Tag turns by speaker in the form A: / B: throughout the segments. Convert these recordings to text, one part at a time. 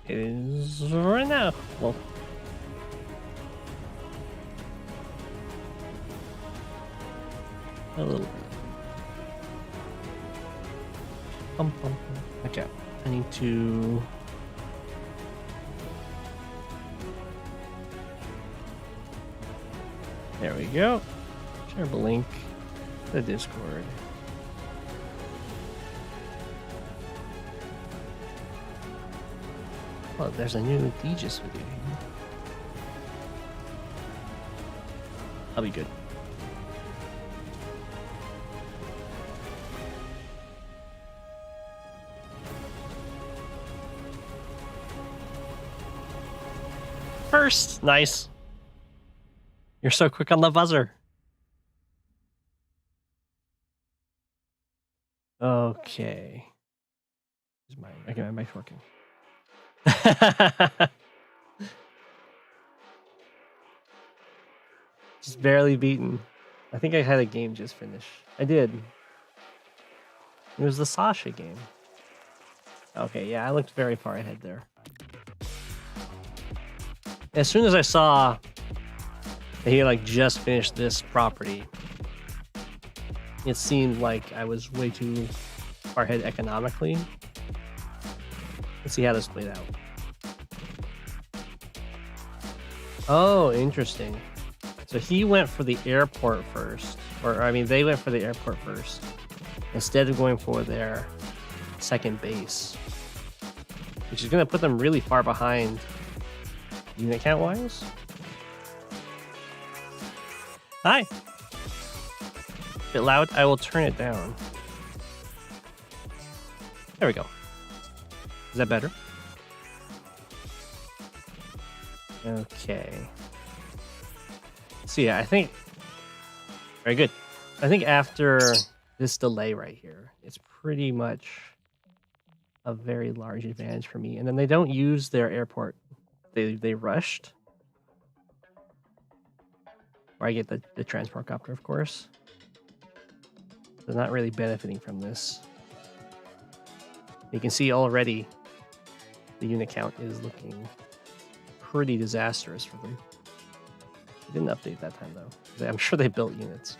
A: It is right now. Well, a little bit. Okay, I need to. There we go. Share the link to the Discord. Oh, there's a new Aegis video here. I'll be good. First, nice. You're so quick on the buzzer. Okay. Okay, my mic's working. Just barely beaten. I think I had a game just finish. I did. It was the Sasha game. Okay, yeah, I looked very far ahead there. As soon as I saw that he like just finished this property, it seemed like I was way too far ahead economically. Let's see how this played out. Oh, interesting. So he went for the airport first. Or, I mean, they went for the airport first. Instead of going for their second base. Which is going to put them really far behind unit count-wise. Hi! Bit loud? I will turn it down. There we go. Is that better? Okay. So yeah, I think... Very good. I think after this delay right here, it's pretty much a very large advantage for me. And then they don't use their airport. They rushed. Or I get the transport copter, of course. They're not really benefiting from this. You can see already the unit count is looking pretty disastrous for them. They didn't update that time though. I'm sure they built units.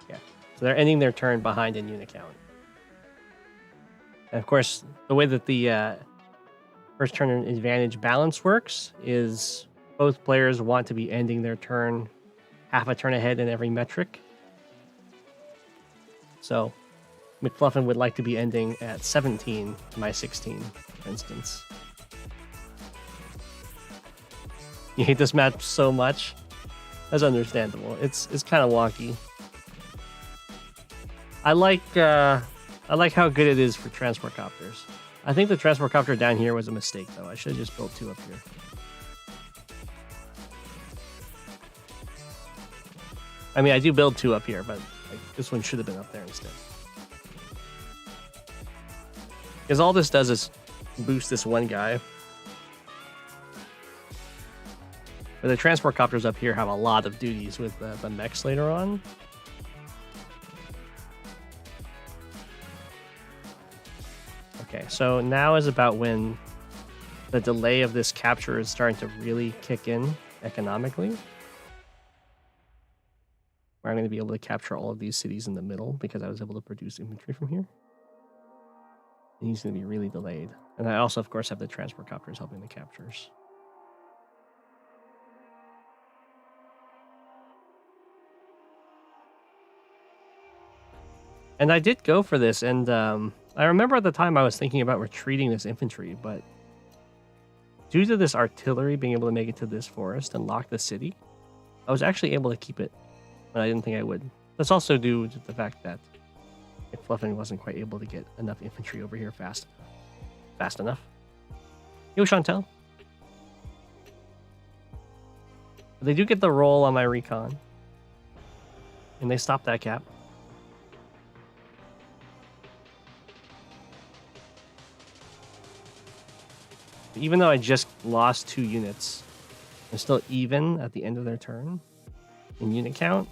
A: Yeah, so they're ending their turn behind in unit count. And of course, the way that the first turn advantage balance works is both players want to be ending their turn half a turn ahead in every metric. So McFluffin would like to be ending at 17 to my 16, for instance. You hate this map so much? That's understandable. It's kind of wonky. I like how good it is for transport copters. I think the transport copter down here was a mistake, though. I should have just built 2 up here. I mean, I do build 2 up here, but like, this one should have been up there instead. Because all this does is boost this one guy. But the transport copters up here have a lot of duties with the mechs later on. Okay, so now is about when the delay of this capture is starting to really kick in economically. Where I'm going to be able to capture all of these cities in the middle because I was able to produce infantry from here. And he's going to be really delayed. And I also, of course, have the transport copters helping the captures. And I did go for this, and I remember at the time I was thinking about retreating this infantry, but due to this artillery being able to make it to this forest and lock the city, I was actually able to keep it when I didn't think I would. That's also due to the fact that McFluffin wasn't quite able to get enough infantry over here fast enough. Yo, Chantel. But they do get the roll on my recon. And they stop that cap. Even though I just lost 2 units, I'm still even at the end of their turn in unit count.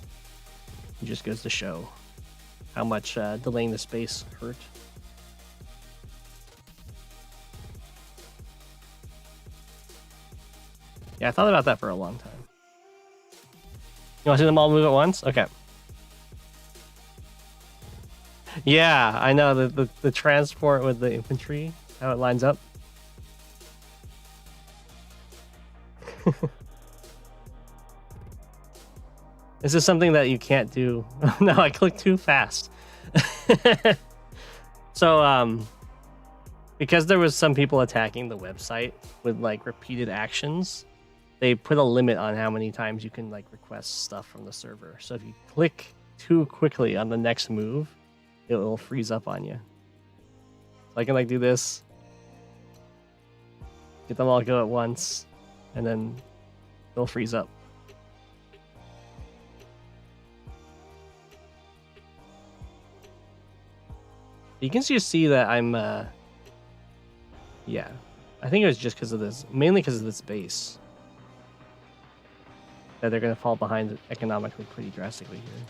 A: It just goes to show how much delaying the space hurt. Yeah, I thought about that for a long time. You want to see them all move at once? Okay. Yeah, I know the transport with the infantry, how it lines up. This is something that you can't do. No, I clicked too fast. So, because there was some people attacking the website with like repeated actions, they put a limit on how many times you can like request stuff from the server. So if you click too quickly on the next move, it'll freeze up on you. So I can like do this, get them all to go at once, and then they'll freeze up. You can just see that I'm, yeah, I think it was just because of this, mainly because of this base, that they're going to fall behind economically pretty drastically here.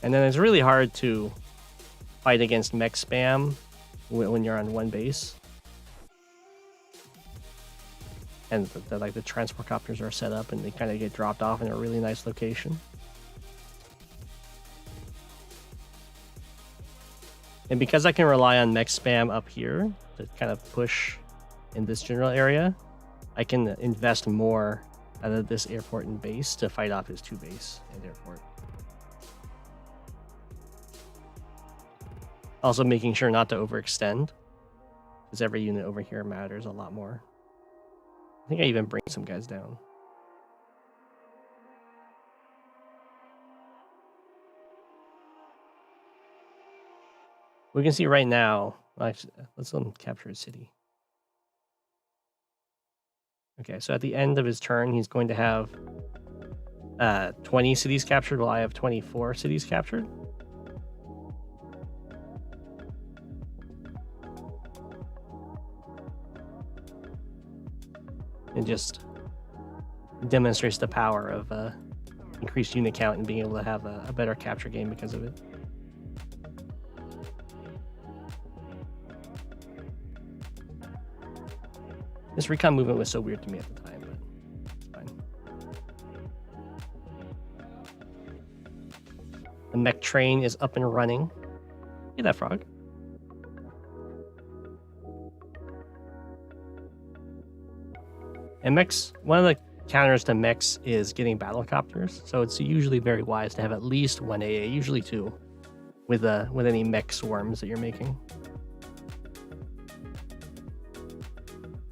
A: And then it's really hard to fight against mech spam when you're on one base. And like the transport copters are set up and they kind of get dropped off in a really nice location. And because I can rely on mech spam up here to kind of push in this general area, I can invest more out of this airport and base to fight off his 2 base and airport. Also making sure not to overextend, because every unit over here matters a lot more. I think I even bring some guys down. We can see right now, actually, let's let him capture a city. Okay, so at the end of his turn, he's going to have 20 cities captured, while I have 24 cities captured. It just demonstrates the power of increased unit count and being able to have a better capture game because of it. This recon movement was so weird to me at the time, but it's fine. The mech train is up and running. Get that frog. And mechs, one of the counters to mechs is getting battlecopters, so it's usually very wise to have at least 1 AA, usually 2, with any mech swarms that you're making.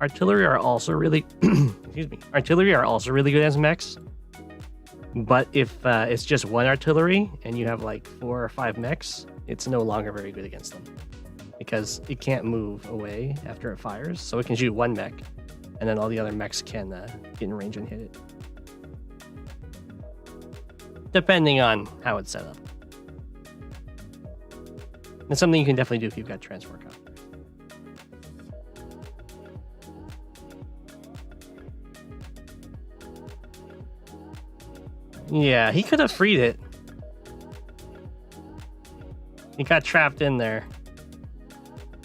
A: Artillery are also really, excuse me. Artillery are also really good as mechs, but if it's just 1 artillery and you have like 4 or 5 mechs, it's no longer very good against them because it can't move away after it fires, so it can shoot 1 mech. And then all the other mechs can get in range and hit it. Depending on how it's set up. It's something you can definitely do if you've got transport copters. Yeah, he could have freed it. He got trapped in there.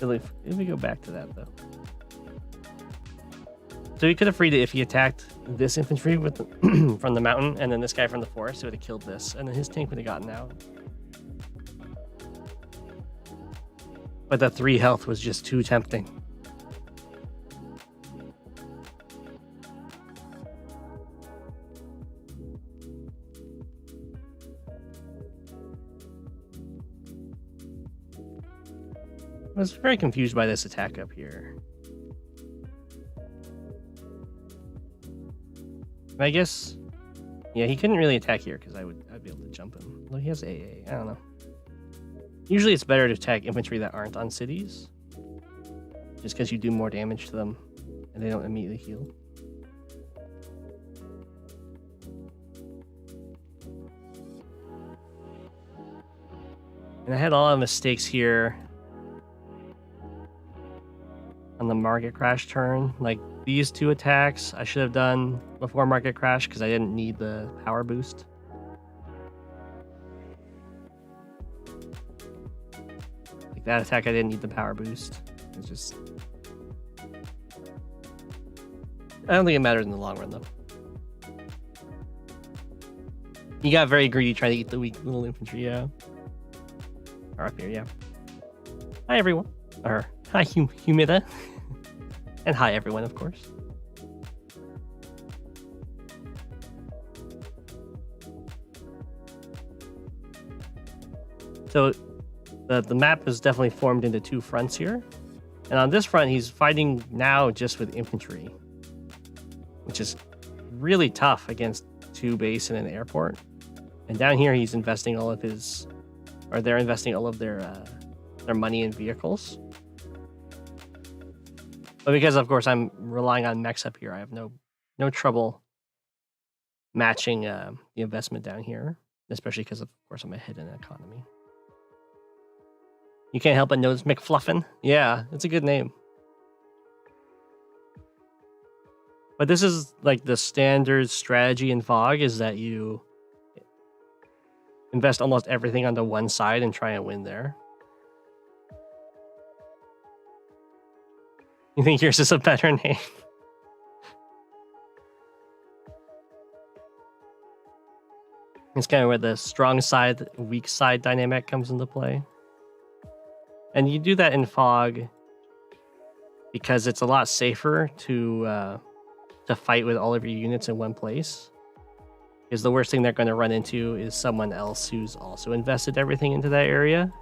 A: Let me go back to that, though. So he could have freed it if he attacked this infantry with from the mountain, and then this guy from the forest would have killed this, and then his tank would have gotten out. But the 3 health was just too tempting. I was very confused by this attack up here. I guess, yeah, he couldn't really attack here because I'd be able to jump him. Well, he has AA. I don't know. Usually it's better to attack infantry that aren't on cities, just because you do more damage to them and they don't immediately heal. And I had a lot of mistakes here on the market crash turn. Like these 2 attacks I should have done before market crash because I didn't need the power boost. Like that attack I didn't need the power boost. It's just... I don't think it matters in the long run though. You got very greedy trying to eat the weak little infantry, yeah. Or up here, yeah. Hi everyone. Or hi Humida. And hi everyone, of course. So the map is definitely formed into 2 fronts here. And on this front, he's fighting now just with infantry, which is really tough against 2 base and an airport. And down here, he's investing all of his, or they're investing all of their money in vehicles. But because, of course, I'm relying on mechs up here, I have no trouble matching the investment down here, especially because, of course, I'm ahead in economy. You can't help but notice McFluffin. Yeah, it's a good name. But this is like the standard strategy in Fog is that you invest almost everything onto one side and try and win there. You think yours is a better name? It's kind of where the strong side, weak side dynamic comes into play. And you do that in Fog because it's a lot safer to fight with all of your units in one place. Because the worst thing they're going to run into is someone else who's also invested everything into that area.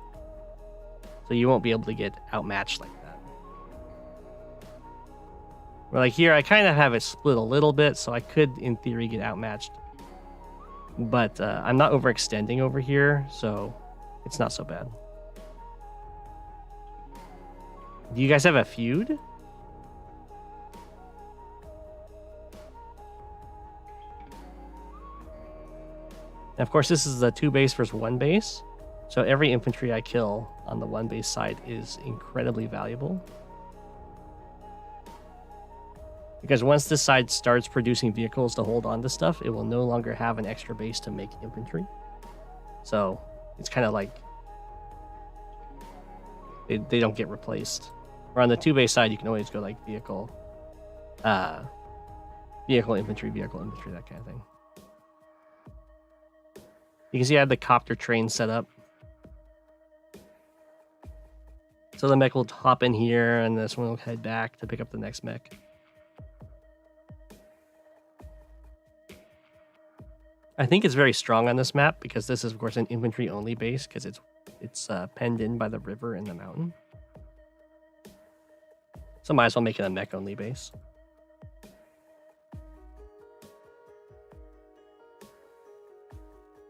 A: So you won't be able to get outmatched like that. Where like here, I kind of have it split a little bit, so I could, in theory, get outmatched. But I'm not overextending over here, so it's not so bad. Do you guys have a feud? And of course, this is the 2 base versus 1 base. So every infantry I kill on the 1 base side is incredibly valuable. Because once this side starts producing vehicles to hold on to stuff, it will no longer have an extra base to make infantry. So it's kind of like they don't get replaced. Or on the 2 base side, you can always go like vehicle, infantry, that kind of thing. You can see I have the copter train set up. So the mech will hop in here, and this one will head back to pick up the next mech. I think it's very strong on this map because this is, of course, an infantry-only base because it's penned in by the river and the mountain. So might as well make it a mech-only base.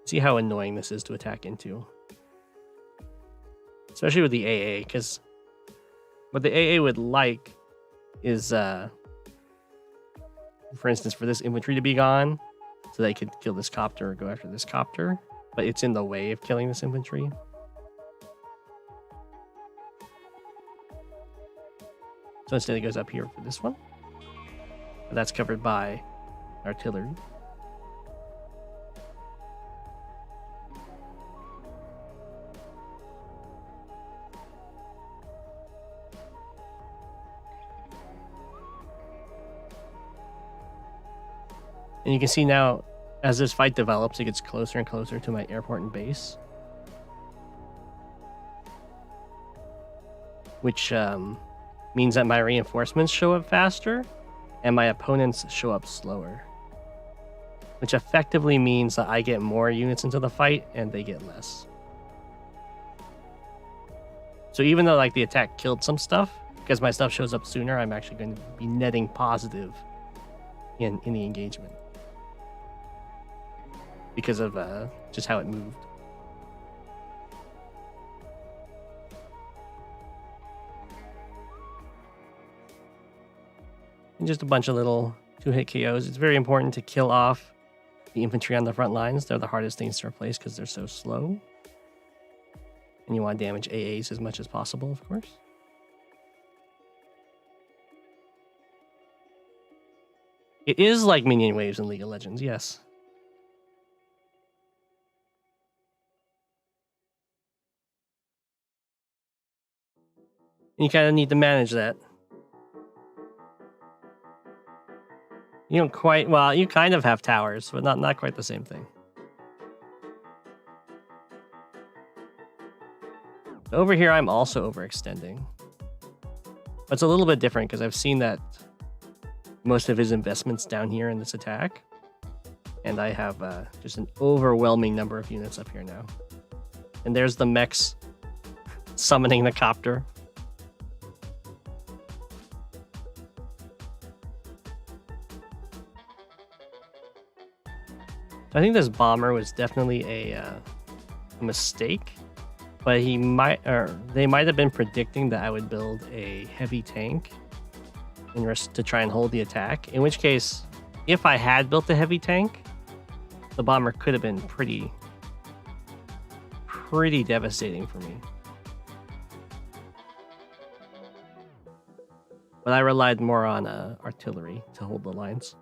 A: See how annoying this is to attack into. Especially with the AA, because what the AA would like is, for instance, for this infantry to be gone, so they could kill this copter or go after this copter, but it's in the way of killing this infantry. So instead it goes up here for this one. But that's covered by artillery. And you can see now, as this fight develops, it gets closer and closer to my airport and base. Which means that my reinforcements show up faster, and my opponents show up slower. Which effectively means that I get more units into the fight, and they get less. So even though like the attack killed some stuff, because my stuff shows up sooner, I'm actually going to be netting positive in the engagement. Because of just how it moved. And just a bunch of little 2-hit KOs. It's very important to kill off the infantry on the front lines. They're the hardest things to replace because they're so slow. And you want to damage AAs as much as possible, of course. It is like minion waves in League of Legends, yes. And you kind of need to manage that. You don't quite, well, you kind of have towers, but not quite the same thing. Over here, I'm also overextending. But it's a little bit different because I've seen that most of his investments down here in this attack. And I have just an overwhelming number of units up here now. And there's the mechs summoning the copter. I think this bomber was definitely a mistake, but they might have been predicting that I would build a heavy tank to try and hold the attack. In which case, if I had built a heavy tank, the bomber could have been pretty devastating for me. But I relied more on artillery to hold the lines.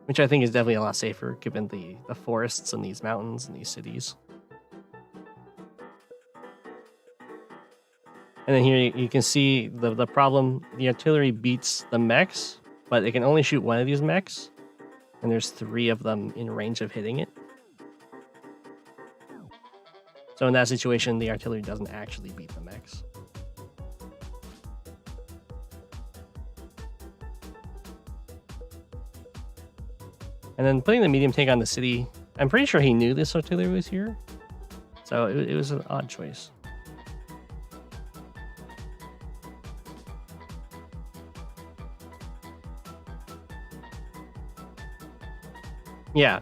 A: Which I think is definitely a lot safer given the forests and these mountains and these cities. And then here you can see the problem. The artillery beats the mechs, but it can only shoot one of these mechs. And there's 3 of them in range of hitting it. So in that situation, the artillery doesn't actually beat the mechs. And then putting the medium tank on the city, I'm pretty sure he knew this artillery was here. So it was an odd choice. Yeah,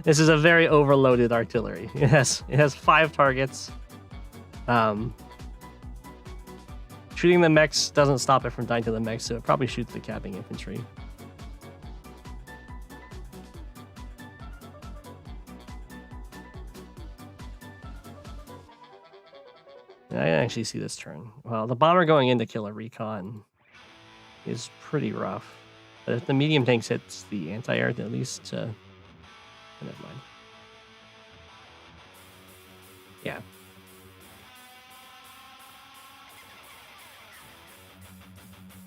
A: this is a very overloaded artillery. It has 5 targets. Shooting the mechs doesn't stop it from dying to the mechs, so it probably shoots the capping infantry. I didn't actually see this turn. Well, the bomber going in to kill a recon is pretty rough. But if the medium tanks hits the anti-air, at least... never mind. Yeah.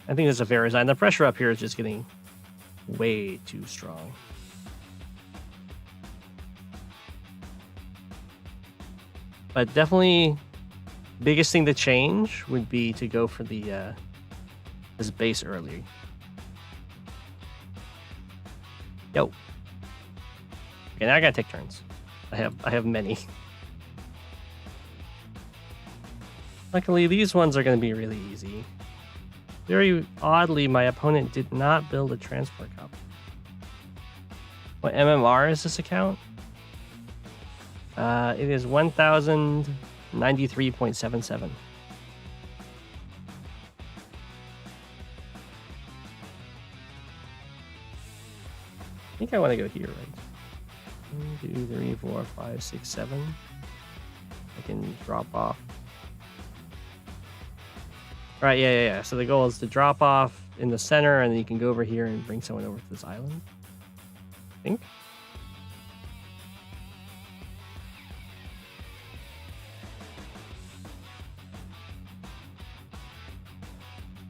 A: I think that's a fair design. The pressure up here is just getting way too strong. But definitely... biggest thing to change would be to go for the this base early. Yo. Okay, now I gotta take turns. I have many. Luckily, these ones are gonna be really easy. Very oddly, my opponent did not build a transport copter. What MMR is this account? It is 1093.77. I think I want to go here, right? 1, 2, 3, 4, 5, 6, 7. I can drop off. All right, yeah. So the goal is to drop off in the center, and then you can go over here and bring someone over to this island. I think.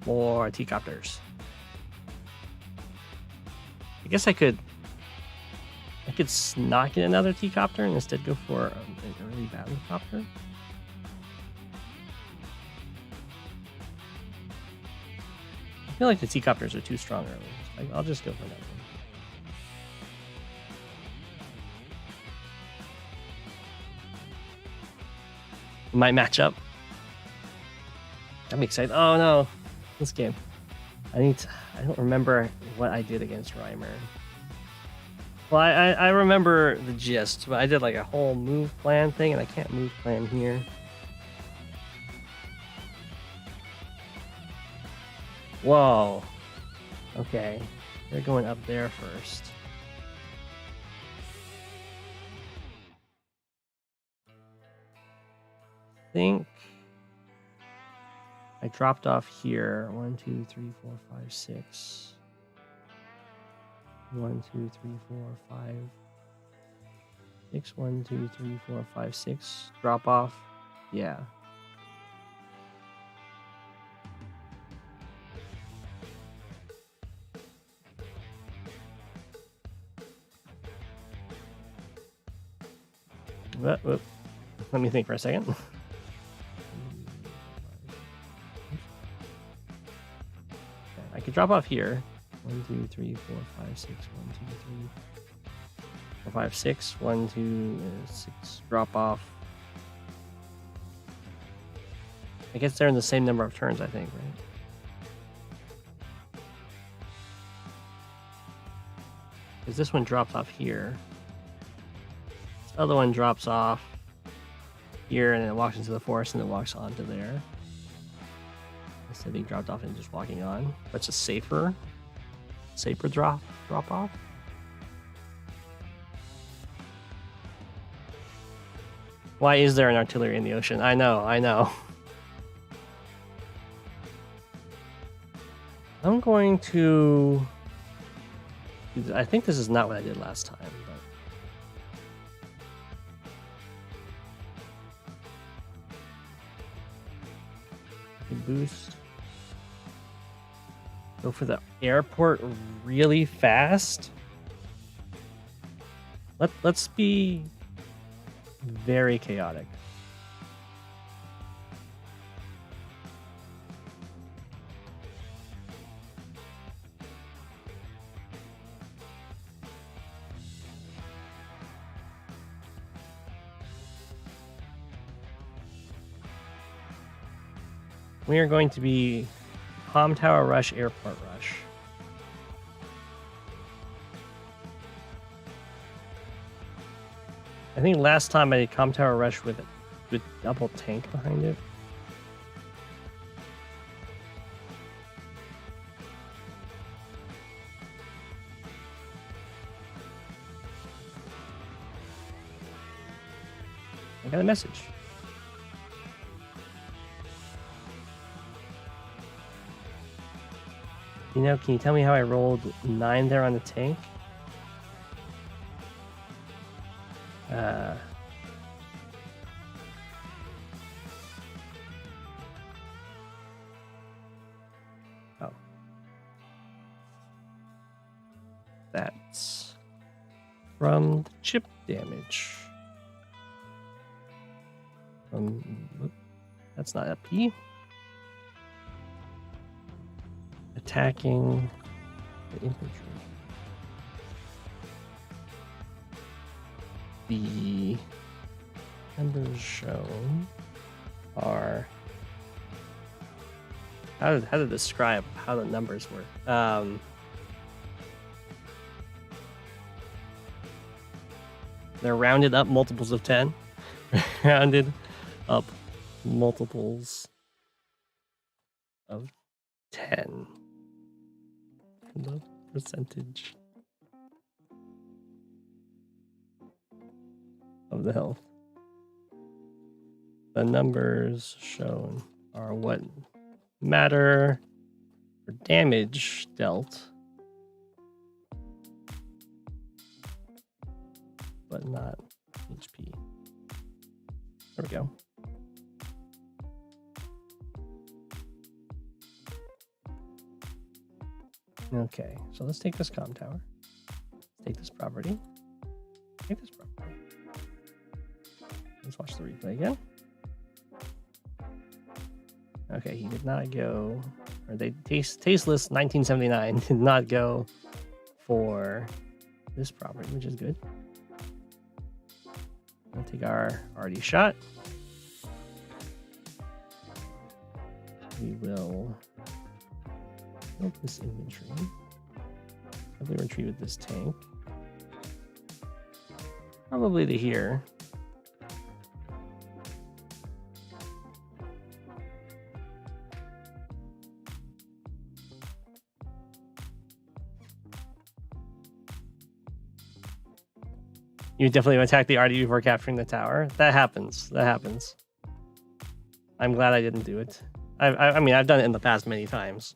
A: More T-copters. I guess I could not get another T-copter and instead go for an early battle copter. I feel like the T-copters are too strong early. I'll just go for that one. Might match up. I'm excited. Oh no, this game. I don't remember what I did against Reimer. Well, I remember the gist, but I did like a whole move plan thing, and I can't move plan here. Whoa. Okay, they're going up there first. I think I dropped off here. 1, 2, 3, 4, 5, 6. 1, 2, 3, 4, 5, 6. 1, 2, 3, 4, 5, 6. Drop off. Yeah. Let me think for a second. I could drop off here. 1, 2, 3, 4, 5, 6. 1, 2, 3, 4, 5, 6. 1, 2, 6. Drop off. I guess they're in the same number of turns, I think, right? Because this one drops off here. This other one drops off here and it walks into the forest and it walks onto there. Instead of being dropped off and just walking on. That's a safer drop off. Why is there an artillery in the ocean? I know. I'm going to... I think this is not what I did last time, but... Boost. Go for the airport really fast. Let's be very chaotic. We are going to be Comm Tower Rush, Airport Rush. I think last time I did Comm Tower Rush with double tank behind it. I got a message. You know, can you tell me how I rolled 9 there on the tank? Oh. That's from the chip damage. That's not a P. Attacking the infantry. The numbers shown are how to describe how the numbers work. They're rounded up multiples of 10. Rounded up multiples of 10. The percentage of the health. The numbers shown are what matter for damage dealt, but not HP. There we go. Okay, so let's take this comm tower. Let's take this property. Take this property. Let's watch the replay again. Okay, he did not go, or they tasteless 1979 did not go for this property, which is good. We'll take our already shot. We will build this infantry. Probably retreat with this tank. Probably to here. You definitely attack the RD before capturing the tower. That happens. That happens. I'm glad I didn't do it. I mean, I've done it in the past many times.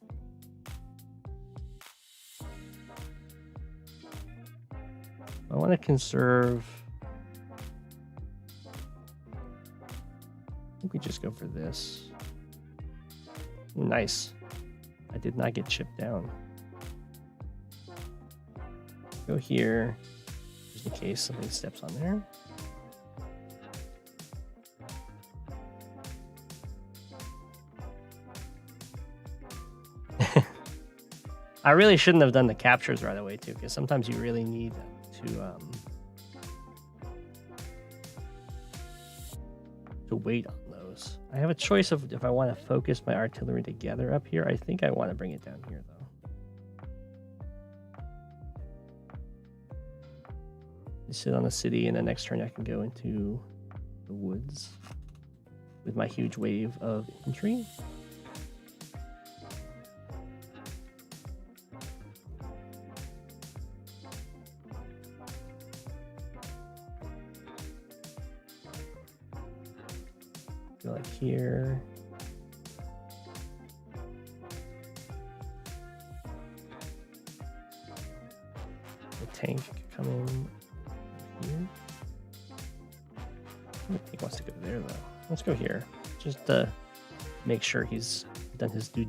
A: I want to conserve. I think we just go for this. Ooh, nice. I did not get chipped down. Go here, just in case somebody steps on there. I really shouldn't have done the captures right away too, because sometimes you really need to wait on those. I have a choice of if I want to focus my artillery together up here. I think I want to bring it down here though. You sit on the city, and the next turn I can go into the woods with my huge wave of infantry. Go like here. The tank could come in here. I think he wants to go there though. Let's go here, just to make sure he's done his due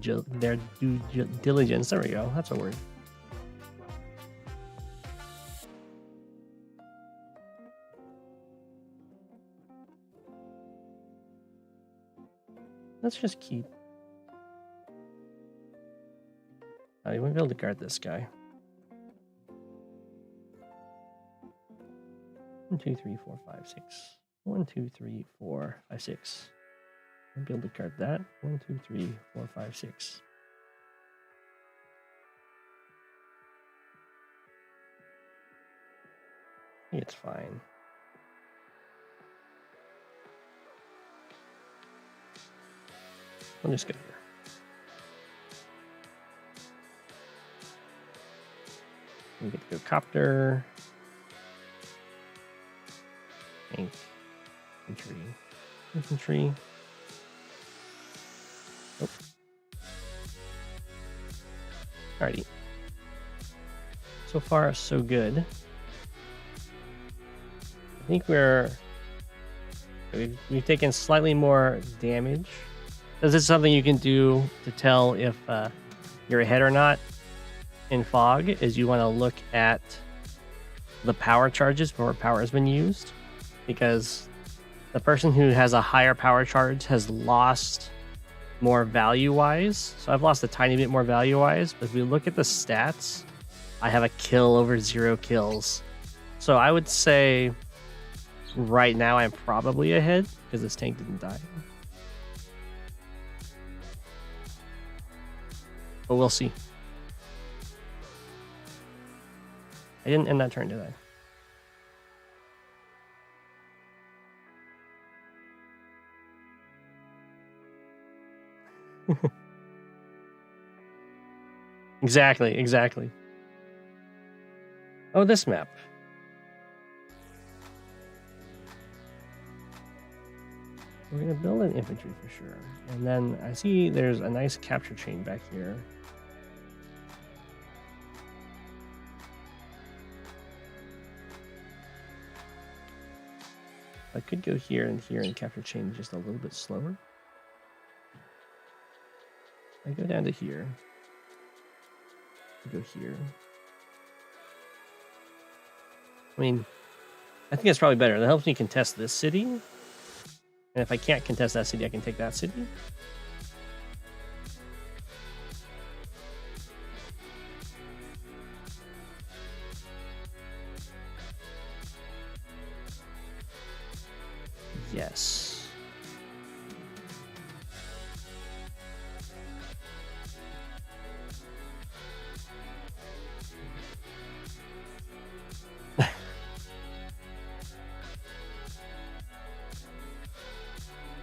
A: diligence. There we go. That's a word. Let's just keep. Oh, you won't be able to guard this guy. 1, 2, 3, 4, 5, 6. 1, 2, 3, 4, 5, 6. I'll be able to guard that. 1, 2, 3, 4, 5, 6. I think it's fine. I'll just go here. We get to go copter. Tank. Infantry. Oh. Alrighty. So far, so good. I think we've taken slightly more damage. This is something you can do to tell if you're ahead or not in fog, is you want to look at the power charges before power has been used, because the person who has a higher power charge has lost more value-wise. So I've lost a tiny bit more value-wise, but if we look at the stats, I have a kill over 0 kills. So I would say right now I'm probably ahead because this tank didn't die. But we'll see. I didn't end that turn, did I? Exactly. Oh, this map. We're going to build an infantry for sure. And then I see there's a nice capture chain back here. I could go here and capture chain just a little bit slower. I go down to here. I go here. I mean, I think it's probably better. That helps me contest this city. And if I can't contest that city, I can take that city. Yes.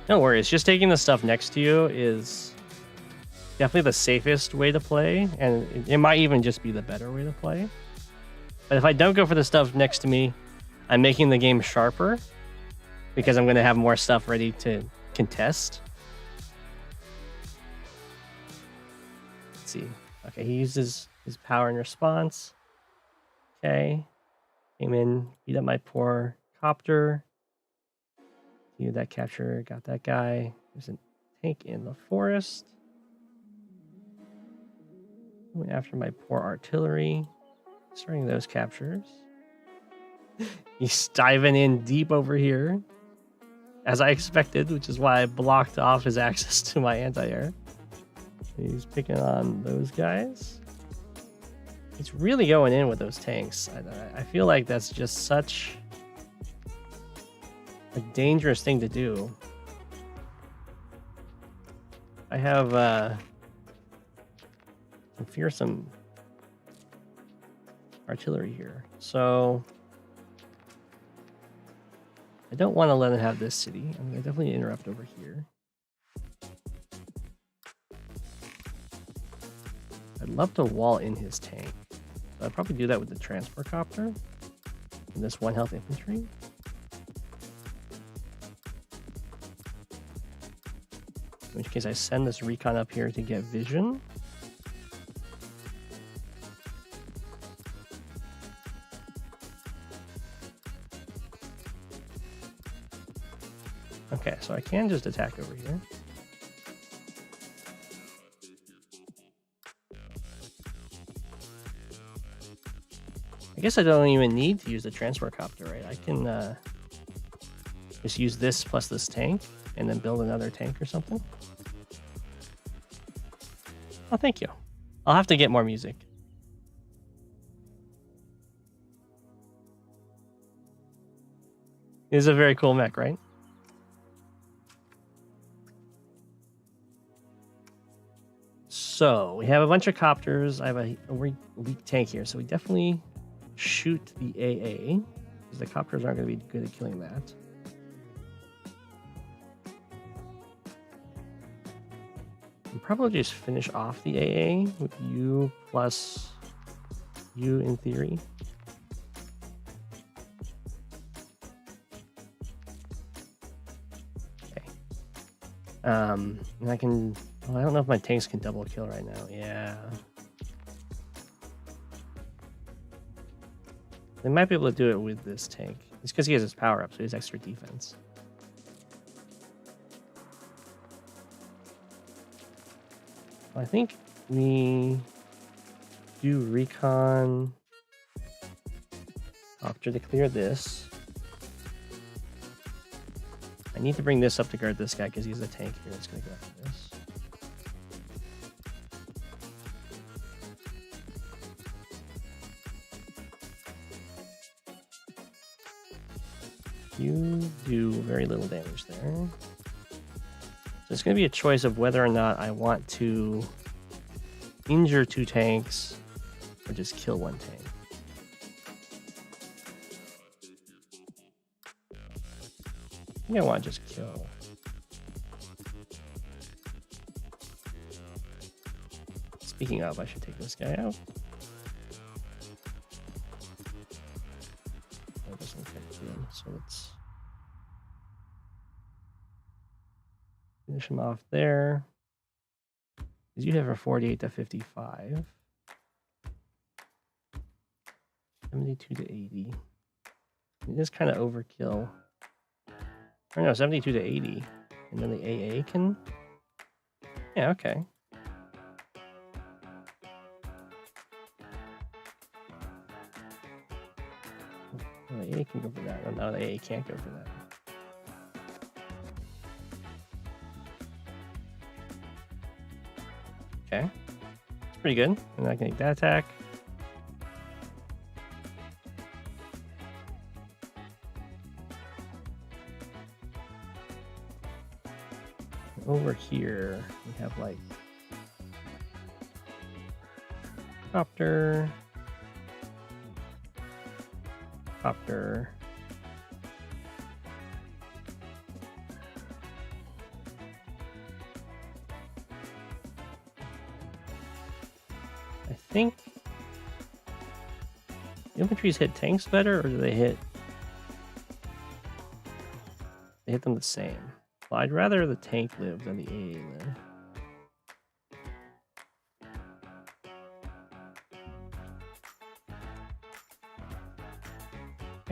A: No worries, just taking the stuff next to you is definitely the safest way to play, and it might even just be the better way to play. But if I don't go for the stuff next to me, I'm making the game sharper because I'm going to have more stuff ready to contest. see. Okay, he uses his power in response. Okay. Came in, beat up my poor copter. Did that capture, got that guy. There's a tank in the forest. Went after my poor artillery. Starting those captures. He's diving in deep over here. As I expected, which is why I blocked off his access to my anti-air. He's picking on those guys. He's really going in with those tanks. I feel like that's just such a dangerous thing to do. I have some fearsome artillery here, so I don't want to let him have this city. I'm going to definitely interrupt over here. I'd love to wall in his tank. So I'd probably do that with the transport copter and this 1 health infantry. In which case I send this recon up here to get vision. Okay, so I can just attack over here. I guess I don't even need to use the transport copter, right? I can just use this plus this tank and then build another tank or something. Oh, thank you. I'll have to get more music. It is a very cool mech, right? So we have a bunch of copters. I have a weak tank here, so we definitely shoot the AA because the copters aren't going to be good at killing that. I'll probably just finish off the AA with U plus U in theory. Okay. And I can. Oh, I don't know if my tanks can double kill right now. Yeah. They might be able to do it with this tank. It's because he has his power up, so he has extra defense. I think we do recon copter to clear this. I need to bring this up to guard this guy because he's a tank here. It's going to go after this. You do very little damage there. So it's going to be a choice of whether or not I want to injure 2 tanks or just kill 1 tank. I think I want to just kill. Speaking of, I should take this guy out. That doesn't affect him, so let's finish him off there. Because you have a 48 to 55. 72 to 80. It is kind of overkill. Or no, 72 to 80. And then the AA can... Yeah, okay. Oh, the AA can go for that. Oh, no, the AA can't go for that. Okay. It's pretty good. And I can make that attack. Over here, we have like copter, copter, I think infantries hit tanks better, or do they hit them the same? Well, I'd rather the tank live than the AA live.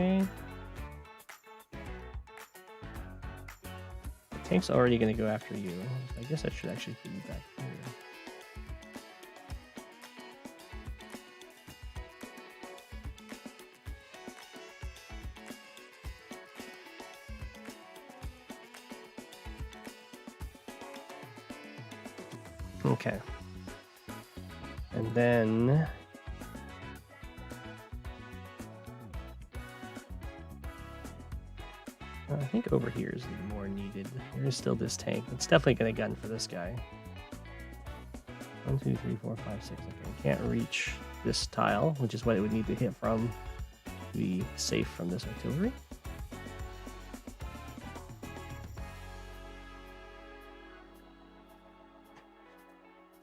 A: Okay. The tank's already going to go after you. I guess I should actually put you back here. Okay. And then I think over here is more needed. There is still this tank. It's definitely going to gun for this guy. 1, 2, 3, 4, 5, 6. Okay, can't reach this tile, which is what it would need to hit from to be safe from this artillery.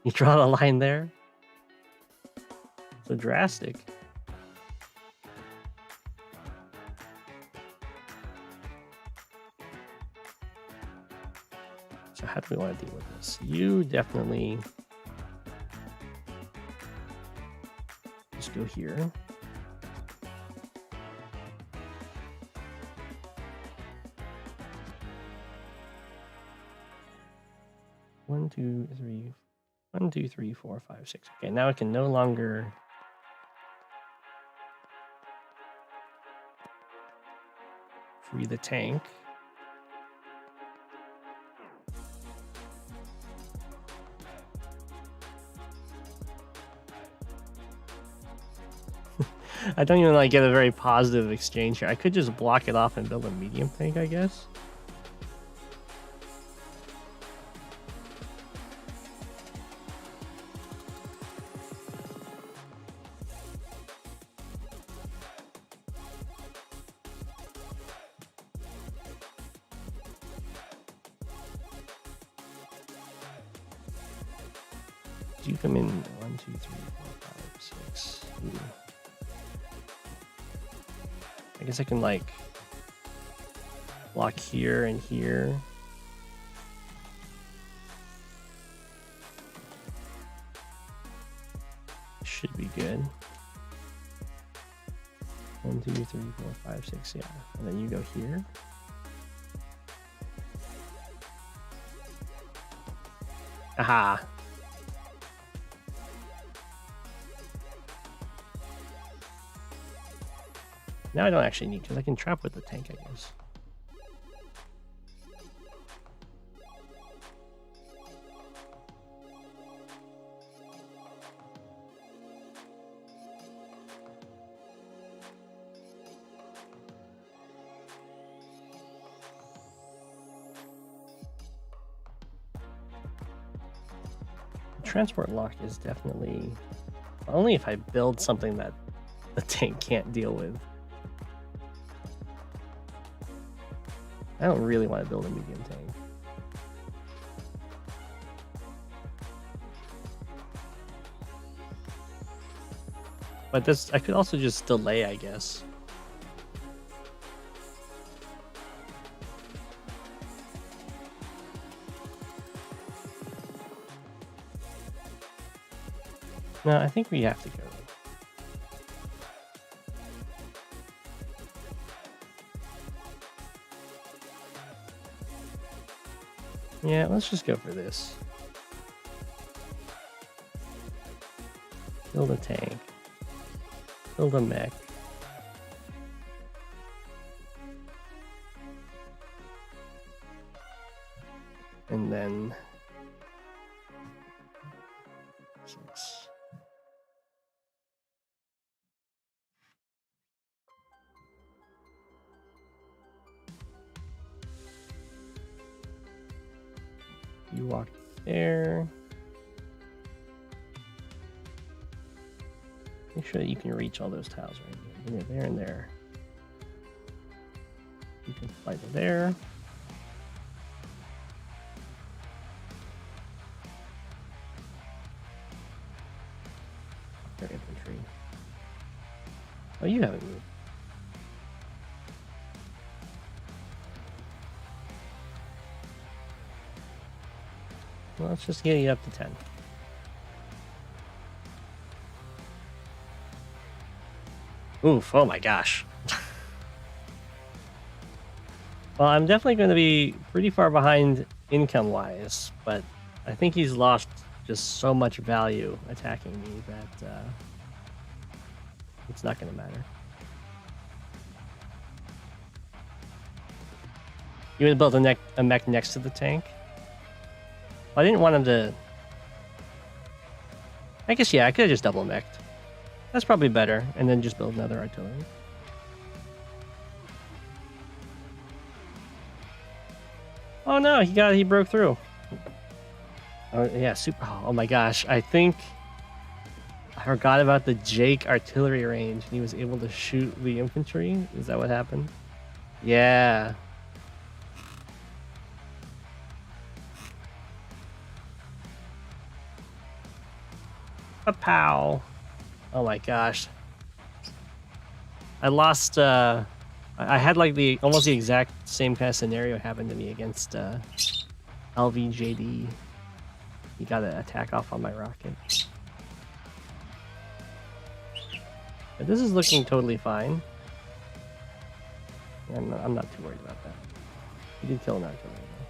A: You draw the line there? So drastic. So how do we want to deal with this? You definitely just go here. One, two, three. 1, 2, 3, 4, 5, 6. Okay, now I can no longer free the tank. I don't even like get a very positive exchange here. I could just block it off and build a medium tank, I guess. You come in 1, 2, 3, 4, 5, 6. Ooh. I guess I can like block here and here. Should be good. 1, 2, 3, 4, 5, 6. Yeah, and then you go here. Aha. Now I don't actually need, because I can trap with the tank, I guess. The transport lock is definitely only if I build something that the tank can't deal with. I don't really want to build a medium tank. But this, I could also just delay, I guess. No, I think we have to go. Yeah, let's just go for this. Build a tank. Build a mech. And then 6. You walk there. Make sure that you can reach all those tiles right here. There and there. You can fly to there. Their infantry. Oh, you haven't moved. Well, let's just get you up to 10. Oof, oh my gosh. Well, I'm definitely going to be pretty far behind income-wise, but I think he's lost just so much value attacking me that it's not going to matter. You would build a mech next to the tank? Well, I didn't want him to... I guess, yeah, I could have just double mech'd. That's probably better, and then just build another artillery. Oh no, he broke through. Oh yeah, super. Oh my gosh, I think I forgot about the Jake artillery range, and he was able to shoot the infantry. Is that what happened? Yeah. A pow. Oh my gosh. I lost. I had like almost the exact same kind of scenario happen to me against LVJD. He got an attack off on my rocket. But this is looking totally fine. I'm not too worried about that. He did kill an artillery though.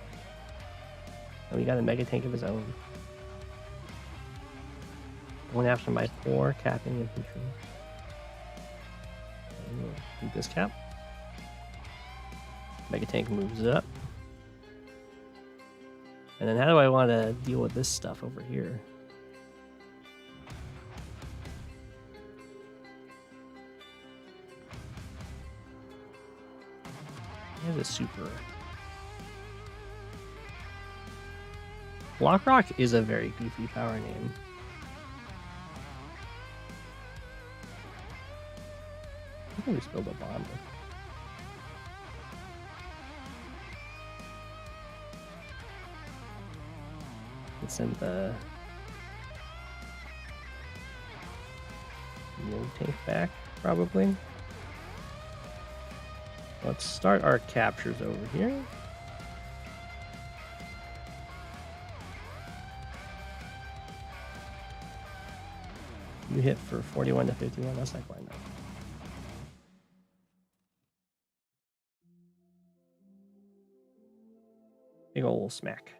A: And we got a mega tank of his own. Going after my poor capping infantry. Beat this cap. Mega tank moves up. And then how do I want to deal with this stuff over here? Here's a super. Blockrock is a very goofy power name. I can just build a bomber. Let's send the tank back, probably. Let's start our captures over here. You hit for 41 to 51, that's not quite enough. Big ol' smack.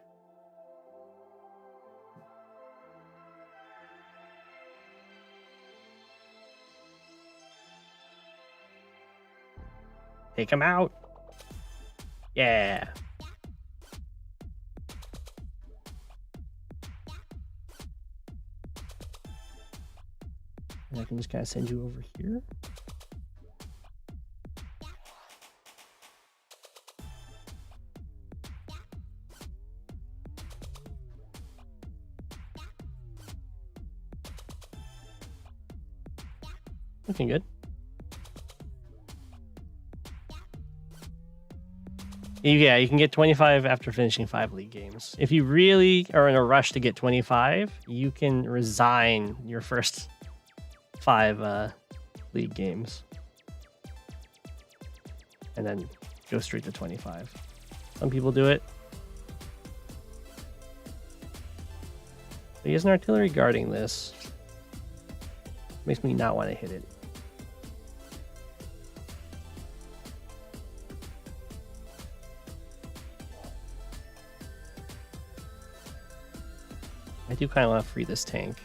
A: Take him out. Yeah. And I can just kind of send you over here. Looking good. Yeah, you can get 25 after finishing 5 league games. If you really are in a rush to get 25, you can resign your first 5 league games. And then go straight to 25. Some people do it. He has an artillery guarding this. Makes me not want to hit it. I do kind of want to free this tank.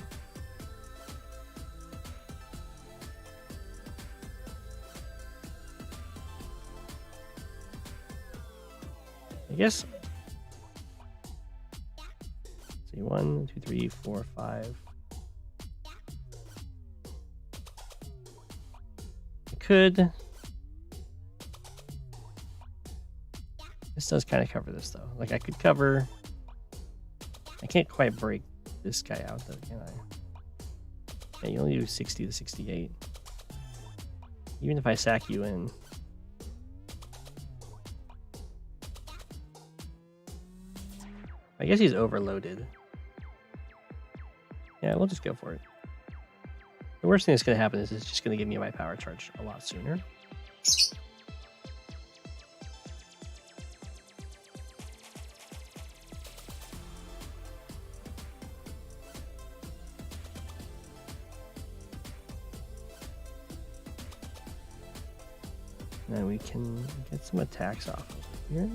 A: I guess. Let's see, 1, 2, 3, 4, 5. I could. This does kind of cover this though. Like I could cover. I can't quite break this guy out though, can I? Yeah, you only do 60 to 68. Even if I sack you in. I guess he's overloaded. Yeah, we'll just go for it. The worst thing that's going to happen is it's just going to give me my power charge a lot sooner. And then we can get some attacks off of it. here.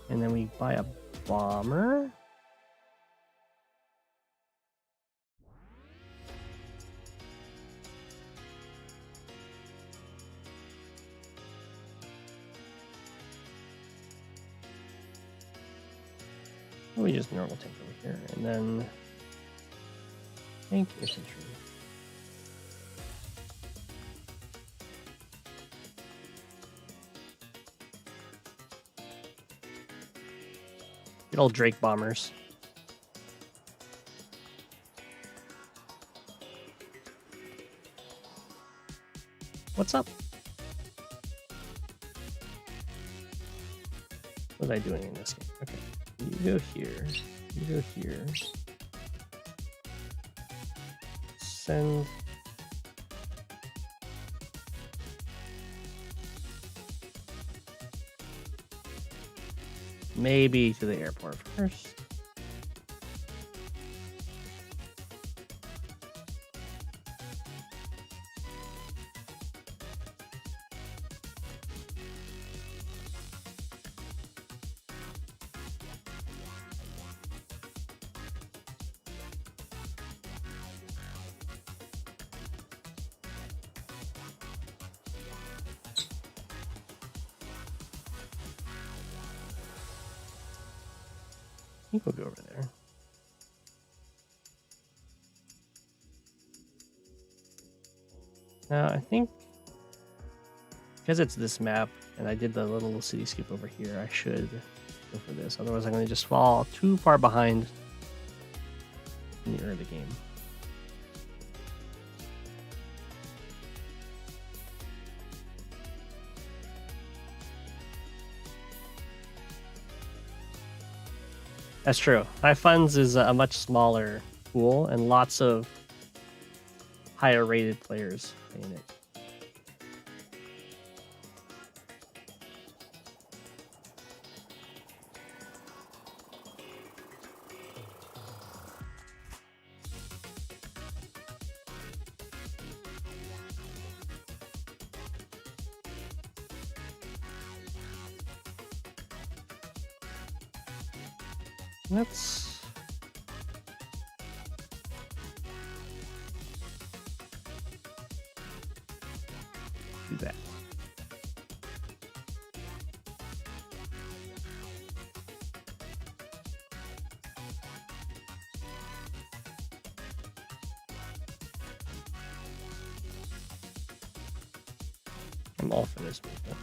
A: And then we buy a bomber. We just normal tank over here, and then tank infantry. Good old Drake bombers. What's up? What was I doing in this game? Okay. You go here. You go here. Send. Maybe to the airport first. I think we'll go over there. Now, I think because it's this map and I did the little city skip over here, I should go for this. Otherwise, I'm going to just fall too far behind in the early game. That's true. High Funds is a much smaller pool and lots of higher rated players in it. Let's do that. I'm all for this people.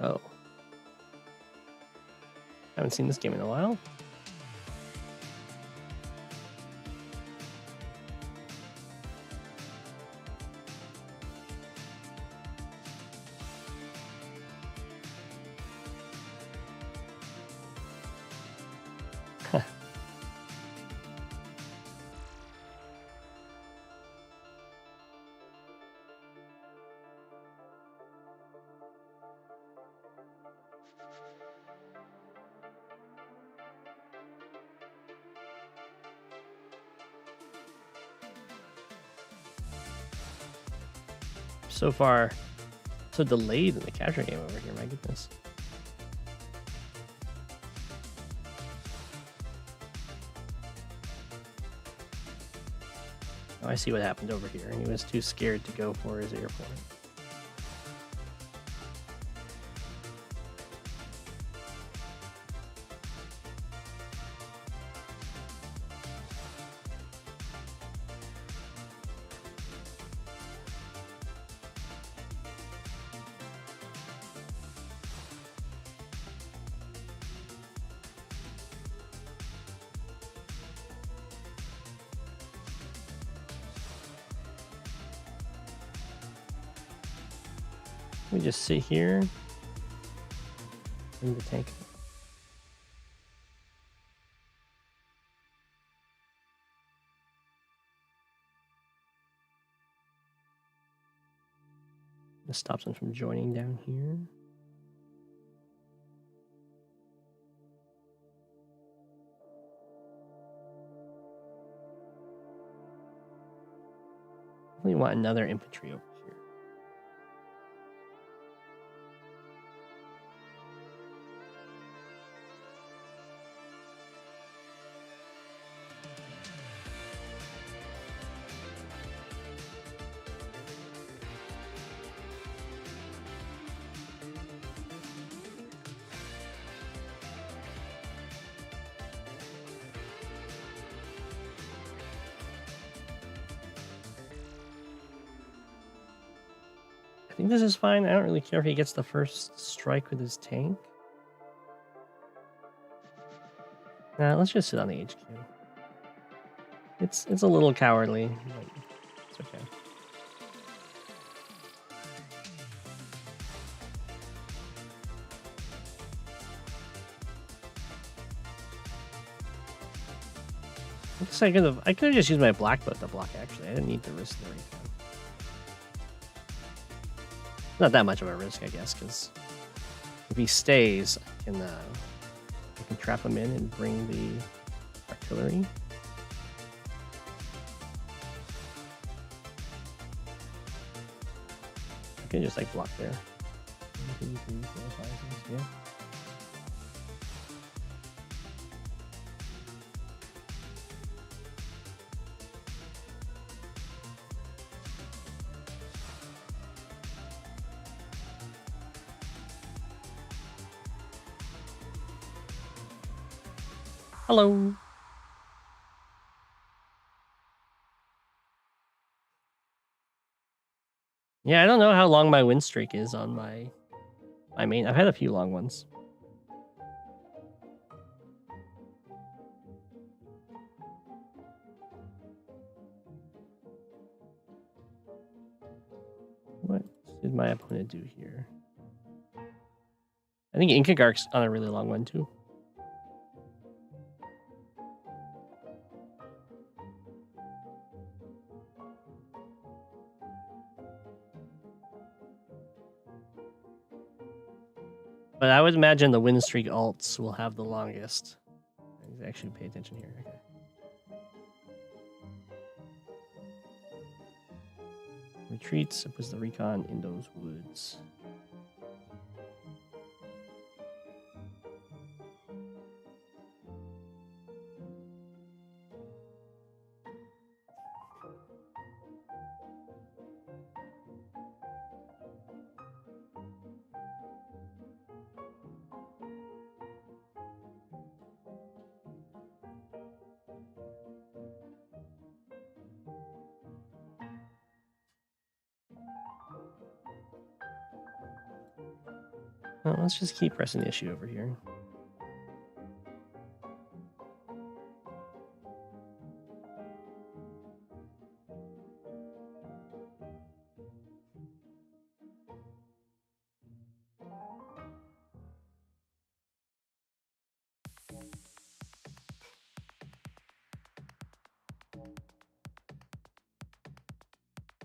A: Oh. Haven't seen this game in a while. So far, so delayed in the capture game over here, my goodness. Oh, I see what happened over here. He was too scared to go for his airport. We just sit here. Bring the tank. This stops them from joining down here. We want another infantry over here. I think this is fine. I don't really care if he gets the first strike with his tank. Nah, let's just sit on the HQ. It's a little cowardly, but it's okay. I could have just used my black boat to block. Actually, I didn't need to risk the recon. Not that much of a risk, I guess, because if he stays, I can trap him in and bring the artillery. I can just like block there. 1, 2, 3, 4, 5, 6, yeah. Hello. Yeah, I don't know how long my win streak is on my main. I've had a few long ones. What did my opponent do here? I think Inkagark's on a really long one too. But I would imagine the win streak alts will have the longest. Actually, pay attention here. Okay. Retreats. It was the recon in those woods. Well, let's just keep pressing the issue over here.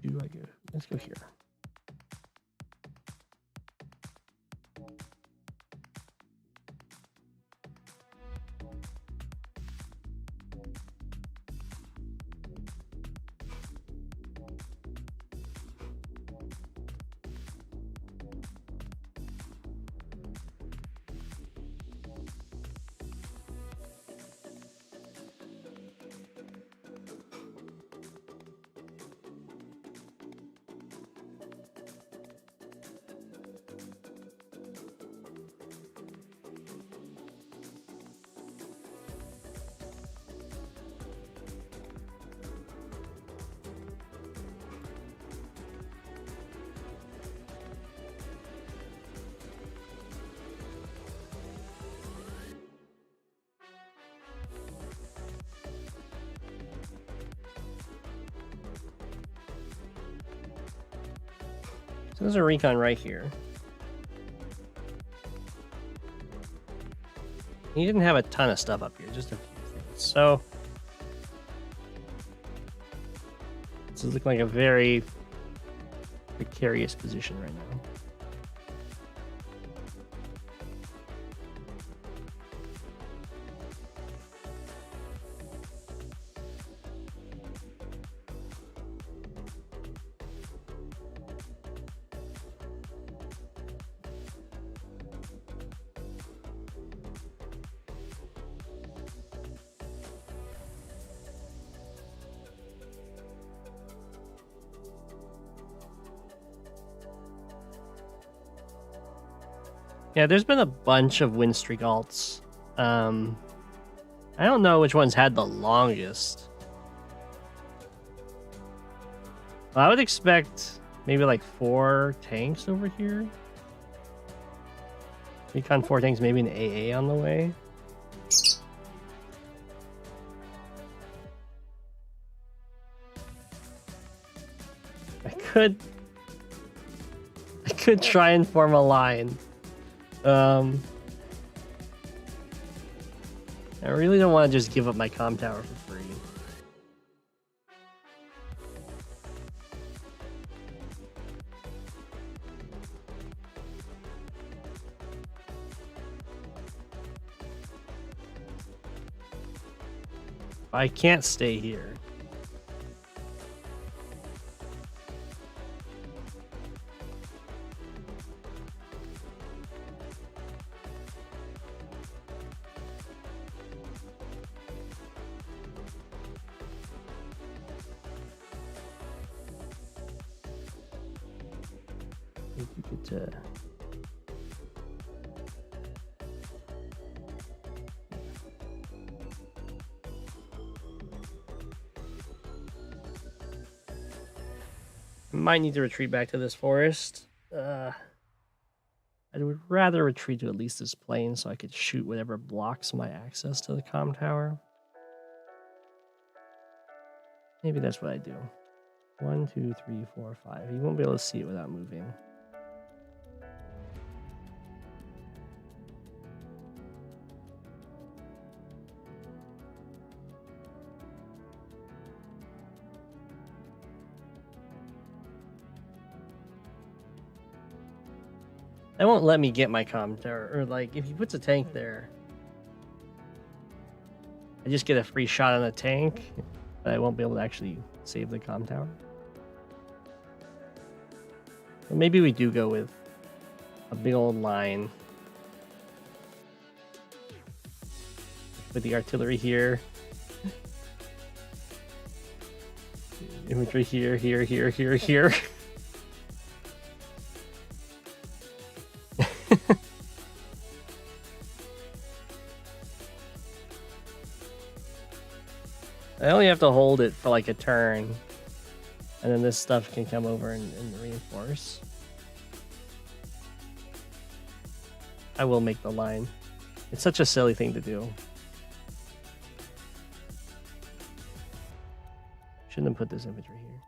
A: Do I go? Let's go here. There's a recon right here. He didn't have a ton of stuff up here, just a few things. So this is looking like a very precarious position right now. Yeah, there's been a bunch of win streak alts. I don't know which one's had the longest. Well, I would expect maybe like 4 tanks over here. Recon 4 tanks, maybe an AA on the way. I could try and form a line. I really don't want to just give up my comm tower for free. I can't stay here. Might need to retreat back to this forest. I would rather retreat to at least this plane so I could shoot whatever blocks my access to the comm tower. Maybe that's what I do. 1, 2, 3, 4, 5. You won't be able to see it without moving. That won't let me get my comm tower, or like if he puts a tank there, I just get a free shot on the tank, but I won't be able to actually save the comm tower. But maybe we do go with a big old line with the artillery here, infantry here, here, here, here, here. I only have to hold it for like a turn, and then this stuff can come over and reinforce. I will make the line. It's such a silly thing to do. Shouldn't have put this infantry here.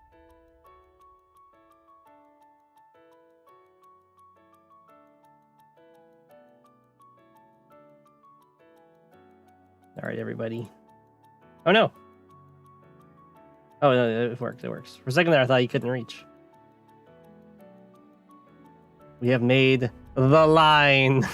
A: All right, everybody. Oh no. Oh, no, it works. It works. For a second there, I thought you couldn't reach. We have made the line.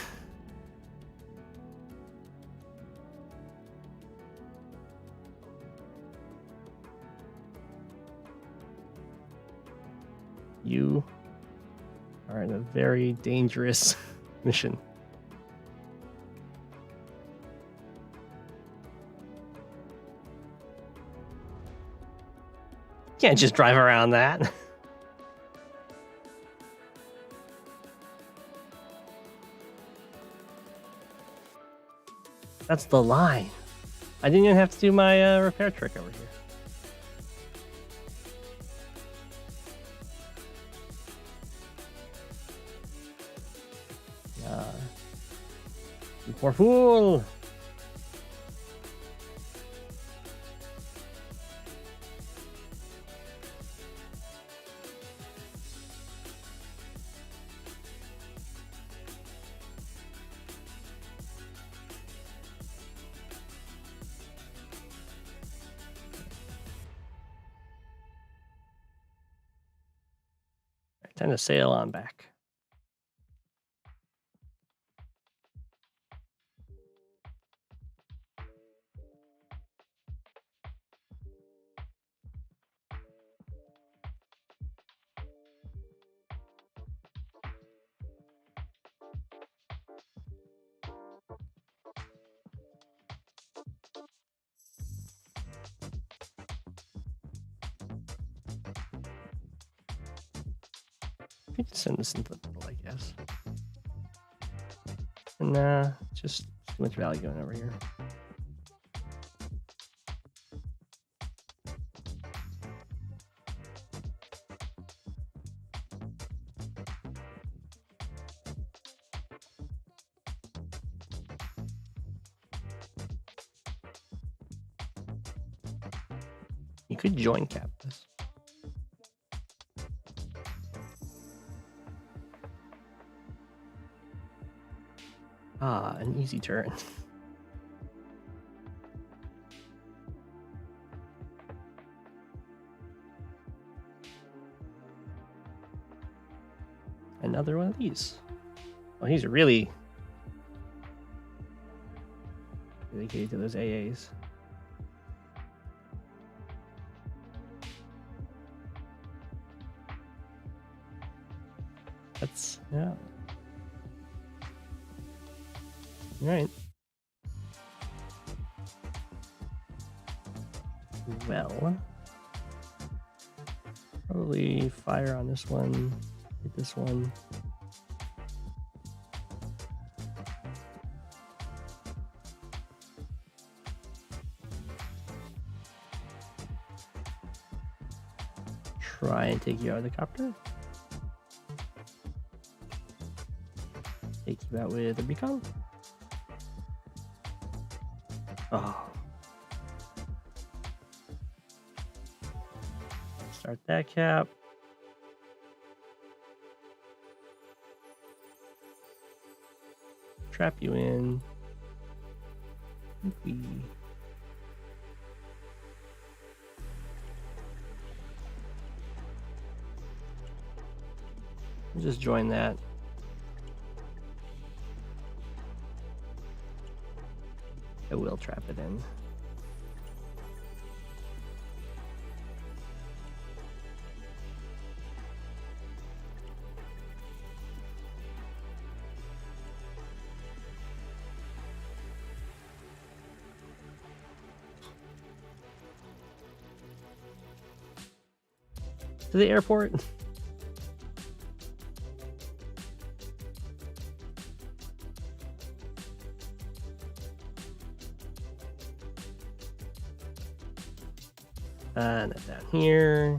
A: You are in a very dangerous mission. Can't just drive around that. That's the line. I didn't even have to do my repair trick over here. You poor fool. time to sail on back. We can send this into the middle, I guess. And just too much value going over here. You could join cap this. Ah, an easy turn. Another one of these. Oh, he's really dedicated to those AAs. That's, yeah. All right. Well, probably fire on this one, hit this one. Try and take you out of the copter. Take you out with a beacon. Oh. Start that cap. Trap you in. We'll just join that. I will trap it in. To the airport. And then down here.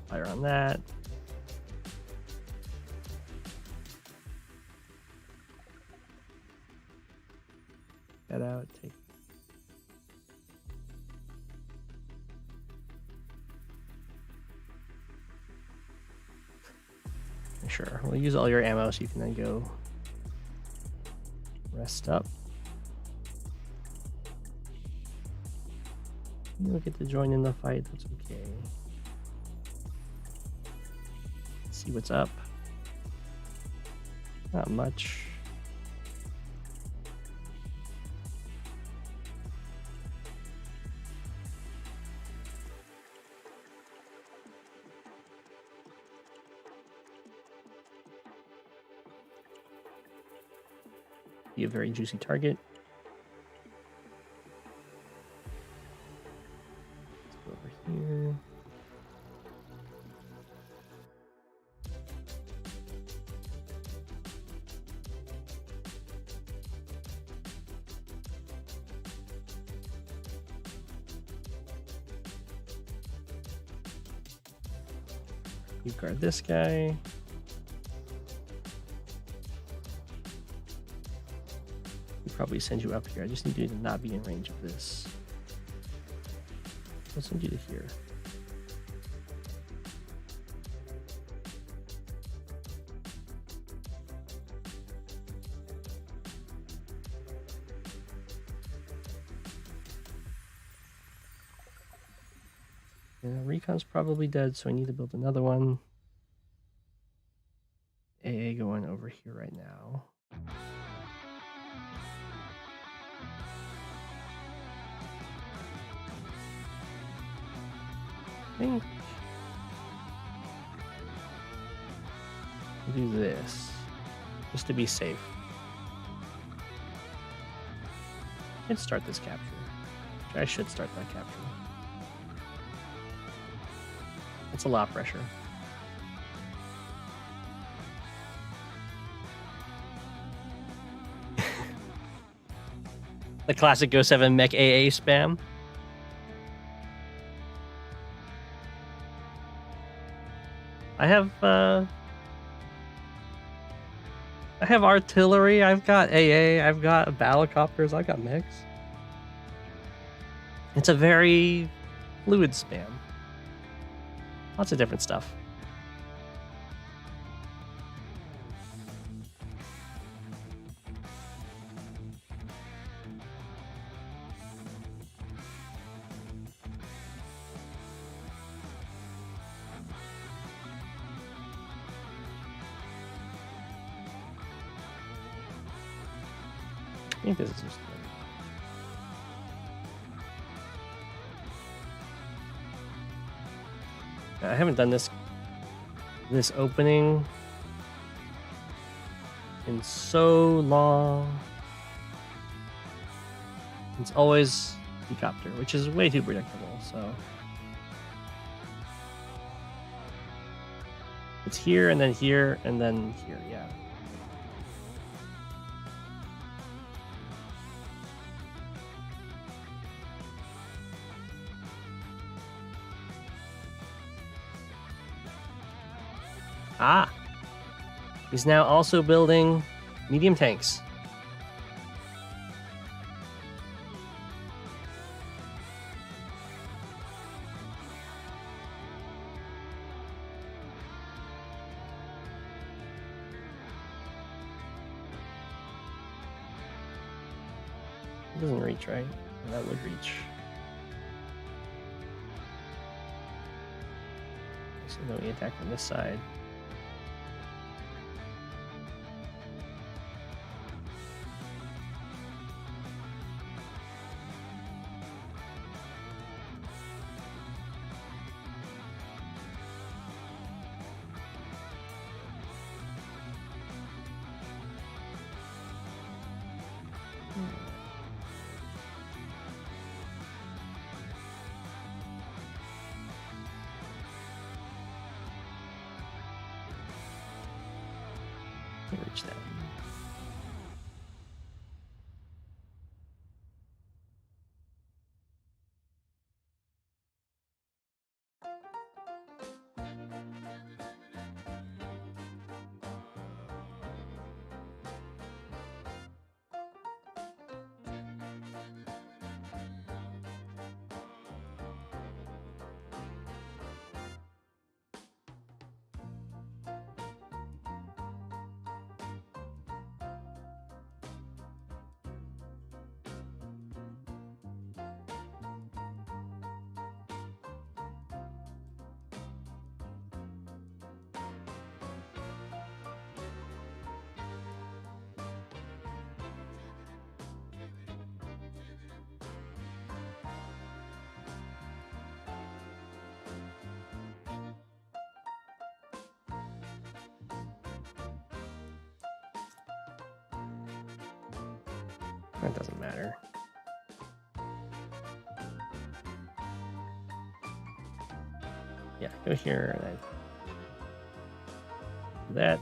A: Fire on that. Get out, take. Sure, we'll use all your ammo so you can then go rest up. You don't get to join in the fight, that's okay. Let's see what's up. Not much. Be a very juicy target. Let's go over here. You guard this guy. Probably send you up here. I just need you to not be in range of this. I'll send you to here. Yeah, Recon's probably dead, so I need to build another one. AA going over here right now. I think we'll do this just to be safe. Let's start this capture. I should start that capture. It's a lot of pressure. The classic Go7 mech AA spam. I have artillery, I've got AA, I've got battlecopters, I've got mechs. It's a very fluid spam. Lots of different stuff. I think this is just I haven't done this opening in so long. It's always helicopter, which is way too predictable, so it's here and then here and then here, yeah. Ah, he's now also building medium tanks. It doesn't reach, right? That would reach. So then we attack from this side. Reach that. That doesn't matter. Yeah, go here and then that.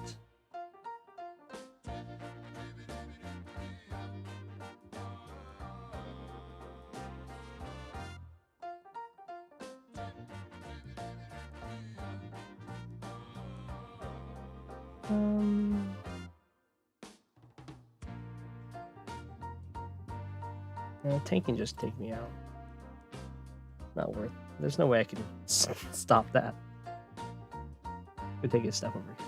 A: Tank can just take me out. Not worth. There's no way I can stop that. Could take his stuff over here.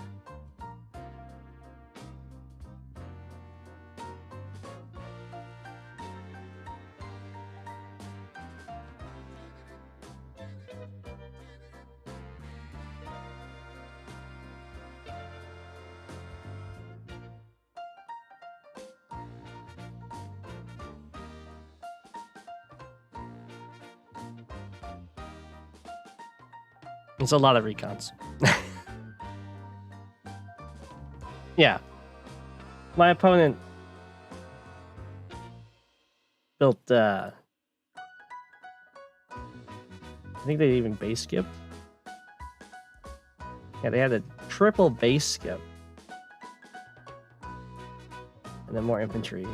A: It's a lot of recons. Yeah. My opponent built, I think they even base skipped. Yeah, they had a triple base skip. And then more infantry.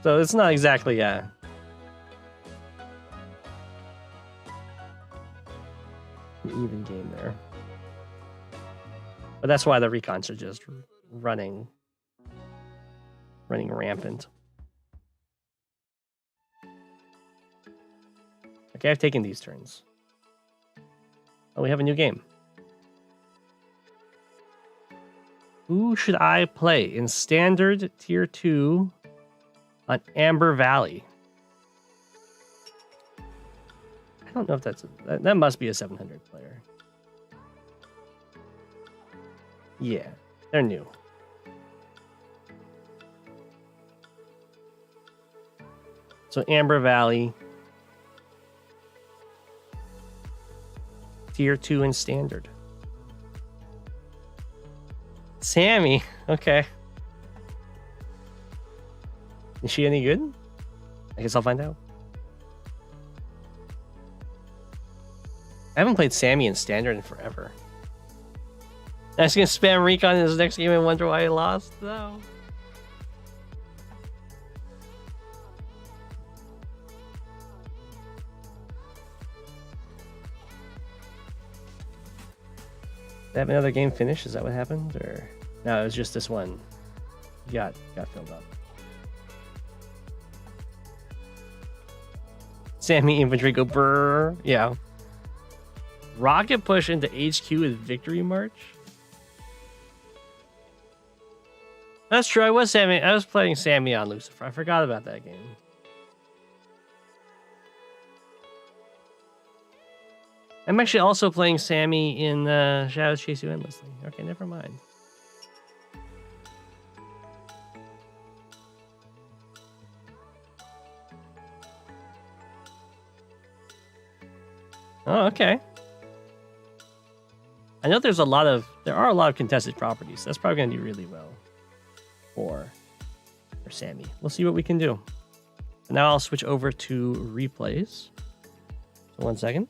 A: So it's not exactly, an even game there. But that's why the recons are just running rampant. Okay, I've taken these turns. Oh, we have a new game. Who should I play in standard tier 2 on Amber Valley? I don't know if that must be a 700 player. Yeah, they're new. So Amber Valley, tier 2 in standard. Sammy, okay. Is she any good? I guess I'll find out. I haven't played Sammy in standard in forever. I was gonna spam recon in his next game and wonder why I lost. No. Did I have another game finished? Is that what happened? Or no, it was just this one. Got filled up. Sammy infantry go brrr. Yeah. Rocket push into HQ with victory march. That's true. I was playing Sammy on Lucifer. I forgot about that game. I'm actually also playing Sammy in Shadows Chase You Endlessly. Okay, never mind. Oh, okay. I know there are a lot of contested properties. That's probably going to do really well for Sammy. We'll see what we can do. So now I'll switch over to replays. So 1 second.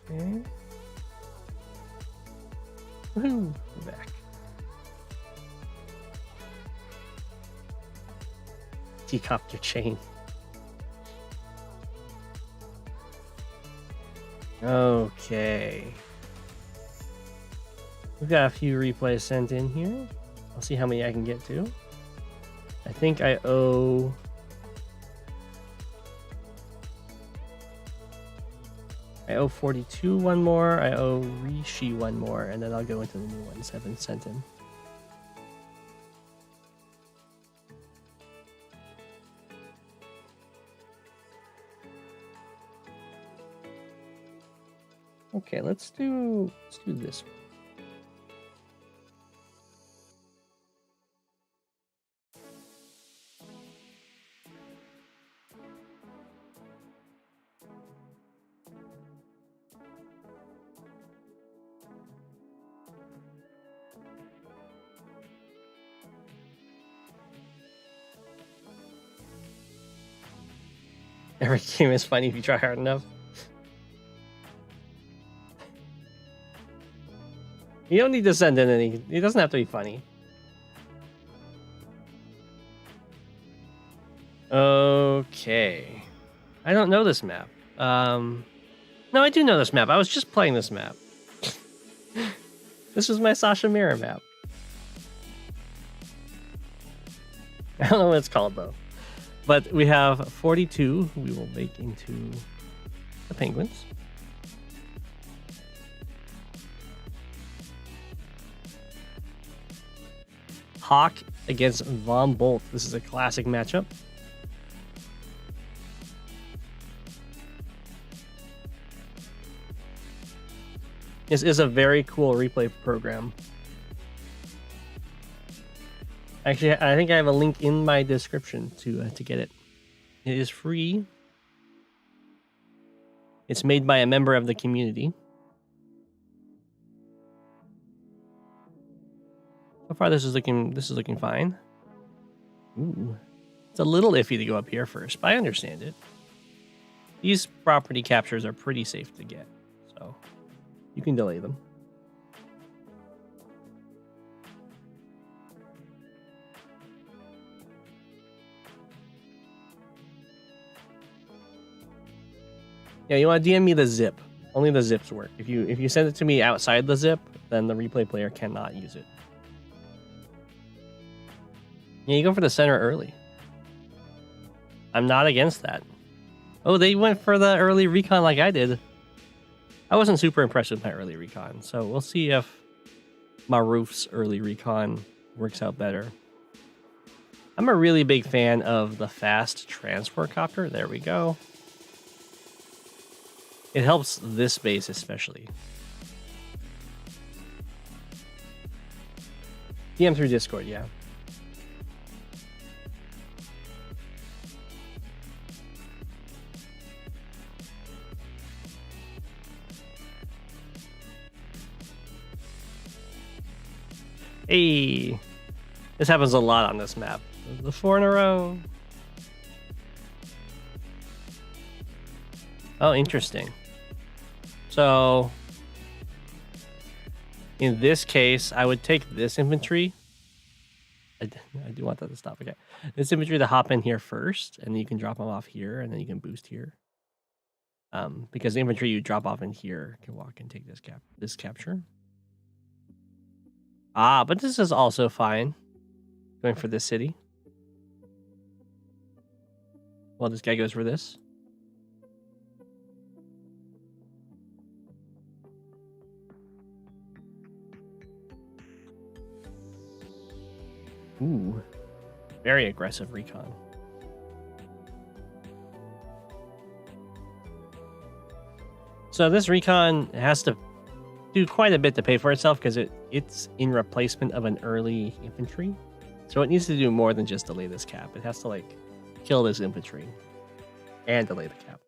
A: Okay. Woohoo! We're back. Decop your chain. Okay. We've got a few replays sent in here. I'll see how many I can get to. I think I owe... I owe 42 one more, I owe Rishi one more, and then I'll go into the new ones that have been sent in. Okay, let's do this one. Every game is funny if you try hard enough. You don't need to send in any. It doesn't have to be funny. Okay. I don't know this map. No, I do know this map. I was just playing this map. This was my Sasha mirror map. I don't know what it's called though. But we have 42 we will make into the penguins. Hawk against Von Bolt. This is a classic matchup. This is a very cool replay program. Actually, I think I have a link in my description to get it. It is free. It's made by a member of the community. So far, this is looking fine. Ooh, it's a little iffy to go up here first, but I understand it. These property captures are pretty safe to get, so you can delay them. Yeah, you want to DM me the zip. Only the zips work. If you send it to me outside the zip, then the replay player cannot use it. Yeah, you go for the center early. I'm not against that. Oh, they went for the early recon like I did. I wasn't super impressed with my early recon, so we'll see if Maruf's early recon works out better. I'm a really big fan of the fast transport copter. There we go. It helps this base especially. DM through Discord, yeah. Hey, this happens a lot on this map. The 4 in a row. Oh, interesting. So, in this case, I would take this infantry. I do want that to stop. Okay, this infantry to hop in here first, and then you can drop them off here, and then you can boost here. Because the infantry you drop off in here can walk and take this capture. Ah, but this is also fine. Going for this city. Well, this guy goes for this. Ooh, very aggressive recon. So this recon has to do quite a bit to pay for itself because it's in replacement of an early infantry. So it needs to do more than just delay this cap. It has to like kill this infantry and delay the cap.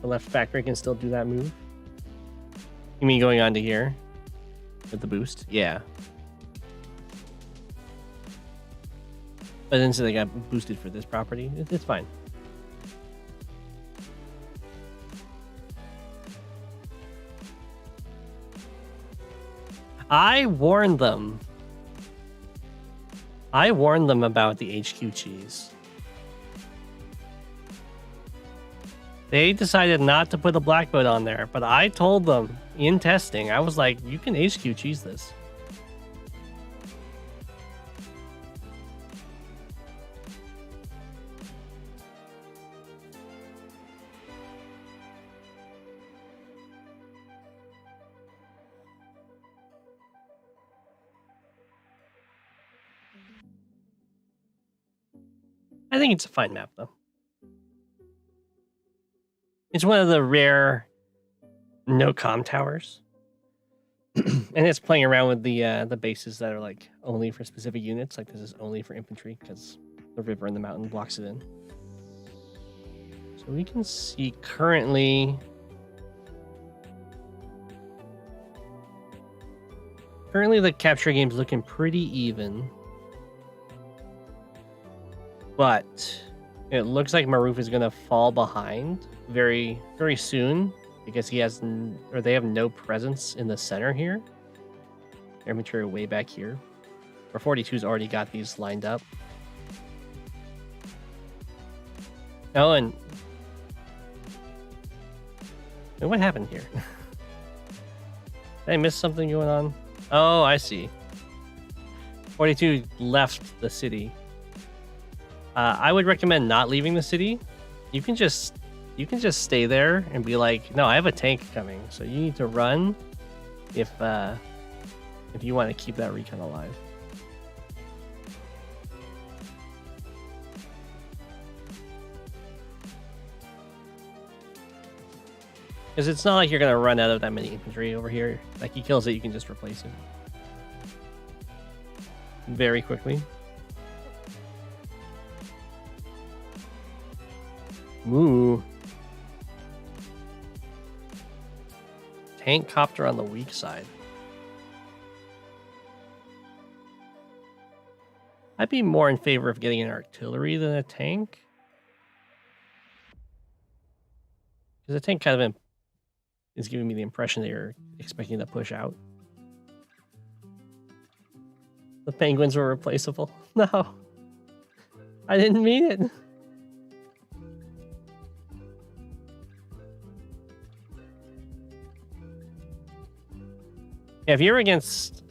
A: The left factory can still do that move. You mean going on to here with the boost? Yeah. But then so they got boosted for this property. It's fine. I warned them. I warned them about the HQ cheese. They decided not to put a black boat on there, but I told them in testing, I was like, you can HQ cheese this. I think it's a fine map, though. It's one of the rare no comm towers. And it's playing around with the bases that are like only for specific units. Like this is only for infantry because the river and the mountain blocks it in. So we can see currently the capture game's looking pretty even. But it looks like Maruf is going to fall behind very, very soon because they have no presence in the center here. Their infantry are way back here. Where 42's already got these lined up. Oh, and what happened here? Did I miss something going on? Oh, I see. 42 left the city. I would recommend not leaving the city you can just stay there and be like, no, I have a tank coming, so you need to run if you want to keep that recon alive. Because it's not like you're gonna run out of that many infantry over here. Like, he kills it, you can just replace it very quickly. Ooh. Tank copter on the weak side. I'd be more in favor of getting an artillery than a tank. Because a tank kind of is giving me the impression that you're expecting to push out. The penguins were replaceable. No. I didn't mean it. Yeah, if you're against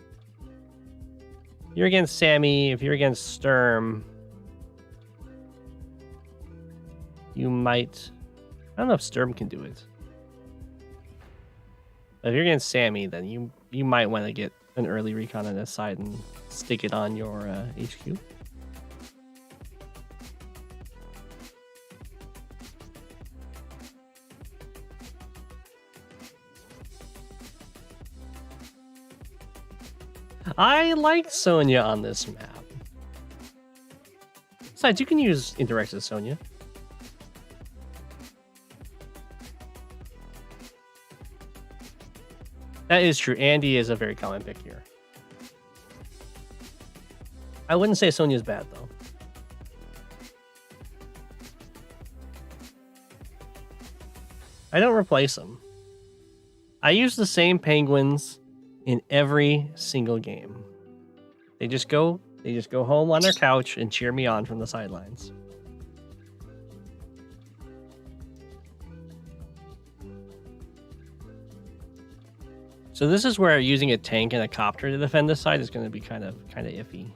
A: Sammy, if you're against Sturm, you might... I don't know if Sturm can do it. But if you're against Sammy, then you might want to get an early recon on this side and stick it on your HQ. I like Sonya on this map. Besides, you can use indirect as Sonya. That is true. Andy is a very common pick here. I wouldn't say Sonya's bad, though. I don't replace them. I use the same penguins in every single game. They just go home on their couch and cheer me on from the sidelines. So this is where using a tank and a copter to defend this side is going to be kind of iffy.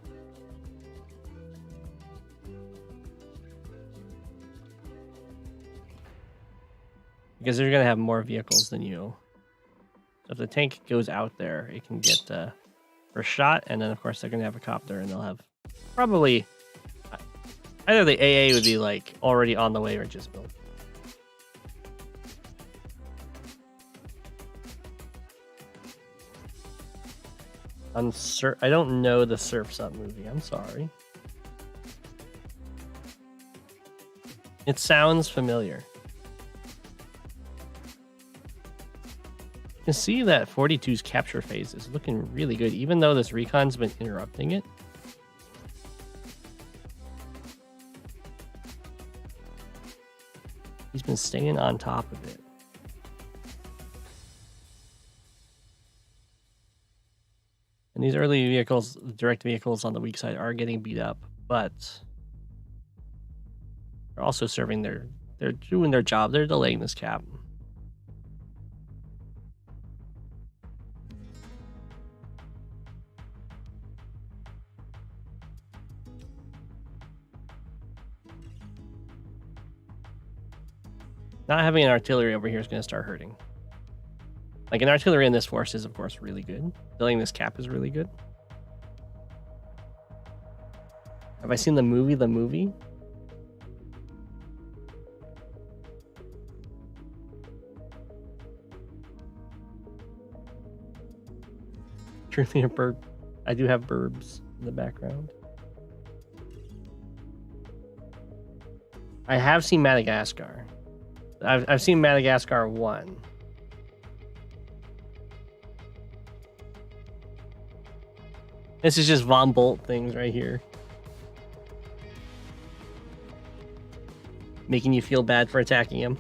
A: Because they're going to have more vehicles than you. So if the tank goes out there, it can get first shot, and then of course they're going to have a copter, and they'll have probably either the AA would be like already on the way or just built. I don't know the Surf's Up movie. I'm sorry. It sounds familiar. You can see that 42's capture phase is looking really good, even though this recon's been interrupting it. He's been staying on top of it. And these early vehicles, direct vehicles on the weak side, are getting beat up, but they're also serving they're doing their job. They're delaying this cap. Not having an artillery over here is going to start hurting. Like, an artillery in this force is, of course, really good. Delaying this cap is really good. Have I seen the movie, The Movie? Truly a burb. I do have burbs in the background. I have seen Madagascar. I've seen Madagascar 1. This is just Von Bolt things right here. Making you feel bad for attacking him.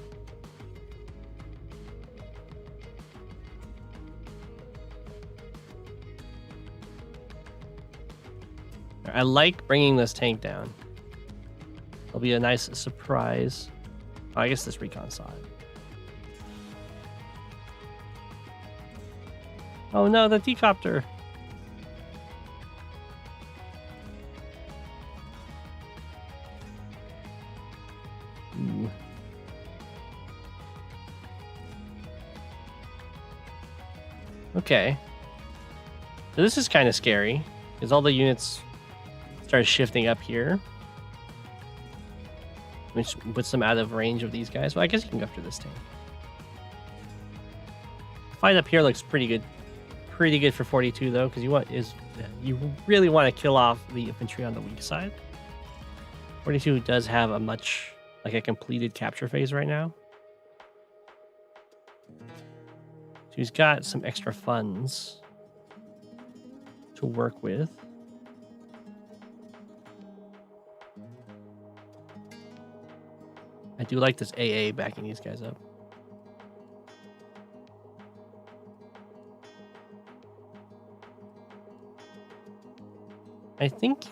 A: I like bringing this tank down. It'll be a nice surprise. Oh, I guess this recon saw it. Oh no, the T-copter. Okay. So this is kind of scary, because all the units start shifting up here, which puts them out of range of these guys. Well, I guess you can go after this tank. Fight up here looks pretty good. Pretty good for 42 though, because you really want to kill off the infantry on the weak side. 42 does have a a completed capture phase right now. So he's got some extra funds to work with. I do like this AA backing these guys up. I think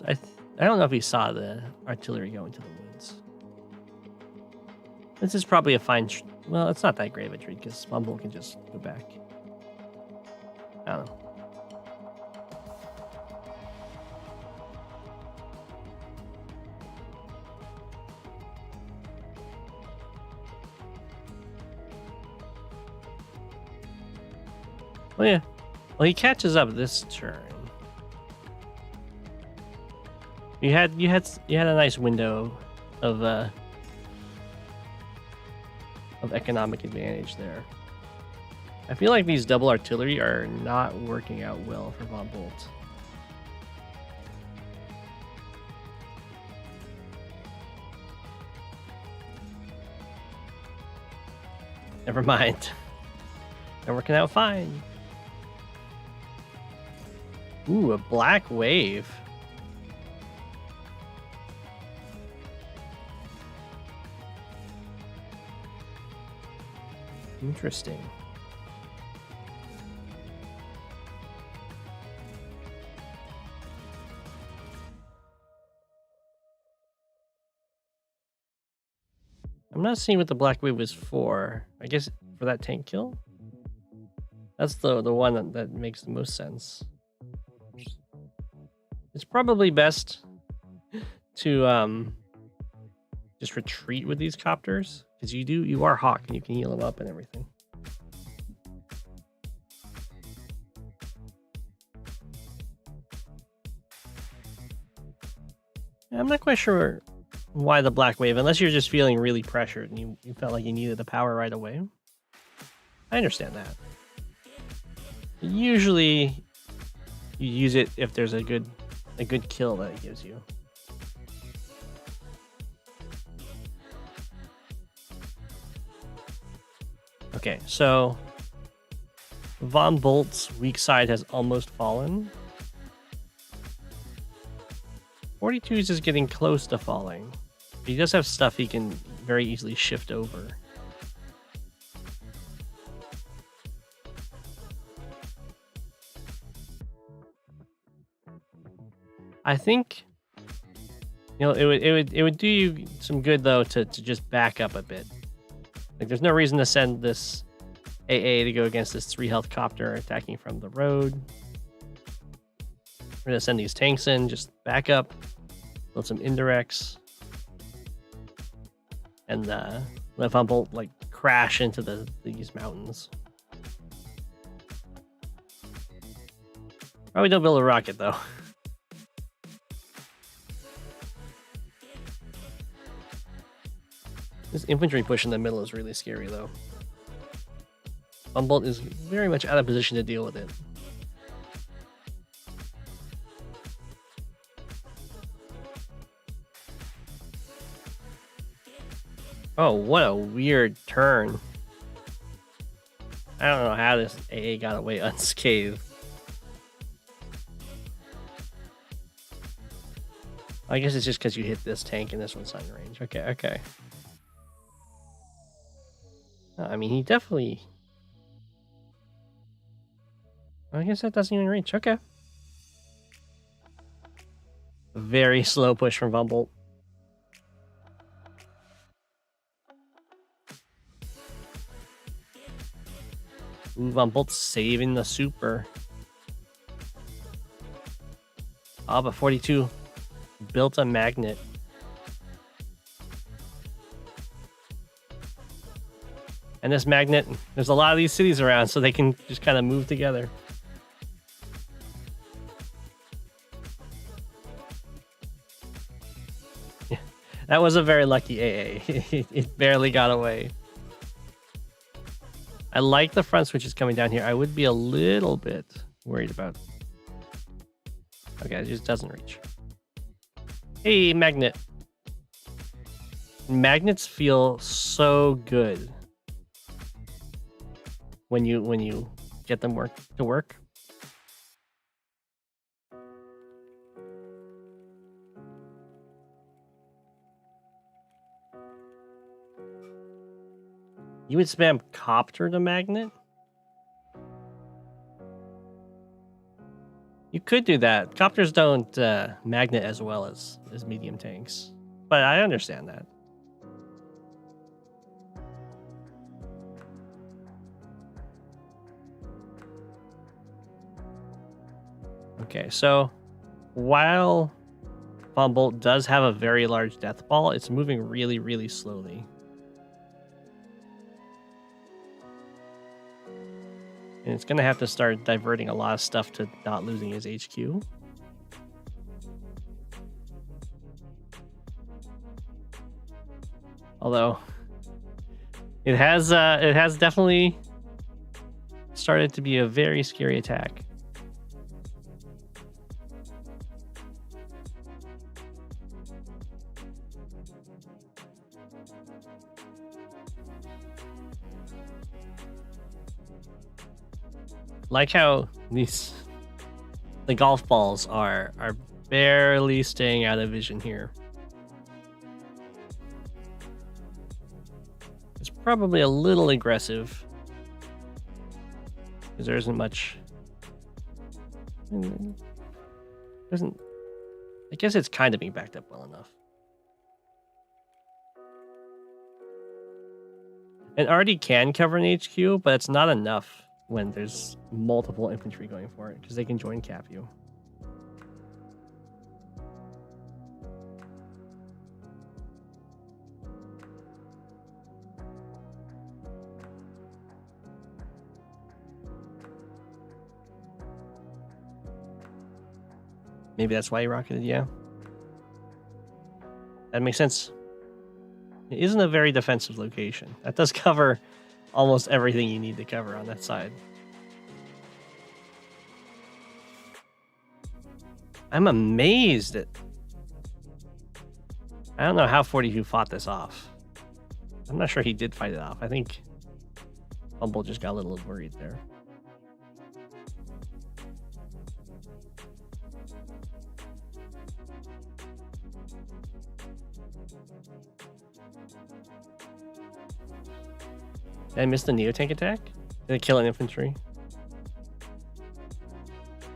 A: I don't know if you saw the artillery go into the woods. This is probably a fine... Well, it's not that great of a trade because Mumble can just go back. I don't know. Oh yeah. Well, he catches up this turn. You had a nice window of economic advantage there. I feel like these double artillery are not working out well for Von Bolt. Never mind. They're working out fine. Ooh, a black wave. Interesting. I'm not seeing what the black wave was for. I guess for that tank kill? That's the one that makes the most sense. It's probably best to just retreat with these copters, because you are Hawk and you can heal them up and everything. I'm not quite sure why the black wave, unless you're just feeling really pressured and you felt like you needed the power right away. I understand that. Usually you use it if there's a good kill that it gives you. Okay, so Von Bolt's weak side has almost fallen. 42 is just getting close to falling. He does have stuff he can very easily shift over. I think, you know, it would do you some good though to just back up a bit. Like, there's no reason to send this AA to go against this 3 health copter attacking from the road. We're gonna send these tanks in, just back up, build some indirects, and let Von Bolt like crash into these mountains. Probably don't build a rocket though. This infantry push in the middle is really scary, though. Von Bolt is very much out of position to deal with it. Oh, what a weird turn. I don't know how this AA got away unscathed. I guess it's just because you hit this tank and this one's not in range. Okay, okay. I mean, he definitely... I guess that doesn't even reach. Okay. A very slow push from Von Bolt. Ooh, Von Bolt saving the super. Ah, but 42 built a magnet. And this magnet, there's a lot of these cities around, so they can just kind of move together. Yeah, that was a very lucky AA. It barely got away. I like the front switches coming down here. I would be a little bit worried about. Okay, it just doesn't reach. Hey, magnet. Magnets feel so good when you get them to work. You would spam copter to magnet? You could do that. Copters don't magnet as well as medium tanks, but I understand that. Okay, so while Bombbolt does have a very large death ball, it's moving really, really slowly. And it's going to have to start diverting a lot of stuff to not losing his HQ. Although it has definitely started to be a very scary attack. Like how the golf balls are barely staying out of vision here. It's probably a little aggressive because there isn't much. I guess it's kind of being backed up well enough. And already can cover an HQ, but it's not enough when there's multiple infantry going for it, because they can join cap you. Maybe that's why he rocketed, yeah. That makes sense. It isn't a very defensive location. That does cover almost everything you need to cover on that side. I'm amazed at... I don't know how 42 fought this off. I'm not sure he did fight it off. I think Bumble just got a little worried there. Did I miss the Neotank attack? Did it kill an infantry?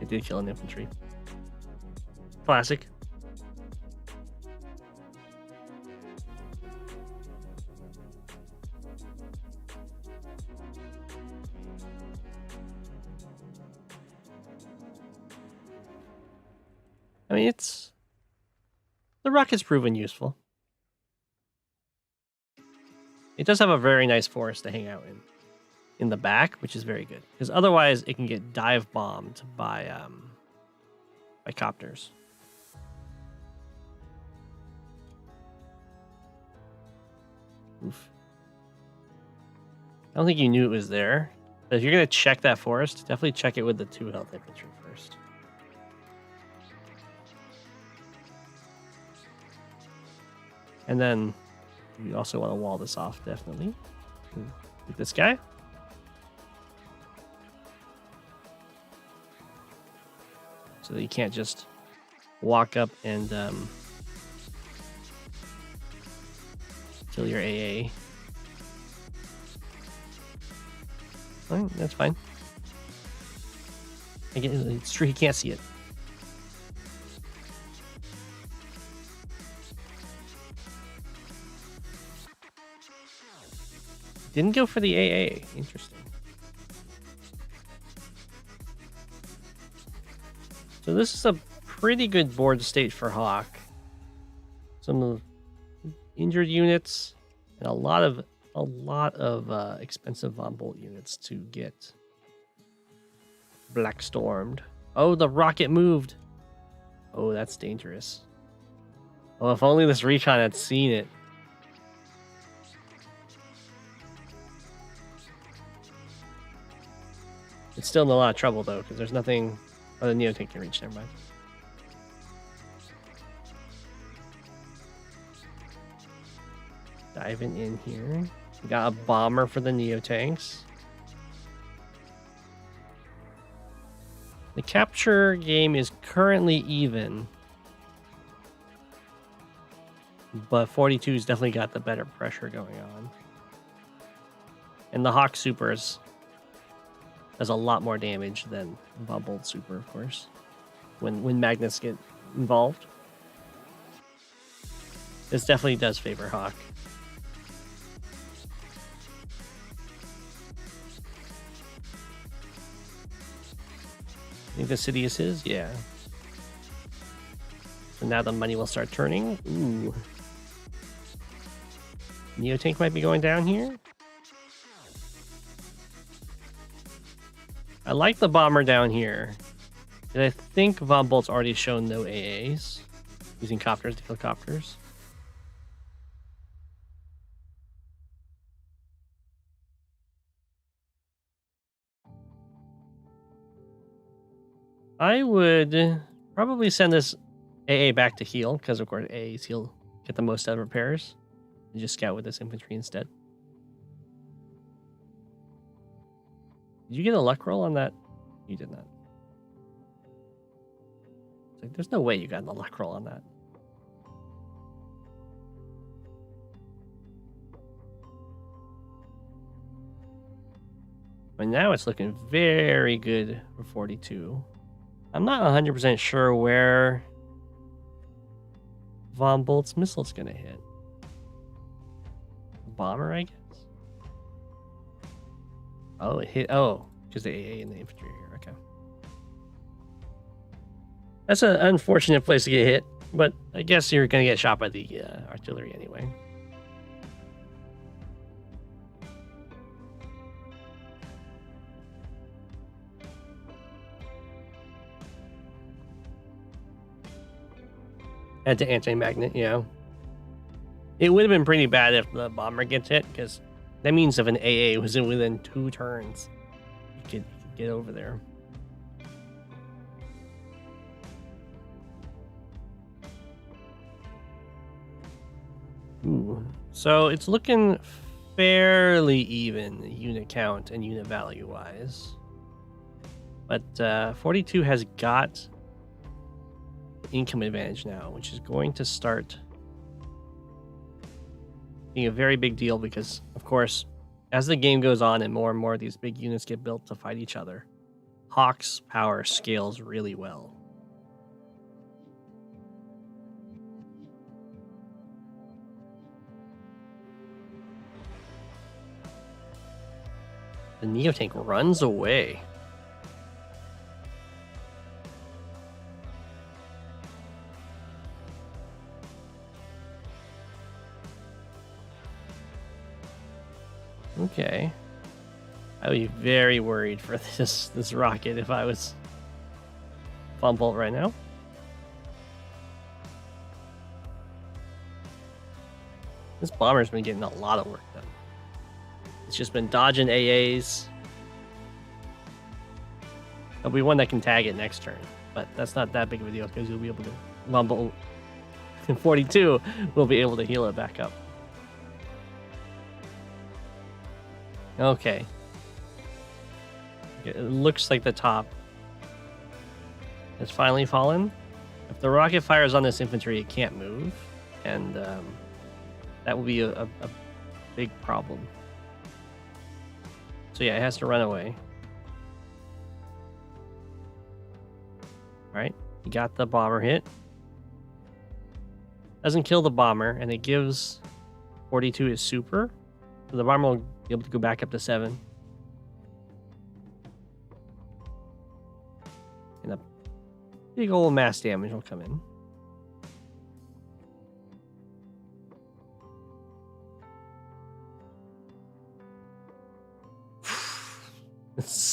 A: It did kill an infantry. Classic. I mean, the rocket's proven useful. It does have a very nice forest to hang out in the back, which is very good. Because otherwise, it can get dive bombed by copters. Oof. I don't think you knew it was there. But if you're going to check that forest, definitely check it with the 2 health infantry first. And then you also want to wall this off, definitely. With this guy. So that you can't just walk up and kill your AA. All right, that's fine. Again, it's true, he can't see it. Didn't go for the AA. Interesting. So this is a pretty good board state for Hawk. Some injured units and a lot of a lot of expensive Von Bolt units to get Black Stormed. Oh, the rocket moved. Oh, that's dangerous. Oh, if only this recon had seen it. It's still in a lot of trouble, though, because there's nothing... Oh, the Neotank can reach. Never mind. Diving in here. We got a bomber for the Neotanks. The capture game is currently even. But 42's definitely got the better pressure going on. And the Hawk Supers does a lot more damage than Bolt Super, of course. When magnets get involved. This definitely does favor Hawk. I think the city is his? Yeah. So now the money will start turning. Ooh. Neotank might be going down here. I like the bomber down here. And I think Von Bolt's already shown no AAs. Using copters to kill copters. I would probably send this AA back to heal, because of course AA's heal get the most out of repairs. And just scout with this infantry instead. Did you get a luck roll on that? You did not. It's like, there's no way you got a luck roll on that. But now it's looking very good for 42. I'm not 100% sure where Von Bolt's missile's going to hit. Bomber, I guess? Oh, it hit. Oh, because the AA and the infantry here. Okay. That's an unfortunate place to get hit, but I guess you're going to get shot by the artillery anyway. Had to anti-magnet, yeah. It would have been pretty bad if the bomber gets hit, because that means if an AA was in within 2 turns, you could get over there. Ooh. So it's looking fairly even unit count and unit value wise. But 42 has got income advantage now, which is going to start being a very big deal because, of course, as the game goes on and more of these big units get built to fight each other, Hawk's power scales really well. The Neotank runs away. Okay. I would be very worried for this rocket if I was Von Bolt right now. This bomber's been getting a lot of work done. It's just been dodging AAs. There'll be one that can tag it next turn, but that's not that big of a deal because you'll be able to Von Bolt in 42 will be able to heal it back up. Okay. It looks like the top has finally fallen. If the rocket fires on this infantry, it can't move. And that will be a big problem. So yeah, it has to run away. Alright, you got the bomber hit. Doesn't kill the bomber, and it gives 42 his super. So the bomber will be able to go back up to 7. And a big old mass damage will come in.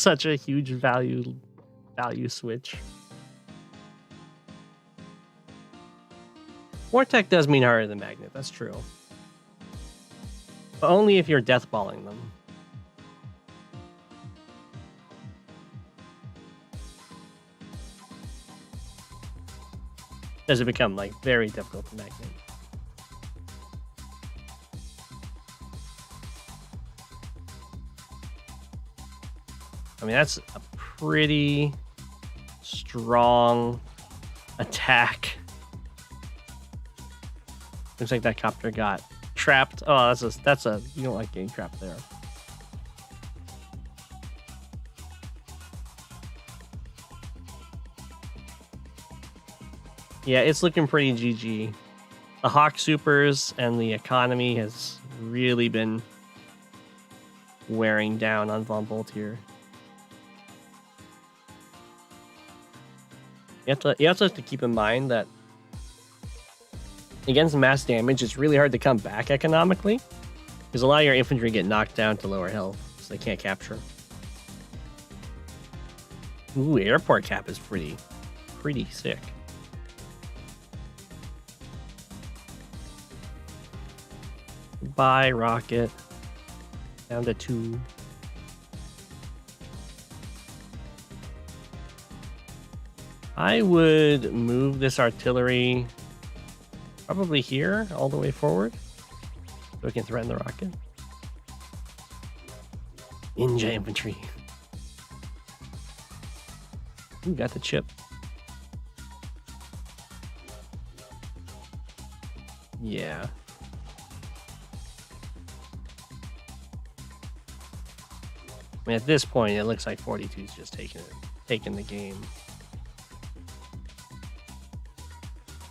A: such a huge value switch. More tech does mean harder than magnet, that's true. But only if you're deathballing them. Does it become like very difficult to magnet? I mean, that's a pretty strong attack. Looks like that copter got trapped. Oh, that's a you don't like getting trapped there. Yeah, it's looking pretty GG. The Hawk Supers and the economy has really been wearing down on Von Bolt here. You also have to keep in mind that against mass damage, it's really hard to come back economically because a lot of your infantry get knocked down to lower health, so they can't capture. Ooh, airport cap is pretty sick. Goodbye, rocket. Down to 2. I would move this artillery probably here, all the way forward, so we can threaten the rocket. Ninja infantry. Ooh, got the chip. Yeah. I mean, at this point, it looks like 42 is just taking the game.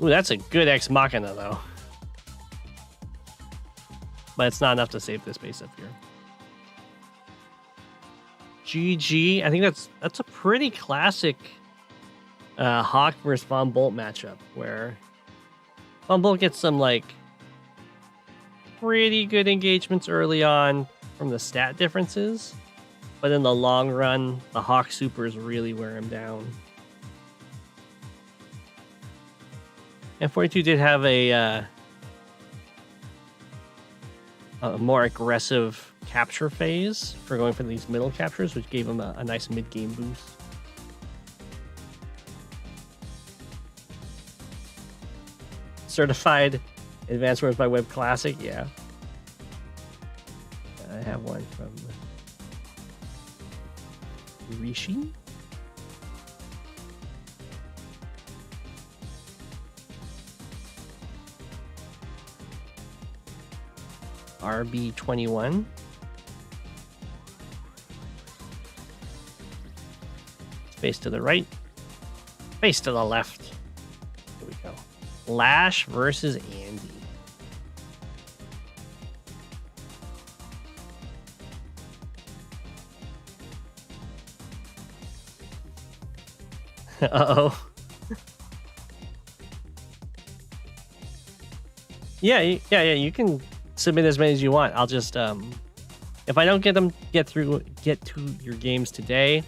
A: Ooh, that's a good Ex Machina, though. But it's not enough to save this base up here. GG. I think that's a pretty classic Hawk versus Von Bolt matchup, where Von Bolt gets some, like, pretty good engagements early on from the stat differences. But in the long run, the Hawk Supers really wear him down. And 42 did have a more aggressive capture phase for going for these middle captures, which gave him a nice mid-game boost. Certified Advanced Wars by Web Classic, yeah. I have one from Rishi. RB21. Space to the right. Space to the left. Here we go. Lash versus Andy. Uh-oh. Yeah, you can submit as many as you want. I'll just if I don't get to your games today,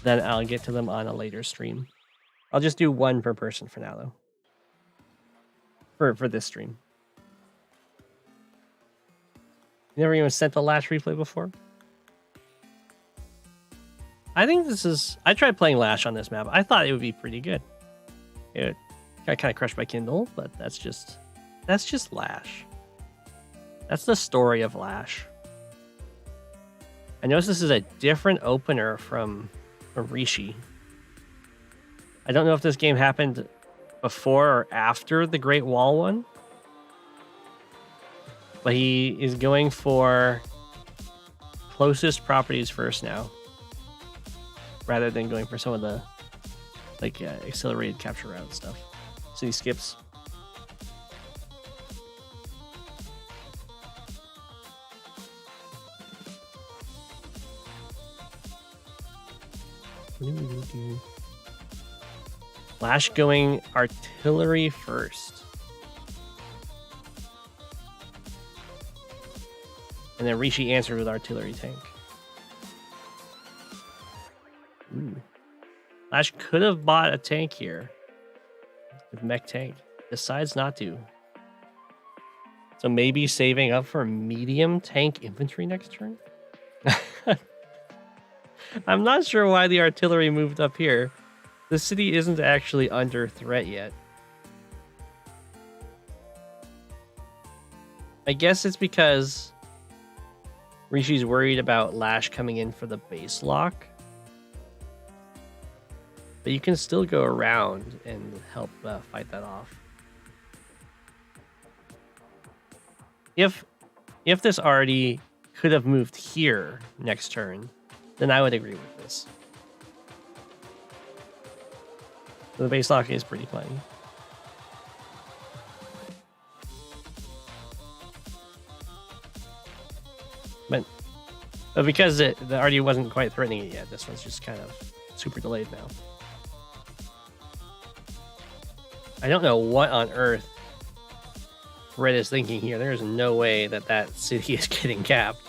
A: then I'll get to them on a later stream. I'll just do one per person for now, though. For this stream. You never even sent the Lash replay before? I think I tried playing Lash on this map. I thought it would be pretty good. It got kind of crushed by Kindle, but that's just Lash. That's the story of Lash. I notice this is a different opener from Rishi. I don't know if this game happened before or after the Great Wall one, but he is going for closest properties first now, rather than going for some of the accelerated capture route stuff. So he skips. Lash going artillery first. And then Rishi answered with artillery tank. Ooh. Lash could have bought a tank here. With mech tank. Decides not to. So maybe saving up for medium tank infantry next turn? I'm not sure why the artillery moved up here. The city isn't actually under threat yet. I guess it's because Rishi's worried about Lash coming in for the base lock. But you can still go around and help fight that off. If this already could have moved here next turn, then I would agree with this. So the base lock is pretty funny. But because it already wasn't quite threatening it yet, this one's just kind of super delayed now. I don't know what on earth Red is thinking here. There is no way that that city is getting capped.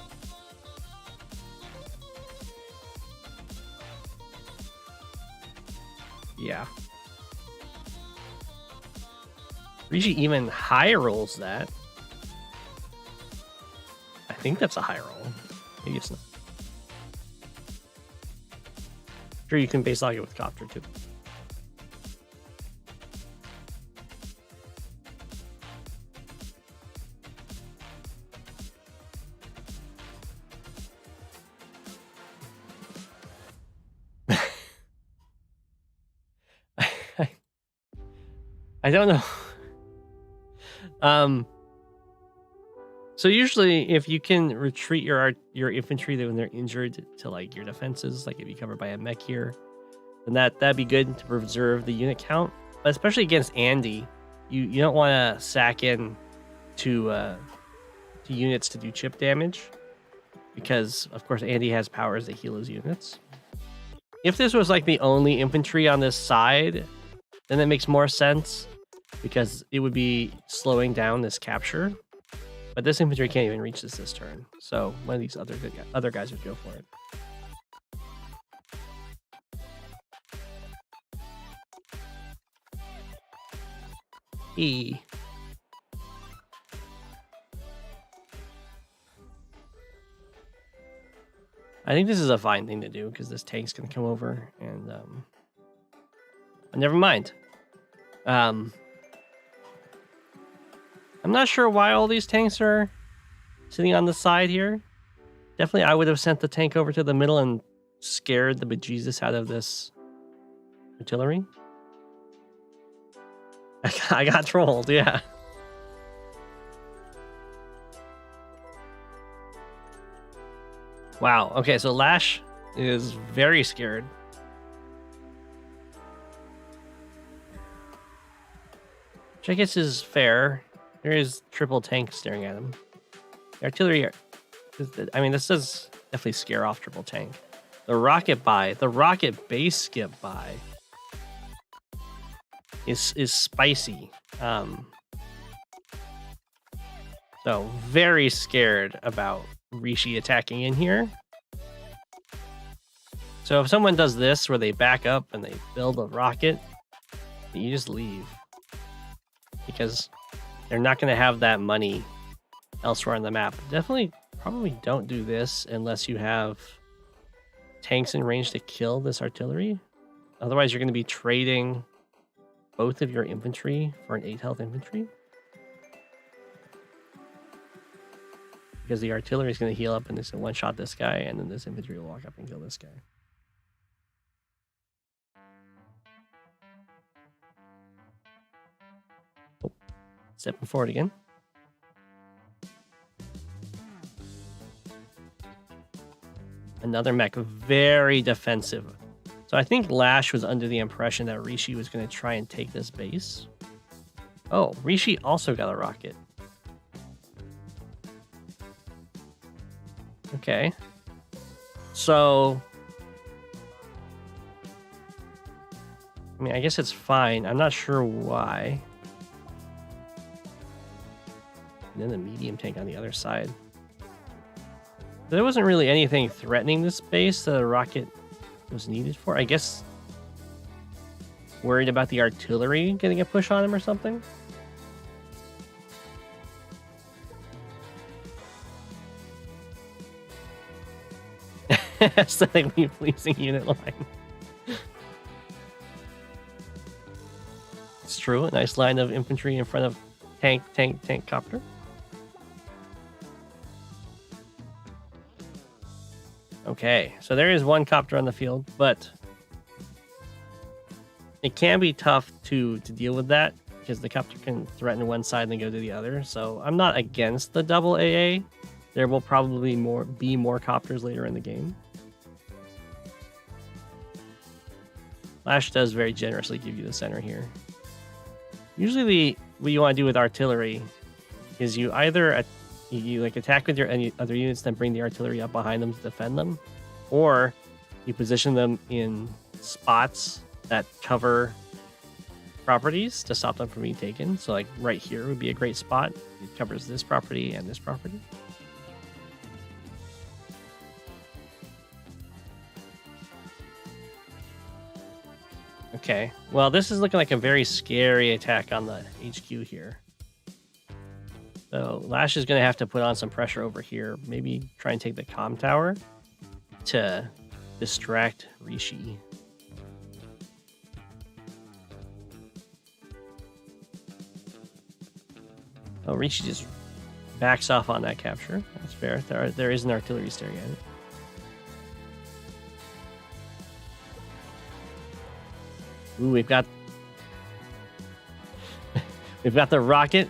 A: Yeah. Rishi even high rolls that. I think that's a high roll. Maybe it's not. Sure, you can base lock it with Copter too. I don't know. So usually if you can retreat your infantry when they're injured to like your defenses, like if you cover by a mech here, then that'd be good to preserve the unit count. But especially against Andy, you don't want to sack in to units to do chip damage, because of course Andy has powers that heal his units. If this was like the only infantry on this side, then that makes more sense, because it would be slowing down this capture. But this infantry can't even reach this turn, so one of these other guys would go for it. E. I think this is a fine thing to do, because this tank's gonna come over and never mind. I'm not sure why all these tanks are sitting on the side here. Definitely, I would have sent the tank over to the middle and scared the bejesus out of this artillery. I got trolled, yeah. Wow, okay, so Lash is very scared. Which I guess is fair. There is triple tank staring at him. The artillery, I mean, this does definitely scare off triple tank. The rocket base skip by is spicy. So very scared about Rishi attacking in here. So if someone does this where they back up and they build a rocket, you just leave, because they're not going to have that money elsewhere on the map. Definitely, probably don't do this unless you have tanks in range to kill this artillery. Otherwise, you're going to be trading both of your infantry for an 8 health infantry, because the artillery is going to heal up and it's one-shot this guy, and then this infantry will walk up and kill this guy. Oh, stepping forward again. Another mech, very defensive. So I think Lash was under the impression that Rishi was going to try and take this base. Oh, Rishi also got a rocket. Okay. So, I mean, I guess it's fine. I'm not sure why. And then the medium tank on the other side. There wasn't really anything threatening this base that a rocket was needed for. I guess worried about the artillery getting a push on him or something. Aesthetically pleasing unit line. It's true. A nice line of infantry in front of tank copter. Okay, so there is one copter on the field, but it can be tough to deal with that because the copter can threaten one side and then go to the other. So I'm not against the double AA. There will probably be more copters later in the game. Lash does very generously give you the center here. Usually what you want to do with artillery is you either you like attack with your other units, then bring the artillery up behind them to defend them, or you position them in spots that cover properties to stop them from being taken. So like right here would be a great spot. It covers this property and this property. Okay, well, this is looking like a very scary attack on the HQ here. So Lash is going to have to put on some pressure over here. Maybe try and take the Comm Tower to distract Rishi. Oh, Rishi just backs off on that capture. That's fair. There is an artillery staring at it. Ooh, we've got the rocket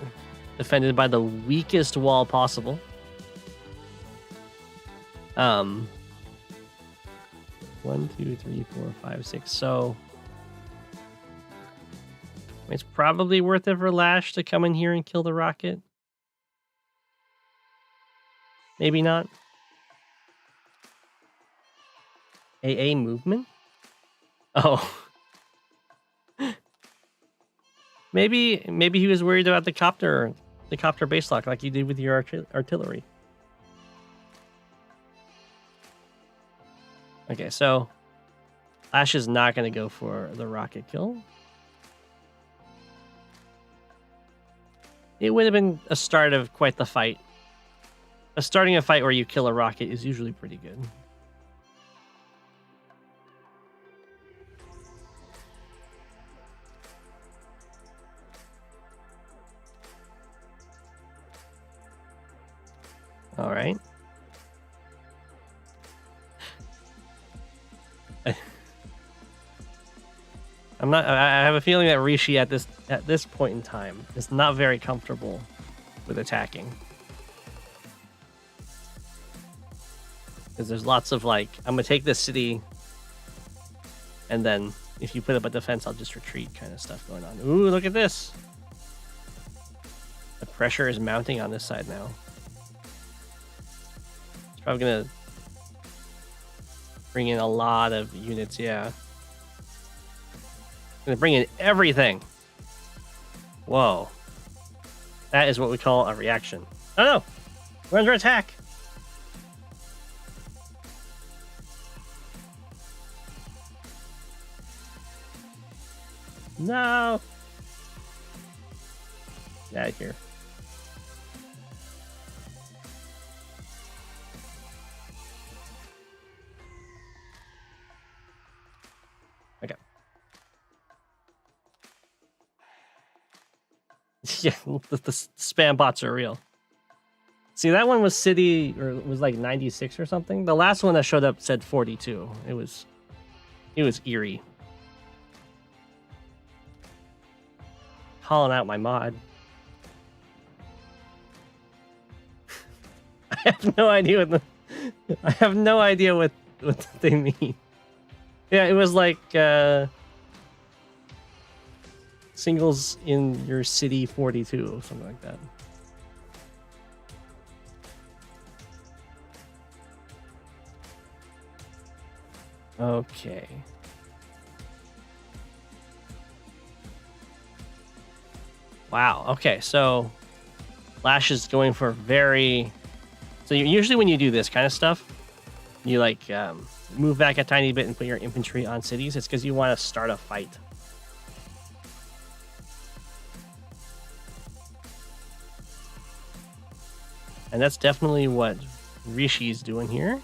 A: defended by the weakest wall possible. 1, 2, 3, 4, 5, 6. So it's probably worth it for Lash to come in here and kill the rocket. Maybe not. AA movement? Oh. Maybe he was worried about the copter base lock like you did with your artillery. Okay, so Lash is not going to go for the rocket kill. It would have been a start of quite the fight. Starting a fight where you kill a rocket is usually pretty good. All right. I have a feeling that Rishi at this point in time is not very comfortable with attacking. Because there's lots of like, I'm gonna take this city, and then if you put up a defense, I'll just retreat kind of stuff going on. Ooh, look at this. The pressure is mounting on this side now. It's probably gonna bring in a lot of units, yeah. Gonna bring in everything. Whoa. That is what we call a reaction. Oh no! We're under attack! No! Get out of here. Okay. Yeah, the spam bots are real. See, that one was city, or was like 96 or something. The last one that showed up said 42. It was eerie. Calling out my mod. I have no idea what they mean. Yeah, it was like singles in your city 42 or something like that. Okay. Wow. Okay, so Lash is going for very. So usually when you do this kind of stuff, you like move back a tiny bit and put your infantry on cities, it's because you want to start a fight. And that's definitely what Rishi's doing here.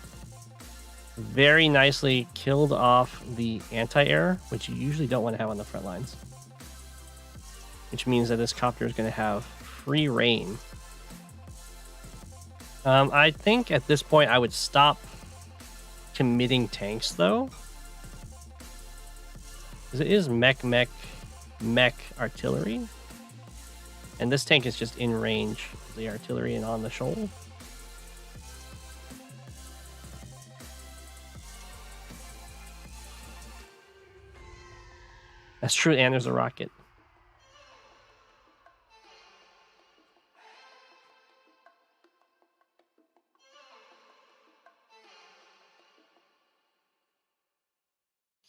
A: Very nicely killed off the anti-air, which you usually don't want to have on the front lines. Which means that this copter is going to have free reign. I think at this point I would stop committing tanks though. Because it is mech artillery. And this tank is just in range of the artillery and on the shoal. That's true, and there's a rocket.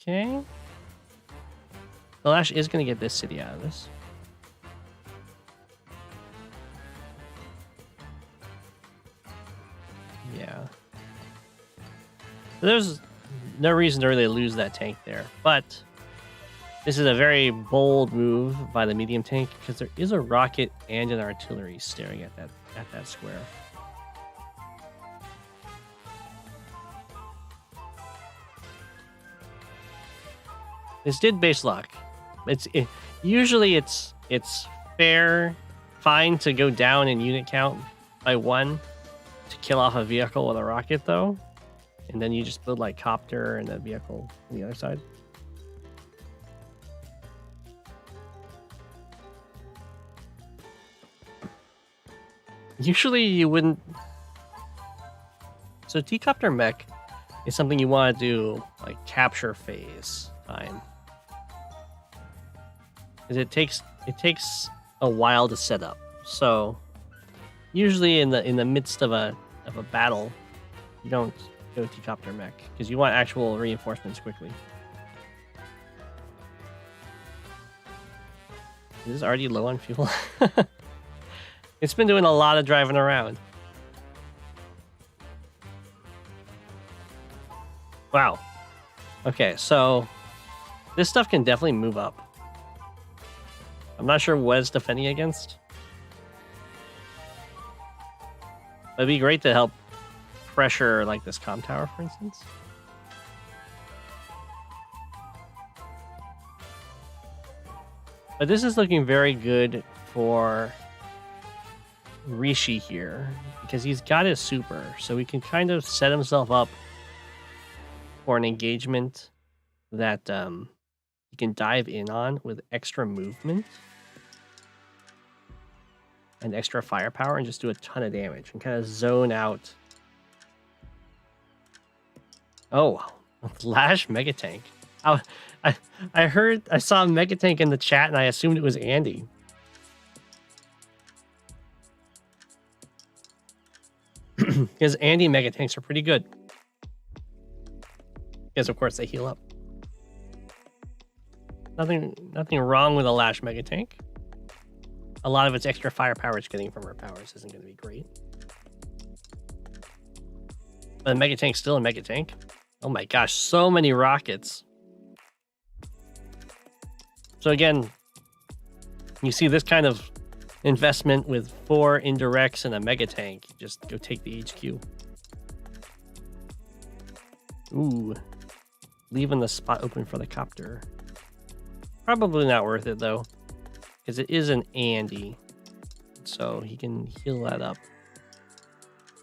A: Okay. The Lash is going to get this city out of this. Yeah. So there's no reason to really lose that tank there, but this is a very bold move by the medium tank because there is a rocket and an artillery staring at that square. This did base lock. Usually it's fine to go down in unit count by 1 to kill off a vehicle with a rocket though, and then you just build like copter and a vehicle on the other side. Usually you wouldn't. So T-copter mech is something you want to do like capture phase time. Because it takes a while to set up. So usually in the midst of a battle, you don't go T-copter mech because you want actual reinforcements quickly. Is this already low on fuel? It's been doing a lot of driving around. Wow. Okay, so this stuff can definitely move up. I'm not sure what it's defending against. It'd be great to help pressure like this comm tower, for instance. But this is looking very good for Rishi here because he's got his super, so he can kind of set himself up for an engagement that he can dive in on with extra movement and extra firepower and just do a ton of damage and kind of zone out. Oh, Lash Mega Tank. I saw Mega Tank in the chat and I assumed it was Andy. Because Andy Mega Tanks are pretty good. Because of course they heal up. Nothing wrong with a Lash Mega Tank. A lot of its extra firepower it's getting from her powers isn't going to be great. But a Mega Tank's still a Mega Tank. Oh my gosh, so many rockets. So again, you see this kind of investment with 4 indirects and a Mega Tank. Just go take the HQ. Ooh. Leaving the spot open for the copter. Probably not worth it though. Because it is an Andy. So he can heal that up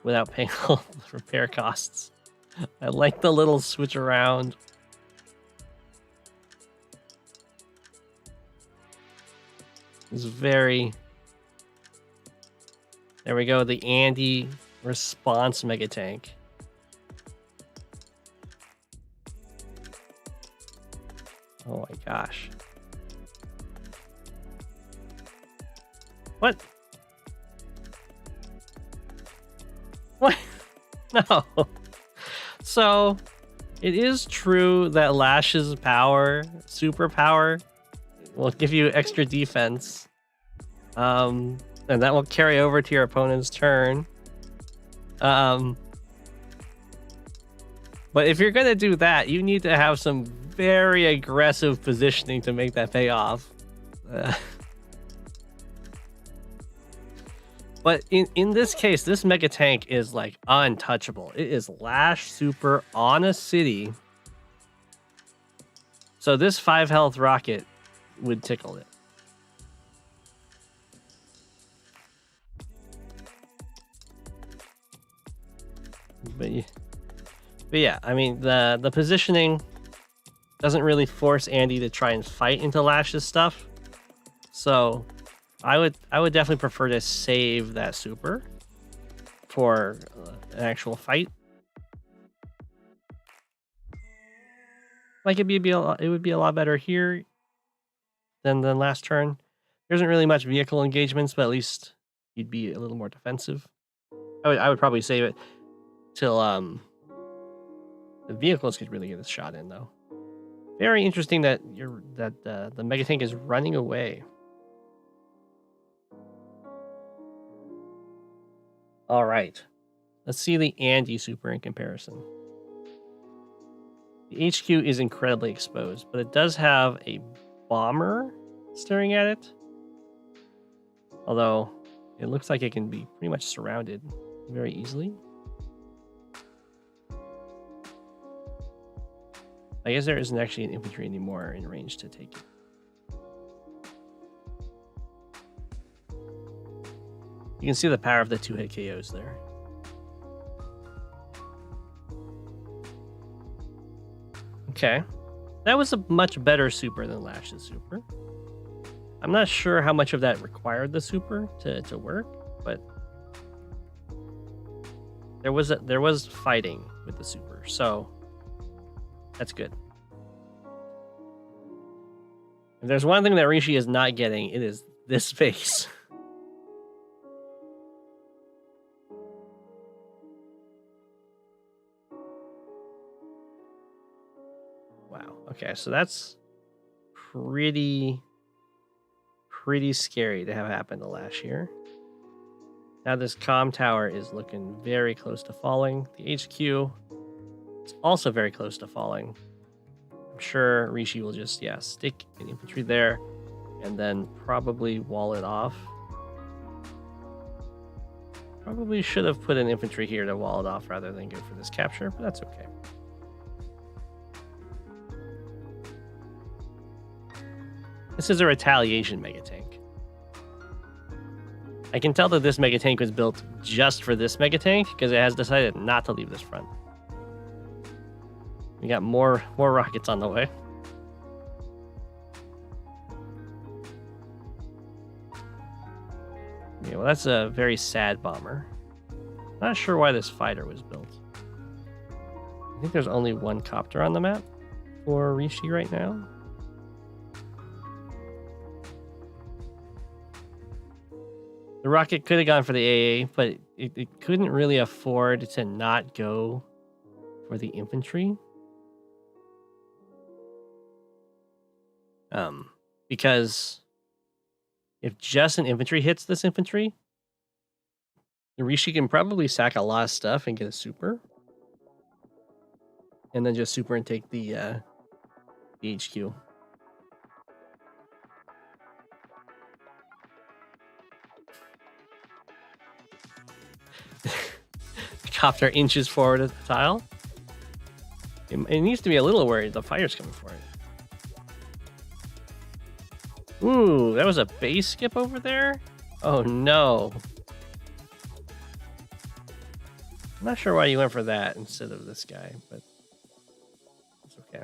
A: without paying all the repair costs. I like the little switch around. It's very... There we go, the Andy response Mega Tank. Oh my gosh. What? What? No. So, it is true that Lash's power, superpower, will give you extra defense. And that will carry over to your opponent's turn. But But if you're gonna do that, you need to have some very aggressive positioning to make that pay off. But in this case, this mega tank is like untouchable. It is Lash super on a city. So this 5 health rocket would tickle it. But yeah, I mean the positioning doesn't really force Andy to try and fight into Lash's stuff. So I would definitely prefer to save that super for an actual fight. Like it would be a lot better here than last turn. There isn't really much vehicle engagements, but at least you'd be a little more defensive. I would probably save it till the vehicles could really get a shot in, though. Very interesting that the mega tank is running away. All right, let's see the Andy super in comparison. The HQ is incredibly exposed, but it does have a bomber staring at it. Although it looks like it can be pretty much surrounded very easily. I guess there isn't actually an infantry anymore in range to take it. You can see the power of the 2-hit KOs there. Okay. That was a much better super than Lash's super. I'm not sure how much of that required the super to work, but there was fighting with the super, so that's good. If there's one thing that Rishi is not getting, it is this space. Wow. Okay, so that's pretty scary to have happen to Lash here. Now this Comm Tower is looking very close to falling. The HQ is also very close to falling. I'm sure Rishi will just, stick an infantry there and then probably wall it off. Probably should have put an infantry here to wall it off rather than go for this capture, but that's okay. This is a retaliation mega tank. I can tell that this mega tank was built just for this mega tank because it has decided not to leave this front. We got more rockets on the way. Yeah, well, that's a very sad bomber. Not sure why this fighter was built. I think there's only one copter on the map for Rishi right now. The rocket could have gone for the AA, but it couldn't really afford to not go for the infantry. Because if just an infantry hits this infantry, the Rishi can probably sack a lot of stuff and get a super. And then just super and take the HQ. The copter inches forward at the tile. It needs to be a little worried. The fire's coming for it. Ooh, that was a base skip over there? Oh no. I'm not sure why you went for that instead of this guy, but it's okay.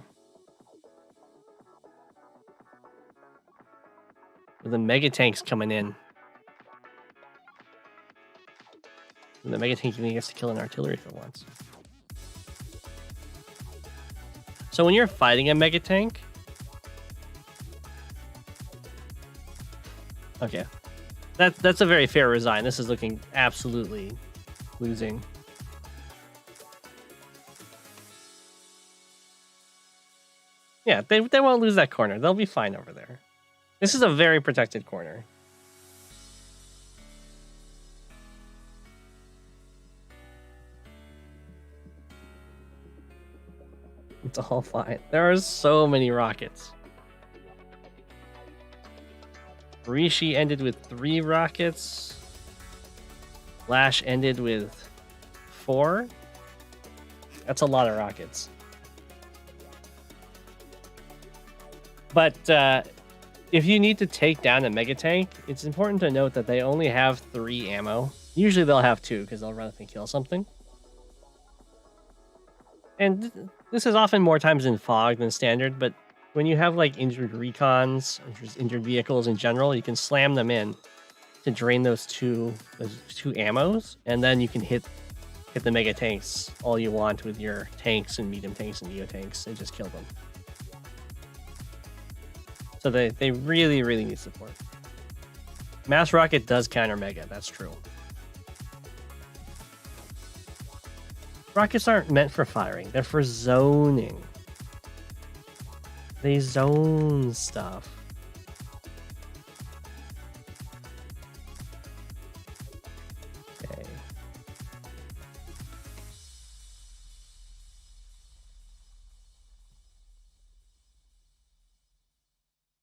A: The mega tank's coming in. And the mega tank even gets to kill an artillery for once. So when you're fighting a mega tank, okay, that's a very fair resign. This is looking absolutely losing. Yeah, they won't lose that corner. They'll be fine over there. This is a very protected corner. It's all fine. There are so many rockets. Rishi ended with 3 rockets. Lash ended with 4. That's a lot of rockets. But if you need to take down a mega tank, it's important to note that they only have 3 ammo. Usually they'll have 2 because they'll run up and kill something. And this is often more times in Fog than Standard, but when you have like injured recons, injured vehicles in general, you can slam them in to drain those two ammos, and then you can hit the mega tanks all you want with your tanks and medium tanks and neo tanks and just kill them. So they really, really need support. Mass Rocket does counter Mega, that's true. Rockets aren't meant for firing, they're for zoning. They zone stuff. Okay.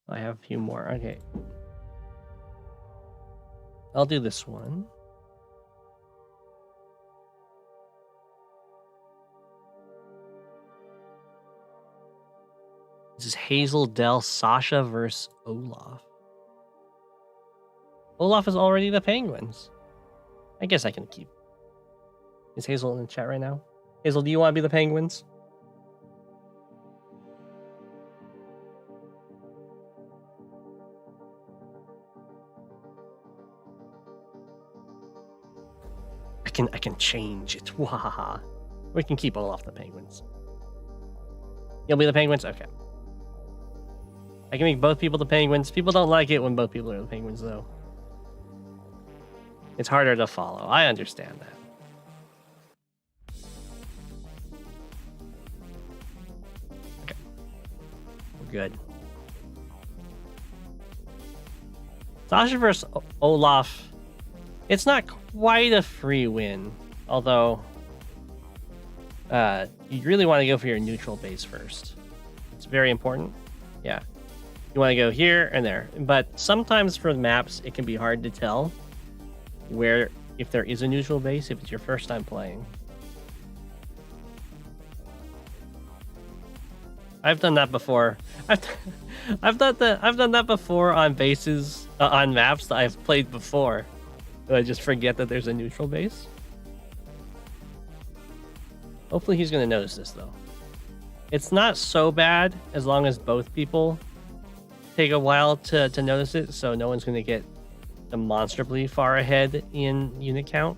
A: I have a few more. Okay. I'll do this one. This is Hazel, Dell, Sasha versus Olaf. Olaf is already the Penguins. I guess I can keep. Is Hazel in the chat right now? Hazel, do you want to be the Penguins? I can change it. Wahaha. We can keep Olaf the Penguins. You'll be the Penguins? Okay. I can make both people the Penguins. People don't like it when both people are the Penguins, though. It's harder to follow. I understand that. Okay. We're good. Sasha versus Olaf. It's not quite a free win, although you really want to go for your neutral base first. It's very important. Yeah. You want to go here and there. But sometimes for maps, it can be hard to tell where, if there is a neutral base, if it's your first time playing. I've done that before. I've done that before on bases, on maps that I've played before. I just forget that there's a neutral base. Hopefully he's going to notice this, though. It's not so bad as long as both people take a while to notice it, so no one's going to get demonstrably far ahead in unit count.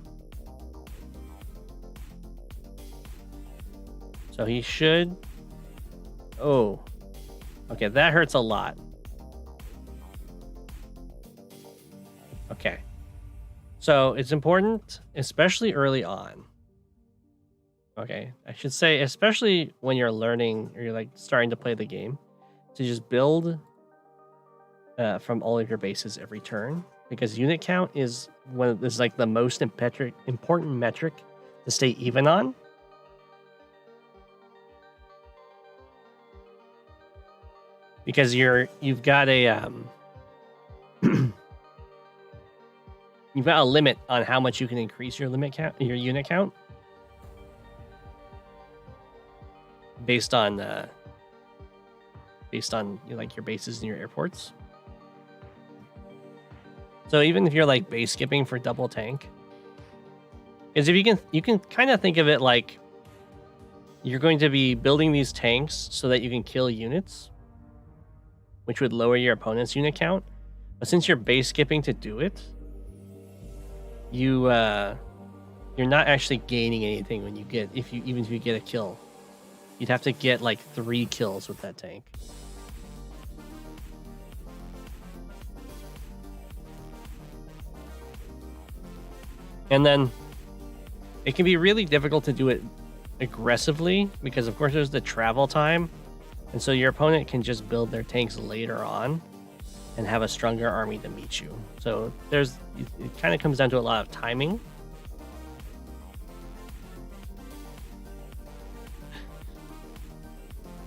A: So he should... Oh. Okay, that hurts a lot. Okay. So it's important, especially early on. Okay, I should say, especially when you're learning or you're like starting to play the game, to just build from all of your bases every turn, because unit count is like the most important metric to stay even on. Because you've got a you've got a limit on how much you can increase your your unit count, based on like your bases and your airports. So even if you're like base skipping for double tank, is if you can kind of think of it like you're going to be building these tanks so that you can kill units, which would lower your opponent's unit count. But since you're base skipping to do it, you're not actually gaining anything when you get even if you get a kill. You'd have to get like 3 kills with that tank. And then it can be really difficult to do it aggressively because of course there's the travel time. And so your opponent can just build their tanks later on and have a stronger army to meet you. So it kind of comes down to a lot of timing.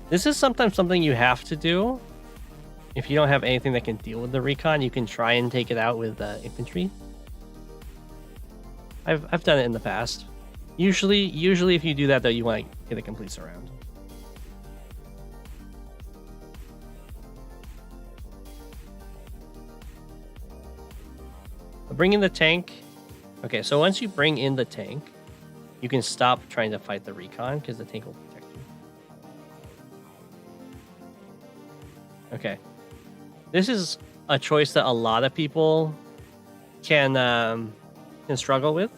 A: This is sometimes something you have to do. If you don't have anything that can deal with the recon, you can try and take it out with infantry. I've done it in the past. Usually if you do that though, you want to get a complete surround. Bring in the tank. Okay, so once you bring in the tank, you can stop trying to fight the recon because the tank will protect you. Okay. This is a choice that a lot of people can struggle with.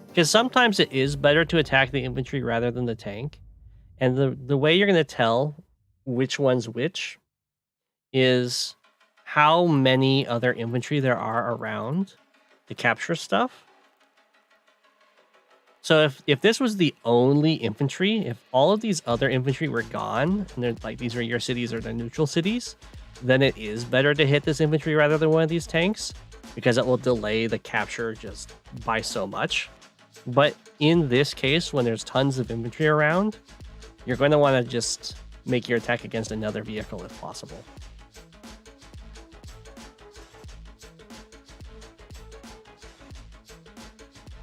A: Because sometimes it is better to attack the infantry rather than the tank. And the way you're going to tell which one's which is how many other infantry there are around to capture stuff. So if this was the only infantry, if all of these other infantry were gone, and they're like these are your cities or the neutral cities, then it is better to hit this infantry rather than one of these tanks, because it will delay the capture just by so much. But in this case, when there's tons of infantry around, you're going to want to just make your attack against another vehicle if possible.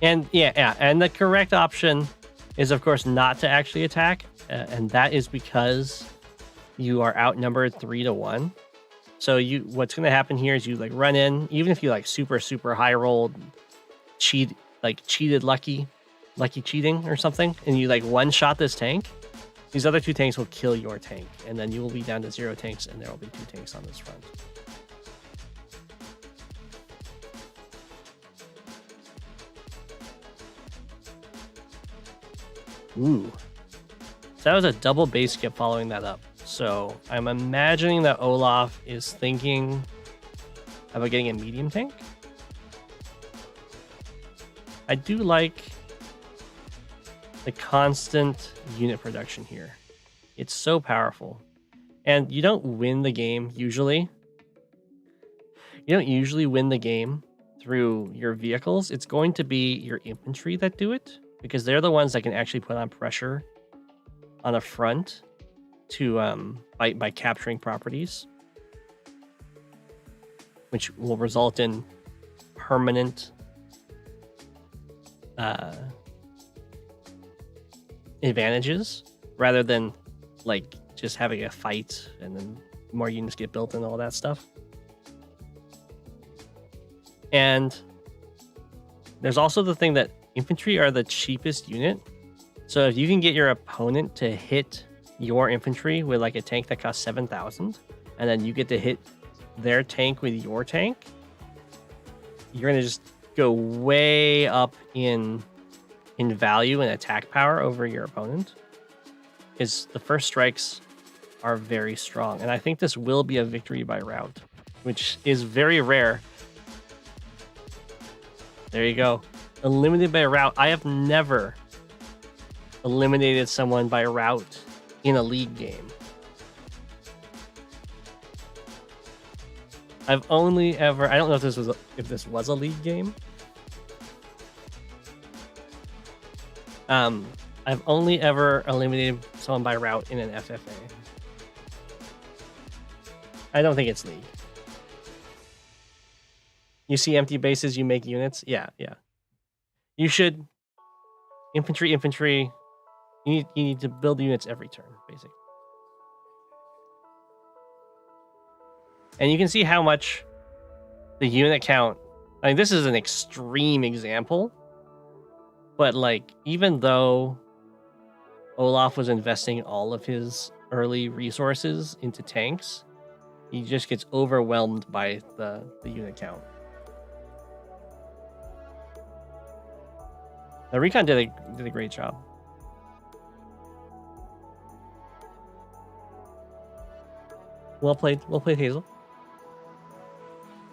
A: And and the correct option is, of course, not to actually attack, and that is because you are outnumbered 3-1. So what's going to happen here is you like run in, even if you like super high rolled, cheated lucky cheating or something, and you like one shot this tank. These other two tanks will kill your tank, and then you will be down to 0 tanks, and there will be 2 tanks on this front. Ooh. So that was a double base skip following that up. So I'm imagining that Olaf is thinking about getting a medium tank. I do like the constant unit production here. It's so powerful. And you don't win the game usually. You don't usually win the game through your vehicles. It's going to be your infantry that do it, because they're the ones that can actually put on pressure on the front to by capturing properties, which will result in permanent advantages rather than like just having a fight and then more units get built and all that stuff. And there's also the thing that infantry are the cheapest unit. So if you can get your opponent to hit your infantry with like a tank that costs 7,000, and then you get to hit their tank with your tank, you're going to just go way up in value and attack power over your opponent, because the first strikes are very strong. And I think this will be a victory by rout, which is very rare. There you go. Eliminated by rout. I have never eliminated someone by rout in a league game. I've only ever, I don't know if this was a league game. I've only ever eliminated someone by rout in an FFA. I don't think it's league. You see empty bases, you make units. Yeah. You should infantry. You need to build units every turn, basically. And you can see how much the unit count. I mean, this is an extreme example, but like even though Olaf was investing all of his early resources into tanks, he just gets overwhelmed by the unit count. The recon did a great job. Well played, Hazel.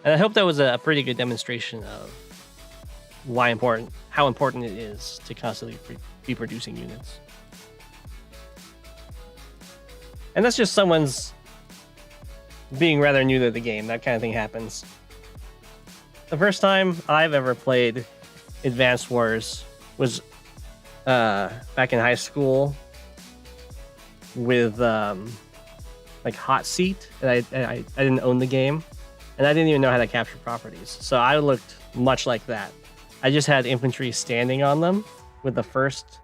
A: And I hope that was a pretty good demonstration of how important it is to constantly be producing units. And that's just someone's being rather new to the game. That kind of thing happens. The first time I've ever played Advanced Wars was back in high school. with like hot seat, and I didn't own the game, and I didn't even know how to capture properties. So I looked much like that. I just had infantry standing on them with the first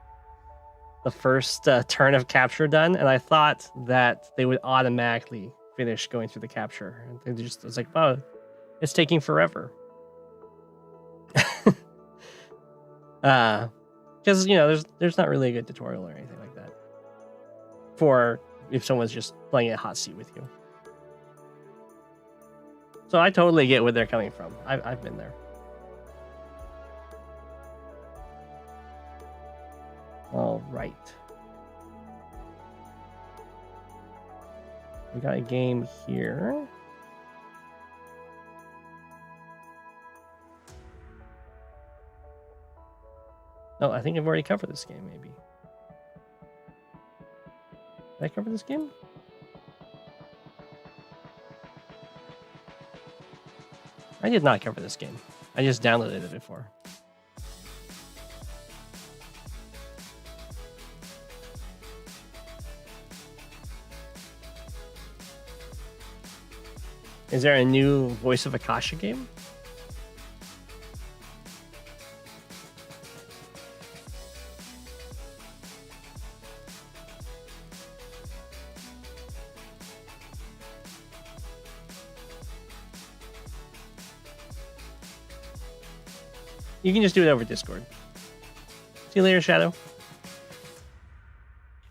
A: turn of capture done, and I thought that they would automatically finish going through the capture. And they just, it's like, oh, it's taking forever. Because you know, there's not really a good tutorial or anything like that for if someone's just playing a hot seat with you. So I totally get where they're coming from. I've been there. All right. We got a game here. Oh, I think I've already covered this game, maybe. Did I cover this game? I did not cover this game. I just downloaded it before. Is there a new Voice of Akasha game? You can just do it over Discord. See you later, Shadow.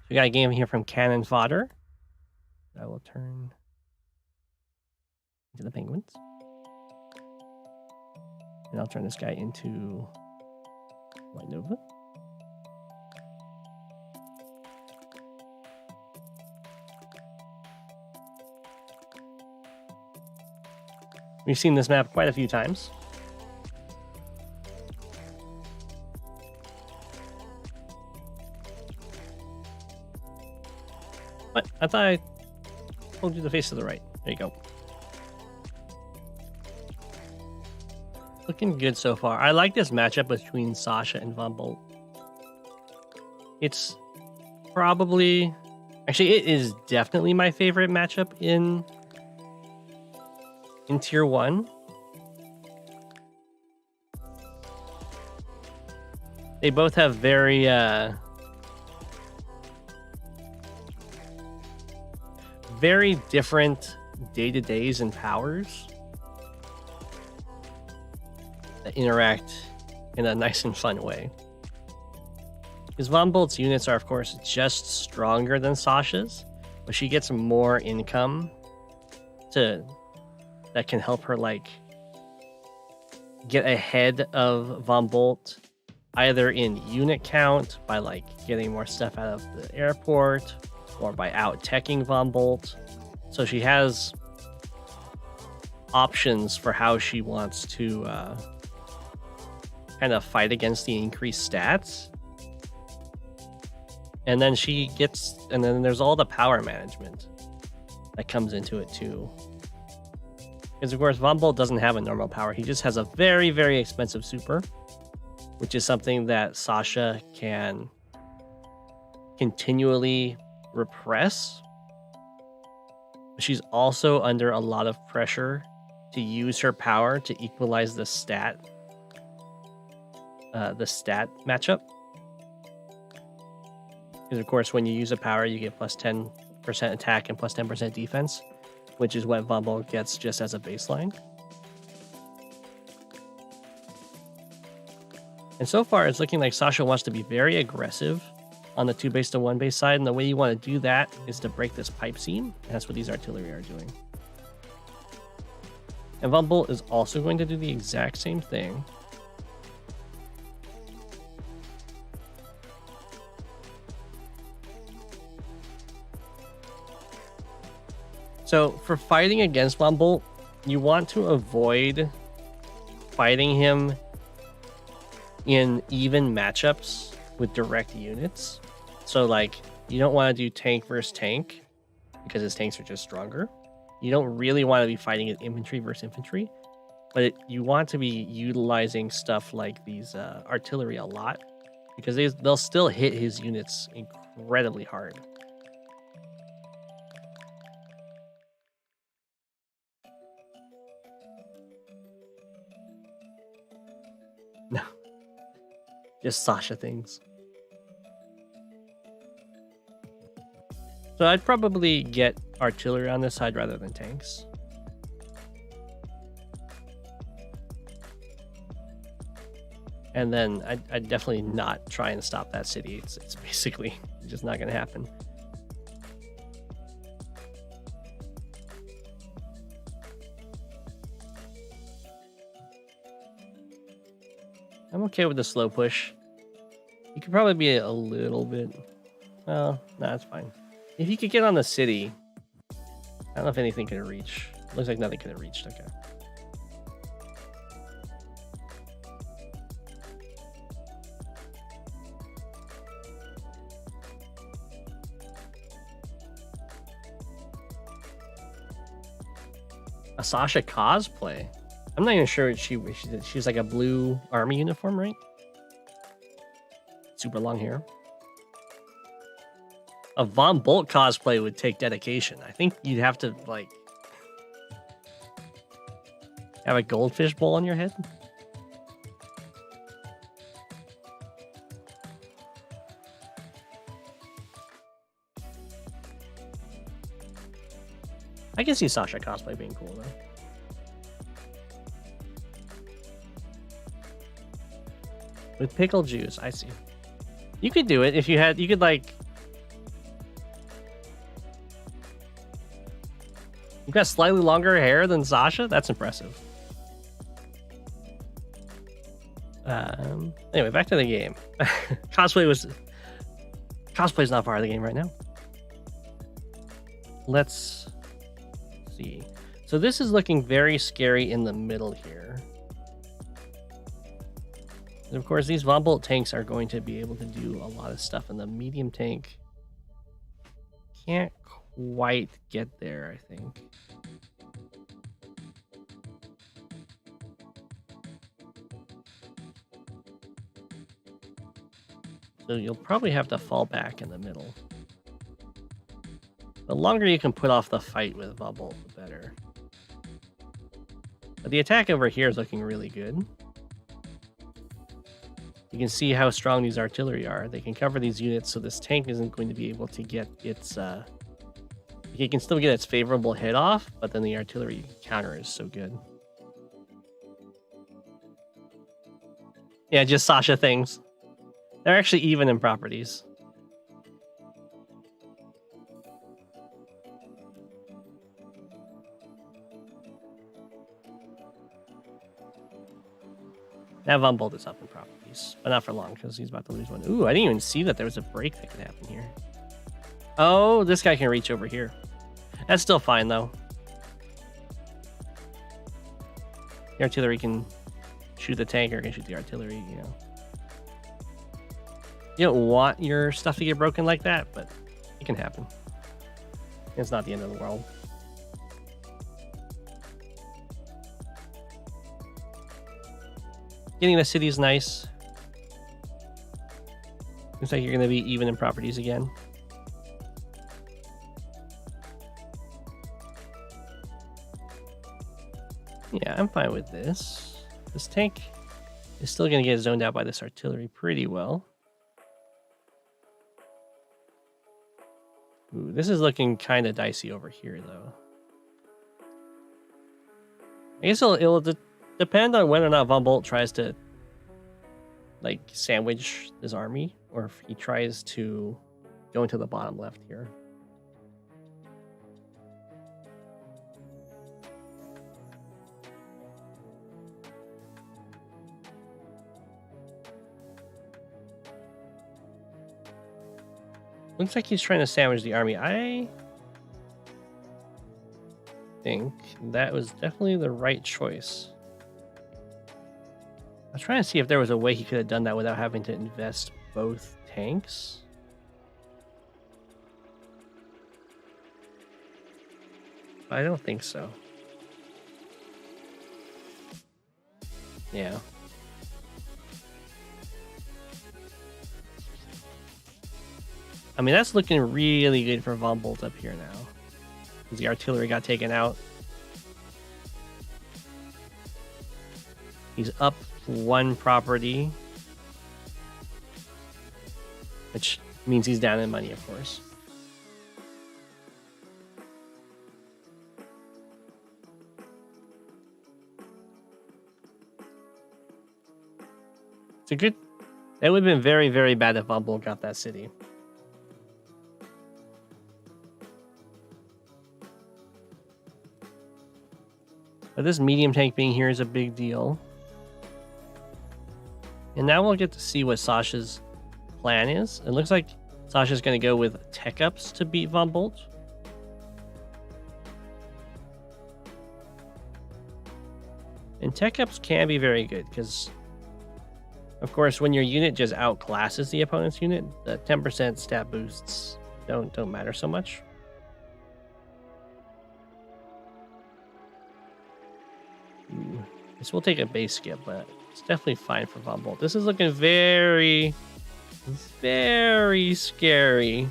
A: We got a game here from Cannon Fodder. I will turn into the penguins. And I'll turn this guy into White Nova. We've seen this map quite a few times. What? I thought I told you the face to the right. There you go. Looking good so far. I like this matchup between Sasha and Von Bolt. It's probably... Actually, it is definitely my favorite matchup in Tier 1. They both have very... very different day-to-days and powers that interact in a nice and fun way. Because Von Bolt's units are, of course, just stronger than Sasha's, but she gets more income that can help her like get ahead of Von Bolt, either in unit count by like getting more stuff out of the airport, or by out-teching Von Bolt. So she has options for how she wants to kind of fight against the increased stats. And then and then there's all the power management that comes into it too. Because of course, Von Bolt doesn't have a normal power. He just has a very, very expensive super, which is something that Sasha can continually repress. But she's also under a lot of pressure to use her power to equalize the stat matchup. Because of course, when you use a power, you get plus 10% attack and plus 10% defense, which is what Von Bolt gets just as a baseline. And so far, it's looking like Sasha wants to be very aggressive on the 2 base to 1 base side, and the way you want to do that is to break this pipe seam, and that's what these artillery are doing. And Von Bolt is also going to do the exact same thing. So for fighting against Von Bolt, you want to avoid fighting him in even matchups with direct units. So like, you don't want to do tank versus tank because his tanks are just stronger. You don't really want to be fighting it infantry versus infantry, but you want to be utilizing stuff like these artillery a lot because they'll still hit his units incredibly hard. No. Just Sasha things. So I'd probably get artillery on this side rather than tanks. And then I'd definitely not try and stop that city. It's basically just not going to happen. I'm okay with the slow push. You could probably be a little bit... Well, no, it's fine. If you could get on the city... I don't know if anything could reach. Looks like nothing could have reached. Okay. A Sasha cosplay. I'm not even sure what she's like a blue army uniform, right? Super long hair. A Von Bolt cosplay would take dedication. I think you'd have to like have a goldfish bowl on your head. I can see Sasha cosplay being cool though. With pickle juice, I see. You could do it if you had. You could like. You've got slightly longer hair than Sasha. That's impressive. Anyway, back to the game. Cosplay's not part of the game right now. Let's see. So this is looking very scary in the middle here. And of course, these Von Bolt tanks are going to be able to do a lot of stuff, and the medium tank can't quite get there, I think. So you'll probably have to fall back in the middle. The longer you can put off the fight with Von Bolt, the better. But the attack over here is looking really good. You can see how strong these artillery are. They can cover these units, so this tank isn't going to be able to get its... It can still get its favorable hit off, but then the artillery counter is so good. Yeah, just Sasha things. They're actually even in properties. Now Von Bolt is up in properties, but not for long because he's about to lose one. Ooh, I didn't even see that there was a break that could happen here. Oh, this guy can reach over here. That's still fine, though. The artillery can shoot the tank or can shoot the artillery, you know. You don't want your stuff to get broken like that, but it can happen. It's not the end of the world. Getting the city is nice. Looks like you're going to be even in properties again. Yeah, I'm fine with this. This tank is still going to get zoned out by this artillery pretty well. Ooh, this is looking kind of dicey over here, though. I guess it'll depend on whether or not Von Bolt tries to, like, sandwich this army, or if he tries to go into the bottom left here. Looks like he's trying to sandwich the army. I think that was definitely the right choice. I was trying to see if there was a way he could have done that without having to invest both tanks. I don't think so. Yeah. I mean, that's looking really good for Von Bolt up here now. Because the artillery got taken out. He's up one property, which means he's down in money, of course. It's a good... It would have been very, very bad if Bumble got that city. But this medium tank being here is a big deal. And now we'll get to see what Sasha's plan is. It looks like Sasha's going to go with tech ups to beat Von Bolt. And tech ups can be very good because, of course, when your unit just outclasses the opponent's unit, the 10% stat boosts don't matter so much. Ooh, this will take a base skip, but it's definitely fine for Von Bolt. This is looking very, very scary.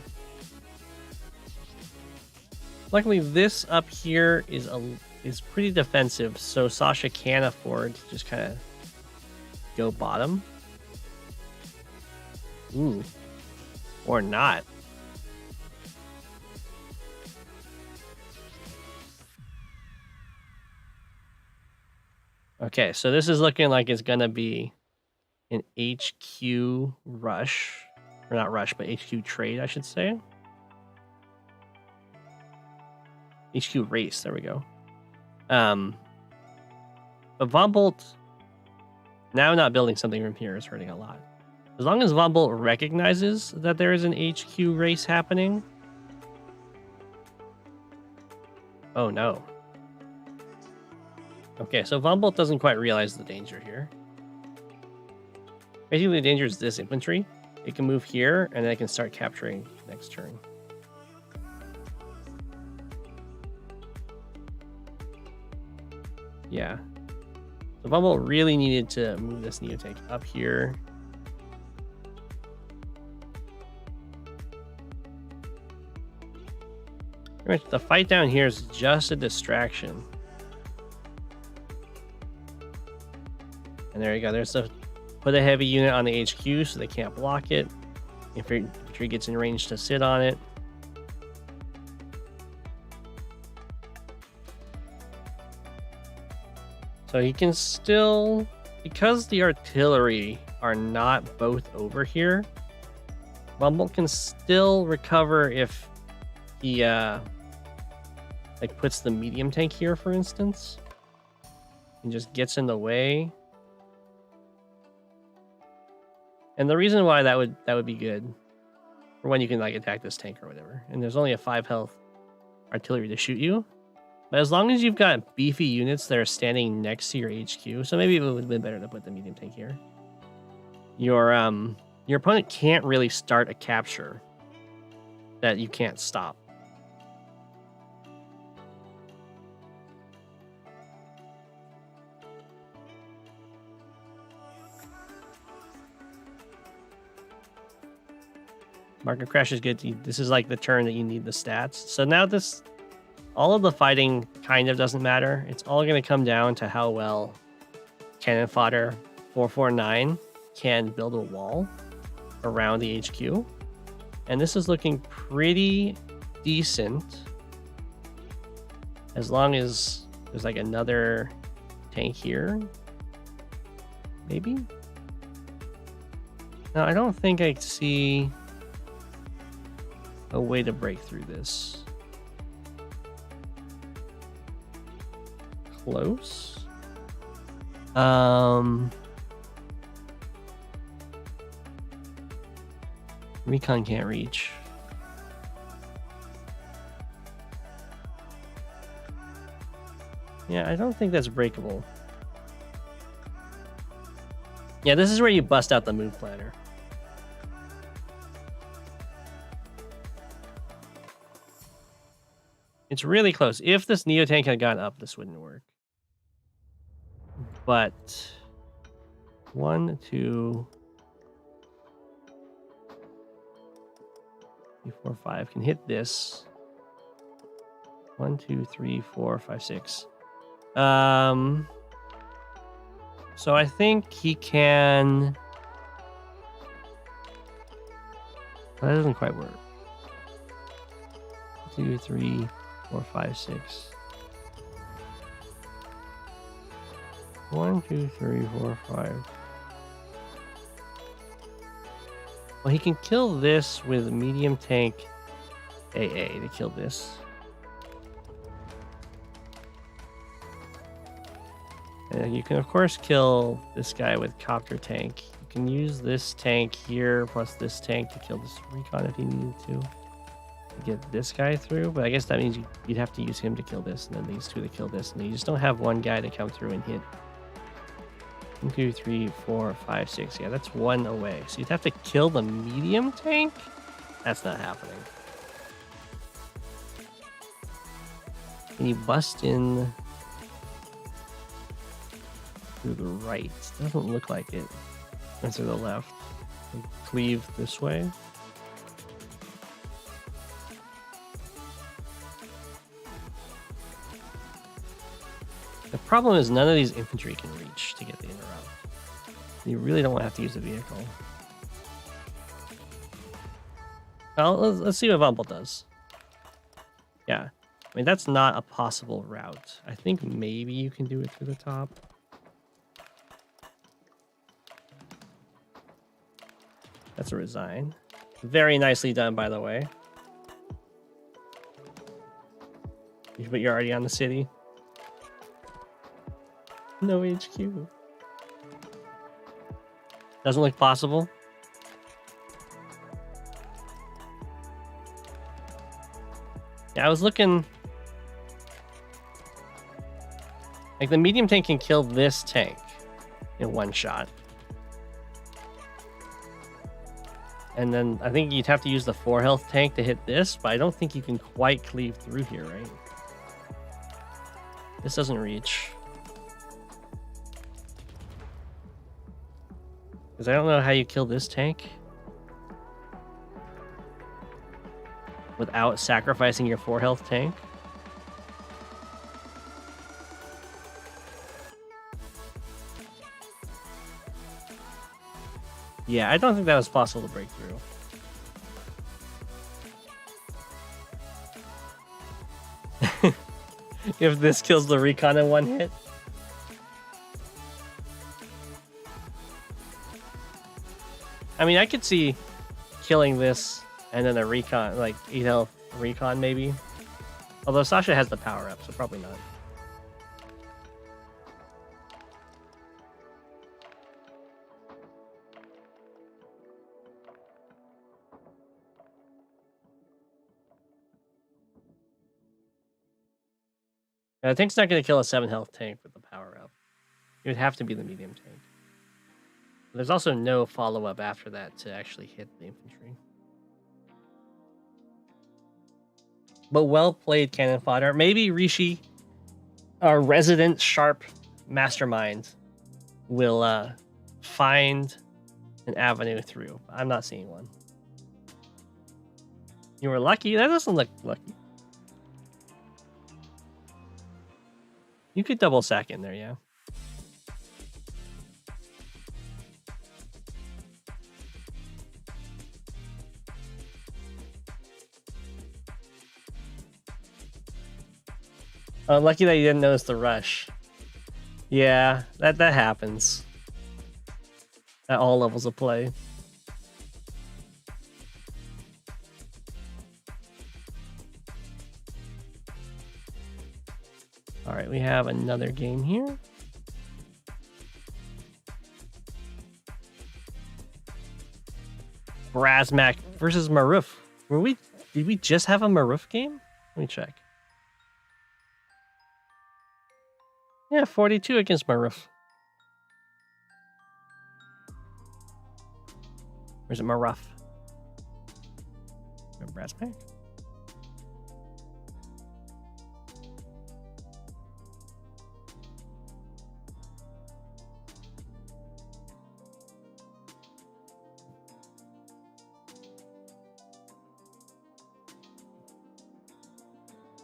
A: Luckily, this up here is pretty defensive, so Sasha can afford to just kind of go bottom. Ooh. Or not. Okay, so this is looking like it's gonna be an HQ rush. Or not rush, but HQ trade, I should say. HQ race, there we go. But Von Bolt now not building something from here is hurting a lot. As long as Von Bolt recognizes that there is an HQ race happening. Oh no. Okay, so Von Bolt doesn't quite realize the danger here. Basically, the danger is this infantry. It can move here, and then it can start capturing next turn. Yeah. So Von Bolt really needed to move this Neotank up here. Pretty much the fight down here is just a distraction. And there you go. There's the put a heavy unit on the HQ so they can't block it. Infantry gets in range to sit on it. So he can still, because the artillery are not both over here, Von Bolt can still recover if he like puts the medium tank here, for instance, and just gets in the way. And the reason why that would be good for when you can like attack this tank or whatever, and there's only a 5 health artillery to shoot you. But as long as you've got beefy units that are standing next to your HQ, so maybe it would have been better to put the medium tank here. Your opponent can't really start a capture that you can't stop. Market crash is good. This is like the turn that you need the stats. So now this, all of the fighting kind of doesn't matter. It's all going to come down to how well Cannon Fodder 449 can build a wall around the HQ. And this is looking pretty decent. As long as there's like another tank here. Maybe? No, I don't think I see a way to break through this. Close. Recon can't reach. Yeah, I don't think that's breakable. Yeah, this is where you bust out the move planner. It's really close. If this Neotank had gone up, this wouldn't work. But 1, 2, 3, 4, 5 can hit this. 1, 2, 3, 4, 5, 6. So I think he can... That doesn't quite work. 2, 3, 4, 5, 6. 1, 2, 3, 4, 5. Well, he can kill this with medium tank AA to kill this. And you can, of course, kill this guy with copter tank. You can use this tank here plus this tank to kill this recon if you needed to get this guy through. But I guess that means you'd have to use him to kill this, and then these two to kill this. And you just don't have one guy to come through and hit. 1, 2, 3, 4, 5, 6. Yeah, that's one away. So you'd have to kill the medium tank? That's not happening. Can you bust in through the right? Doesn't look like it. And through the left. And cleave this way. The problem is none of these infantry can reach to get the interrupt. You really don't want to have to use a vehicle. Well, let's see what Vumble does. Yeah. I mean, that's not a possible route. I think maybe you can do it through the top. That's a resign. Very nicely done, by the way. But you're already on the city. No HQ. Doesn't look possible. Yeah, I was looking... Like, the medium tank can kill this tank in one shot. And then I think you'd have to use the 4 health tank to hit this, but I don't think you can quite cleave through here, right? This doesn't reach. Because I don't know how you kill this tank without sacrificing your 4 health tank. Yeah, I don't think that was possible to break through. If this kills the recon in one hit. I mean, I could see killing this and then a recon, like 8 health recon maybe. Although Sasha has the power up, so probably not. The tank's not going to kill a 7 health tank with the power up. It would have to be the medium tank. There's also no follow-up after that to actually hit the infantry. But well played, cannon fodder. Maybe Rishi, our resident sharp mastermind, will find an avenue through. I'm not seeing one. You were lucky? That doesn't look lucky. You could double sack in there, yeah. Lucky that you didn't notice the rush. Yeah, that happens. At all levels of play. Alright, we have another game here. Brasmac versus Maruf. Did we just have a Maruf game? Let me check. Yeah, 42 against Maruf. Where's it, Maruf? Brasmac?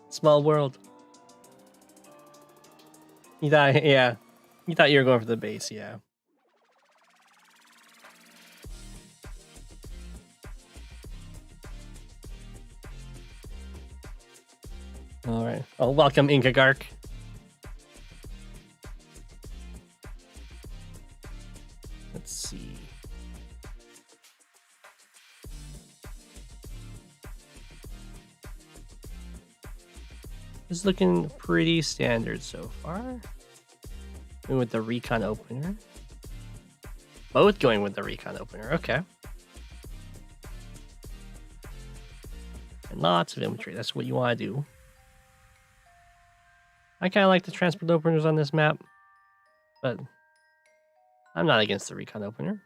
A: Small world. He died, yeah. You thought you were going for the base, yeah. All right. Oh, welcome, Inca Gark. Let's see. It's looking pretty standard so far. Going with the recon opener. Both going with the recon opener. Okay. And lots of infantry. That's what you want to do. I kind of like the transport openers on this map, but I'm not against the recon opener.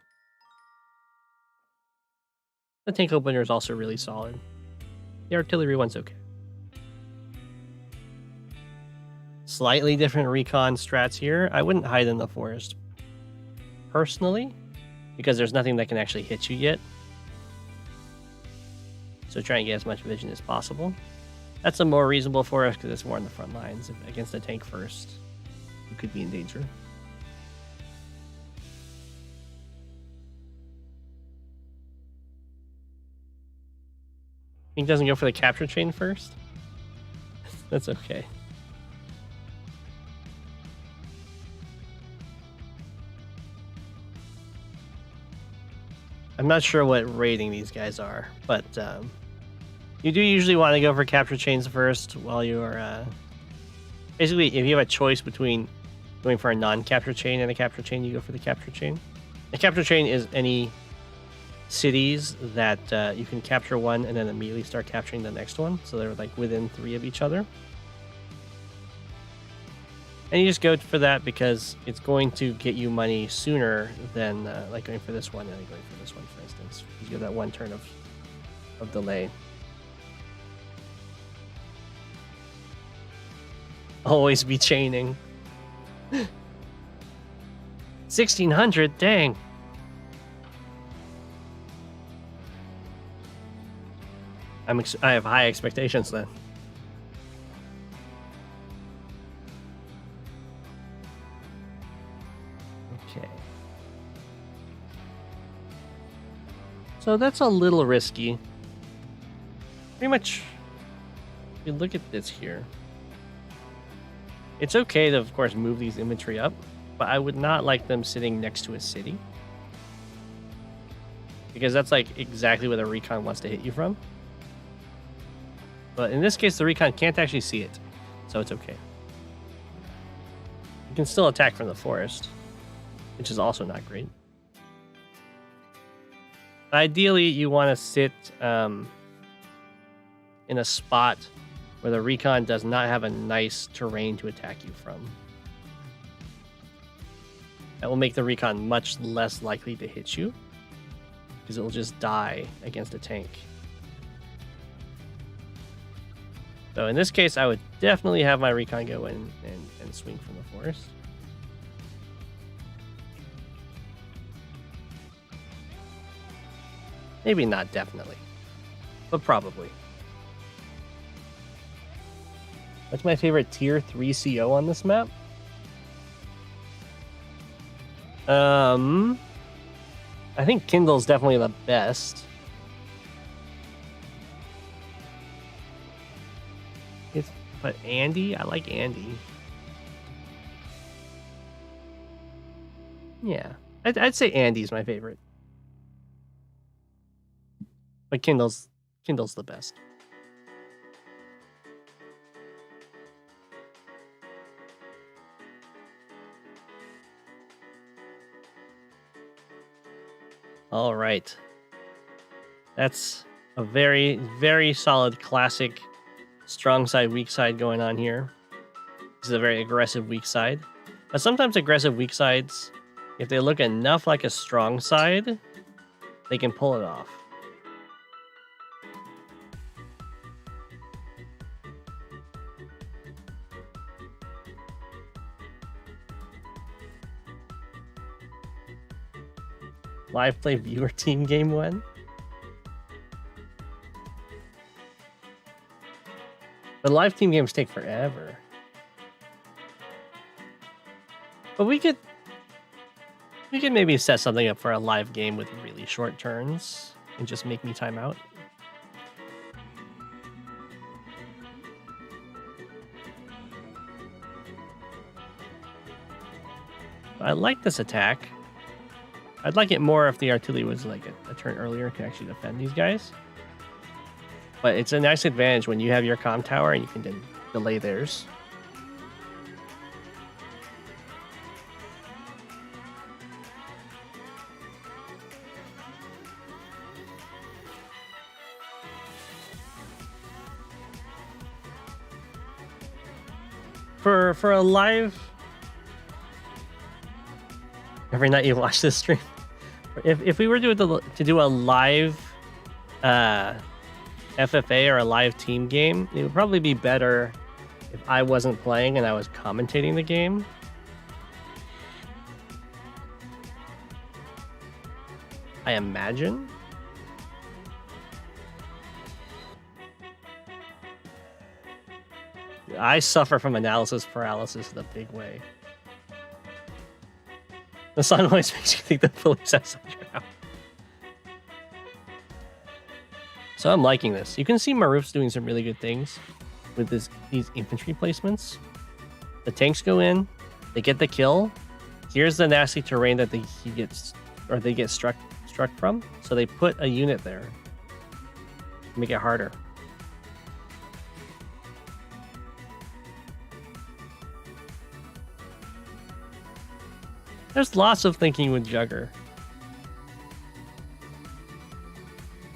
A: The tank opener is also really solid. The artillery one's okay. Slightly different recon strats here. I wouldn't hide in the forest personally, because there's nothing that can actually hit you yet. So try and get as much vision as possible. That's a more reasonable forest because it's more on the front lines. If against a tank first, you could be in danger. He doesn't go for the capture chain first? That's okay. I'm not sure what rating these guys are, but you do usually want to go for capture chains first while you're... basically, if you have a choice between going for a non-capture chain and a capture chain, you go for the capture chain. A capture chain is any cities that you can capture one and then immediately start capturing the next one. So they're like within 3 of each other. And you just go for that because it's going to get you money sooner than like going for this one and then going for this one, for instance. You have that 1 turn of delay. Always be chaining. 1600, dang. I have high expectations then. Okay. So that's a little risky. Pretty much, if you look at this here, it's okay to, of course, move these infantry up, but I would not like them sitting next to a city. Because that's like exactly where the recon wants to hit you from. But in this case, the recon can't actually see it, so it's okay. You can still attack from the forest, which is also not great. Ideally, you want to sit in a spot where the recon does not have a nice terrain to attack you from. That will make the recon much less likely to hit you, because it will just die against a tank. So in this case, I would definitely have my recon go in and swing from the forest. Maybe not definitely, but probably. What's my favorite tier 3 CO on this map? I think Kindle's definitely the best. But Andy? I like Andy. Yeah. I'd say Andy's my favorite. But Kindle's the best. All right. That's a very, very solid classic strong side, weak side going on here. This is a very aggressive weak side. But sometimes aggressive weak sides, if they look enough like a strong side, they can pull it off. Live play viewer team game 1. But live team games take forever. But we could maybe set something up for a live game with really short turns and just make me time out. I like this attack. I'd like it more if the artillery was like a turn earlier to actually defend these guys. But it's a nice advantage when you have your comm tower and you can then delay theirs. For a live, every night you watch this stream. If we were to do a live FFA or a live team game, it would probably be better if I wasn't playing and I was commentating the game. I imagine. I suffer from analysis paralysis in a big way. The song always makes you think the police have Sasha now. So I'm liking this. You can see Maruf's doing some really good things with these infantry placements. The tanks go in, they get the kill. Here's the nasty terrain that they get struck from. So they put a unit there to make it harder. There's lots of thinking with Jugger.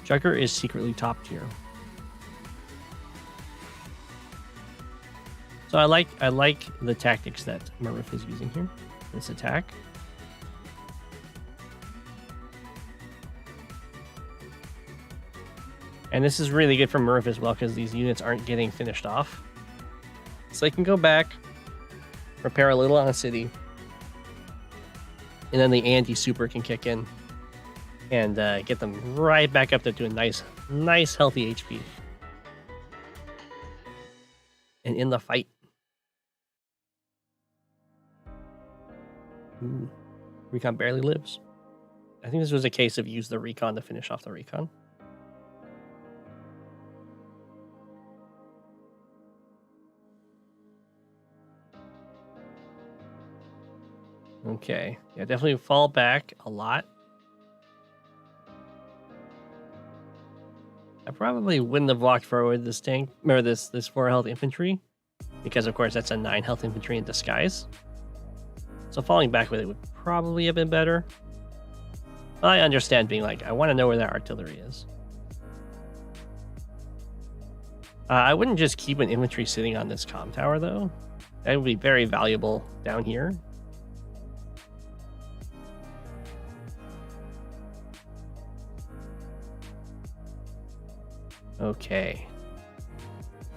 A: Jugger is secretly top tier. So I like the tactics that Maruf is using here. This attack. And this is really good for Maruf as well because these units aren't getting finished off. So they can go back, repair a little on a city, and then the anti-super can kick in and get them right back up there to a nice healthy HP. And in the fight. Ooh, Recon barely lives. I think this was a case of use the Recon to finish off the Recon. Okay, yeah, definitely fall back a lot. I probably wouldn't have walked forward this tank or this 4 health infantry because of course that's a 9 health infantry in disguise. So falling back with it would probably have been better. But I understand being like, I want to know where that artillery is. I wouldn't just keep an infantry sitting on this comm tower though. That would be very valuable down here. Okay.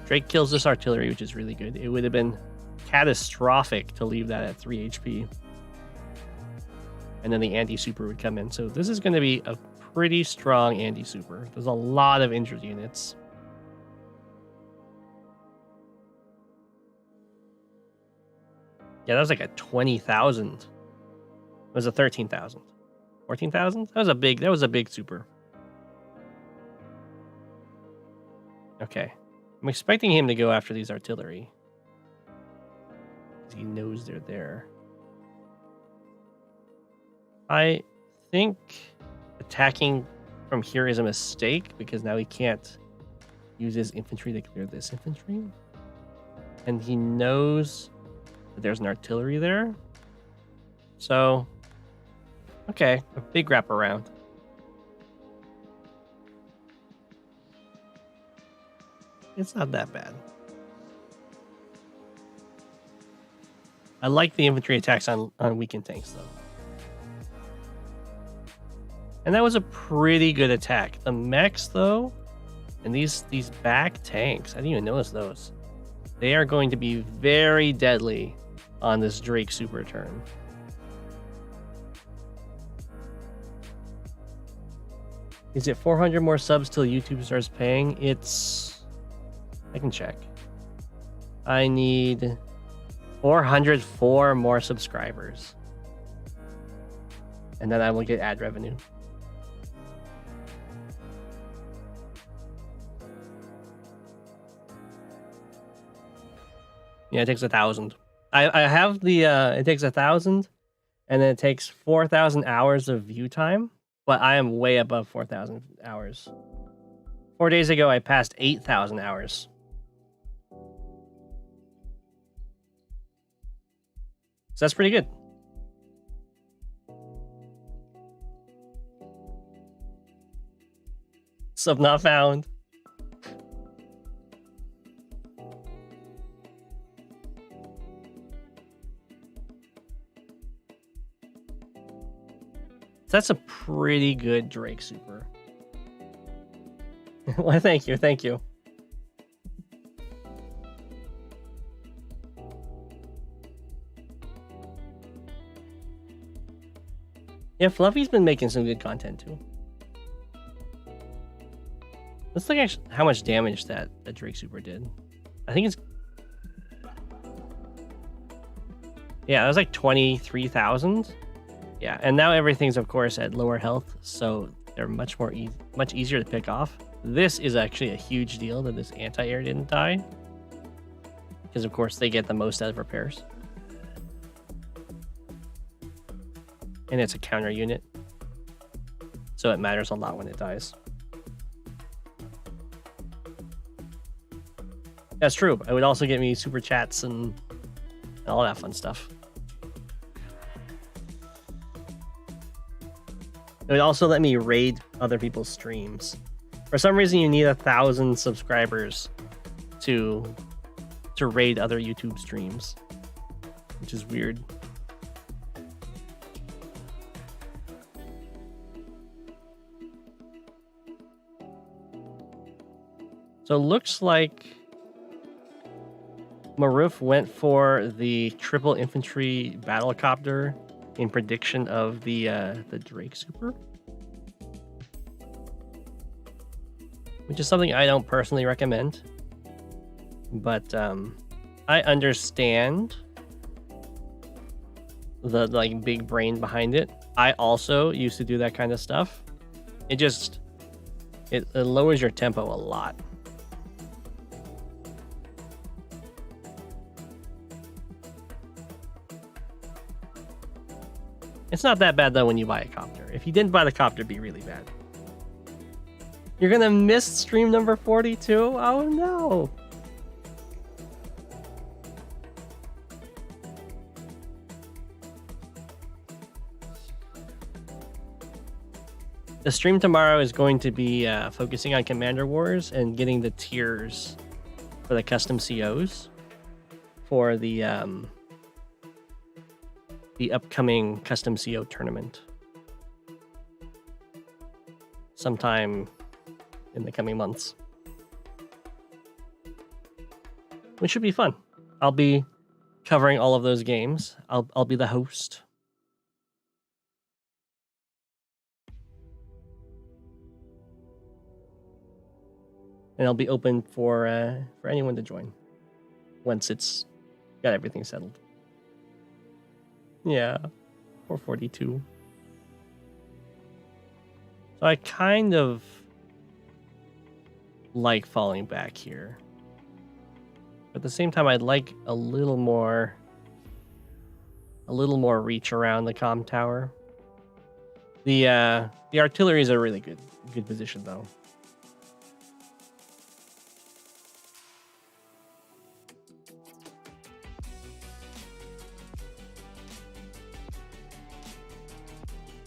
A: Drake kills this artillery, which is really good. It would have been catastrophic to leave that at 3 HP. And then the anti-super would come in. So this is going to be a pretty strong anti-super. There's a lot of injured units. Yeah, that was like a 20,000. It was a 13,000. 14,000? That was a big super. Okay. I'm expecting him to go after these artillery. Because he knows they're there. I think attacking from here is a mistake because now he can't use his infantry to clear this infantry. And he knows that there's an artillery there. So, okay, a big wraparound. It's not that bad. I like the infantry attacks on weakened tanks, though. And that was a pretty good attack. The mechs, though, and these back tanks, I didn't even notice those. They are going to be very deadly on this Drake super turn. Is it 400 more subs till YouTube starts paying? I can check. I need 404 more subscribers. And then I will get ad revenue. Yeah, it takes 1,000. I have the it takes 1,000, and then it takes 4,000 hours of view time, but I am way above 4,000 hours. 4 days ago, I passed 8,000 hours. So that's pretty good. Sub not found. That's a pretty good Drake super. Well, thank you, thank you. Yeah, Fluffy's been making some good content too. Let's look at how much damage that Drake super did. I think it's... Yeah, it was like 23,000. Yeah, and now everything's, of course, at lower health, so they're much easier to pick off. This is actually a huge deal that this anti-air didn't die, because, of course, they get the most out of repairs. And it's a counter unit, so it matters a lot when it dies. That's true. It would also get me super chats and all that fun stuff. It would also let me raid other people's streams. For some reason, you need 1,000 subscribers to raid other YouTube streams, which is weird. So it looks like Maruf went for the triple infantry battlecopter in prediction of the Drake super, which is something I don't personally recommend, but I understand the like big brain behind it. I also used to do that kind of stuff. It lowers your tempo a lot. It's not that bad though when you buy a copter. If you didn't buy the copter, it'd be really bad. You're gonna miss stream number 42? Oh no! The stream tomorrow is going to be focusing on Commander Wars and getting the tiers for the custom COs for the upcoming custom CO tournament sometime in the coming months, which should be fun. I'll be covering all of those games. I'll be the host. And I'll be open for anyone to join once it's got everything settled. Yeah, 442. So I kind of like falling back here. But at the same time, I'd like a little more reach around the comm tower. The artillery is a really good position though.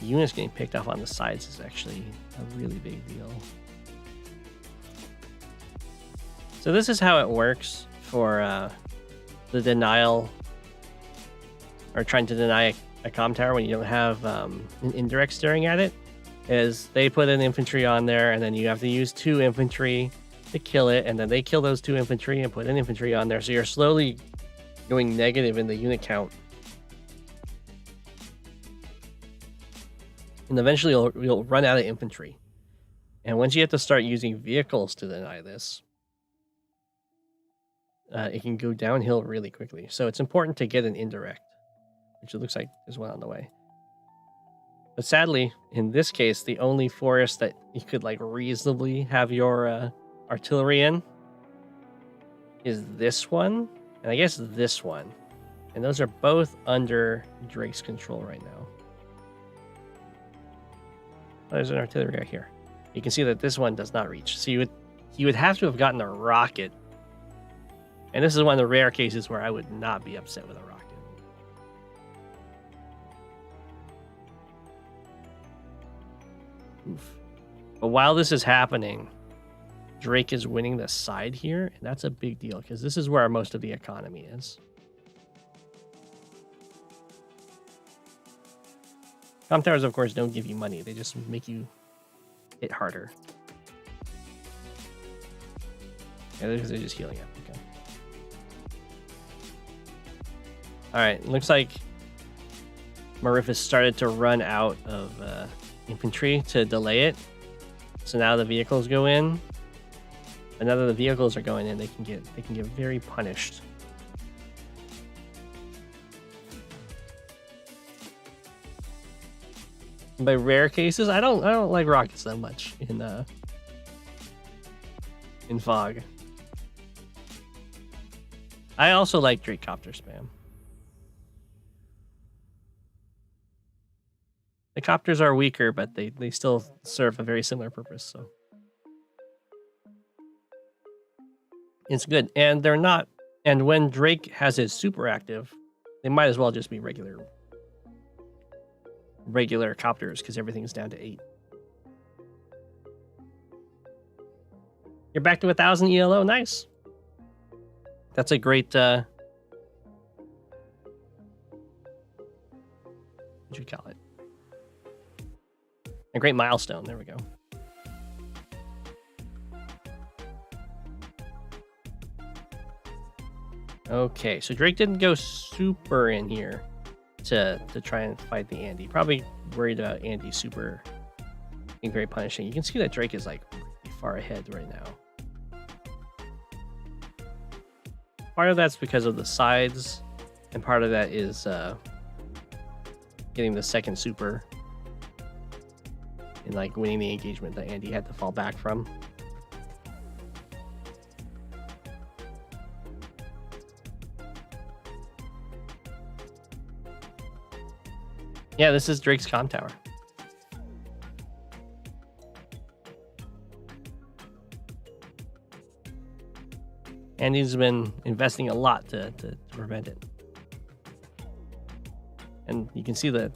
A: Units getting picked off on the sides is actually a really big deal. So this is how it works for the denial, or trying to deny a comm tower when you don't have an indirect staring at it, is they put an infantry on there and then you have to use 2 infantry to kill it, and then they kill those 2 infantry and put an infantry on there. So you're slowly going negative in the unit count. And eventually you'll run out of infantry. And once you have to start using vehicles to deny this, it can go downhill really quickly. So it's important to get an indirect, which it looks like there's one on the way. But sadly, in this case, the only forest that you could like reasonably have your artillery in is this one, and I guess this one. And those are both under Drake's control right now. Oh, there's an artillery right here. You can see that this one does not reach. So he would have to have gotten a rocket. And this is one of the rare cases where I would not be upset with a rocket. Oof. But while this is happening, Drake is winning the side here, and that's a big deal because this is where most of the economy is. Comm Towers, of course, don't give you money. They just make you hit harder. Yeah, they're just healing up. Okay. Alright, looks like Marifis started to run out of infantry to delay it. So now the vehicles go in. But now that the vehicles are going in, they can get very punished. By rare cases, I don't like rockets that much in Fog. I also like Drake copter spam. The copters are weaker, but they still serve a very similar purpose, so it's good. And they're not, and when Drake has his super active, they might as well just be regular copters because everything's down to 8. You're back to 1,000 ELO. Nice. That's a great what would you call it? A great milestone. There we go. Okay, so Drake didn't go super in here to try and fight the Andy. Probably worried about Andy super being very punishing. You can see that Drake is like really far ahead right now. Part of that's because of the sides, and part of that is getting the second super and like winning the engagement that Andy had to fall back from. Yeah, this is Drake's Comm Tower. And he's been investing a lot to prevent it. And you can see the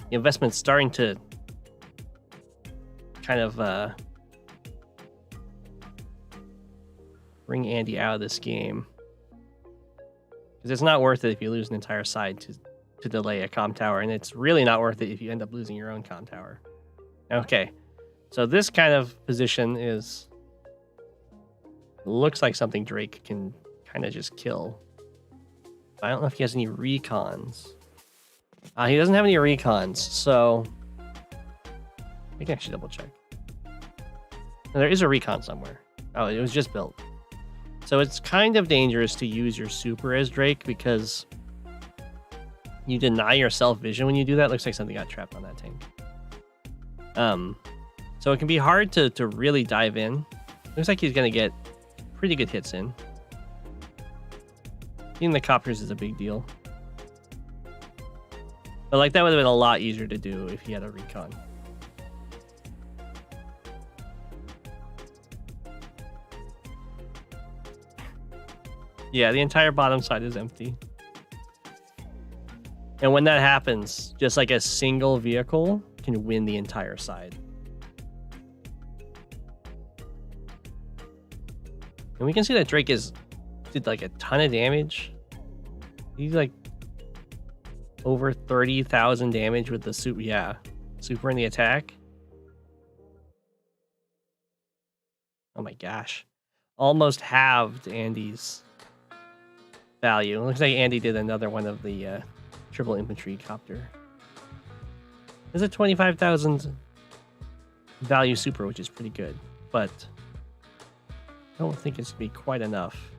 A: investment's starting to kind of bring Andy out of this game. Because it's not worth it if you lose an entire side to delay a comm tower, and it's really not worth it if you end up losing your own comm tower. Okay, so this kind of position looks like something Drake can kind of just kill. I don't know if he has any recons. He doesn't have any recons, so I can actually double check. There is a recon somewhere. Oh, it was just built. So it's kind of dangerous to use your super as Drake because you deny yourself vision when you do that. Looks like something got trapped on that tank. So it can be hard to really dive in. Looks like he's going to get pretty good hits in. Getting the copters is a big deal. But like that would have been a lot easier to do if he had a recon. Yeah, the entire bottom side is empty. And when that happens, just like a single vehicle can win the entire side. And we can see that Drake did like a ton of damage. He's like over 30,000 damage with the super. Yeah, super in the attack. Oh my gosh. Almost halved Andy's value. It looks like Andy did another one of the triple infantry copter. There's a 25,000 value super, which is pretty good, but I don't think it's gonna be quite enough.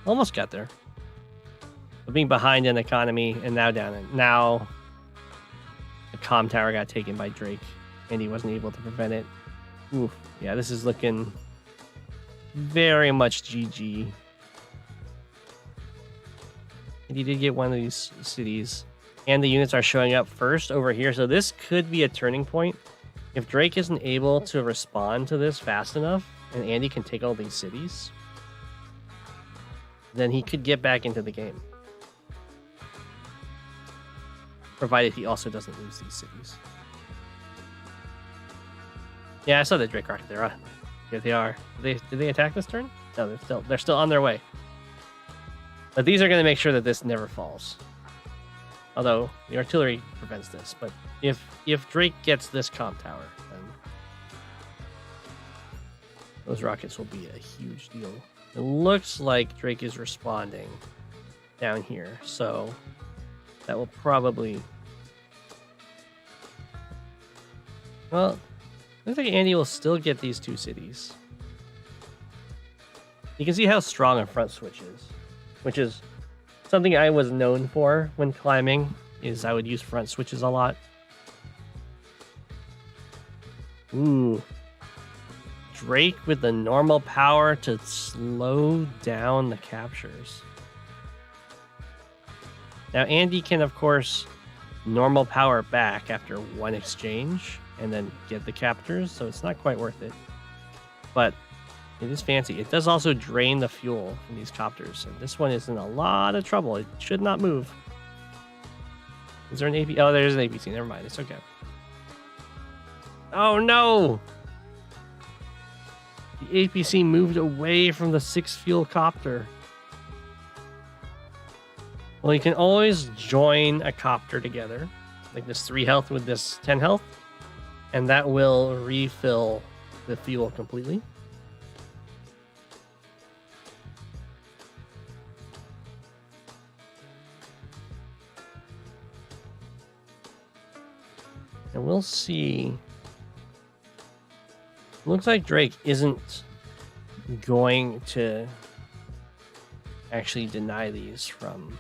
A: Almost got there. But being behind in economy and now down in. Now the Comm Tower got taken by Drake and he wasn't able to prevent it. Oof. Yeah, this is looking very much GG. And he did get one of these cities. And the units are showing up first over here. So this could be a turning point. If Drake isn't able to respond to this fast enough and Andy can take all these cities, then he could get back into the game. Provided he also doesn't lose these cities. Yeah, I saw the Drake rocket there. Here they are. Did they attack this turn? No, they're still on their way. But these are going to make sure that this never falls. Although the artillery prevents this. But if Drake gets this Comm Tower, then those rockets will be a huge deal. It looks like Drake is responding down here, so that will probably... Well, looks like Andy will still get these two cities. You can see how strong a front switch is, which is something I was known for when climbing, is I would use front switches a lot. Ooh. Drake with the normal power to slow down the captures. Now Andy can, of course, normal power back after one exchange and then get the captures, so it's not quite worth it. But it is fancy. It does also drain the fuel from these copters, and this one is in a lot of trouble. It should not move. Is there an AP? Oh, there's an APC. Never mind. It's okay. Oh, no! The APC moved away from the 6 fuel copter. Well, you can always join a copter together, like this 3 health with this 10 health, and that will refill the fuel completely. And we'll see. Looks like Drake isn't going to actually deny these from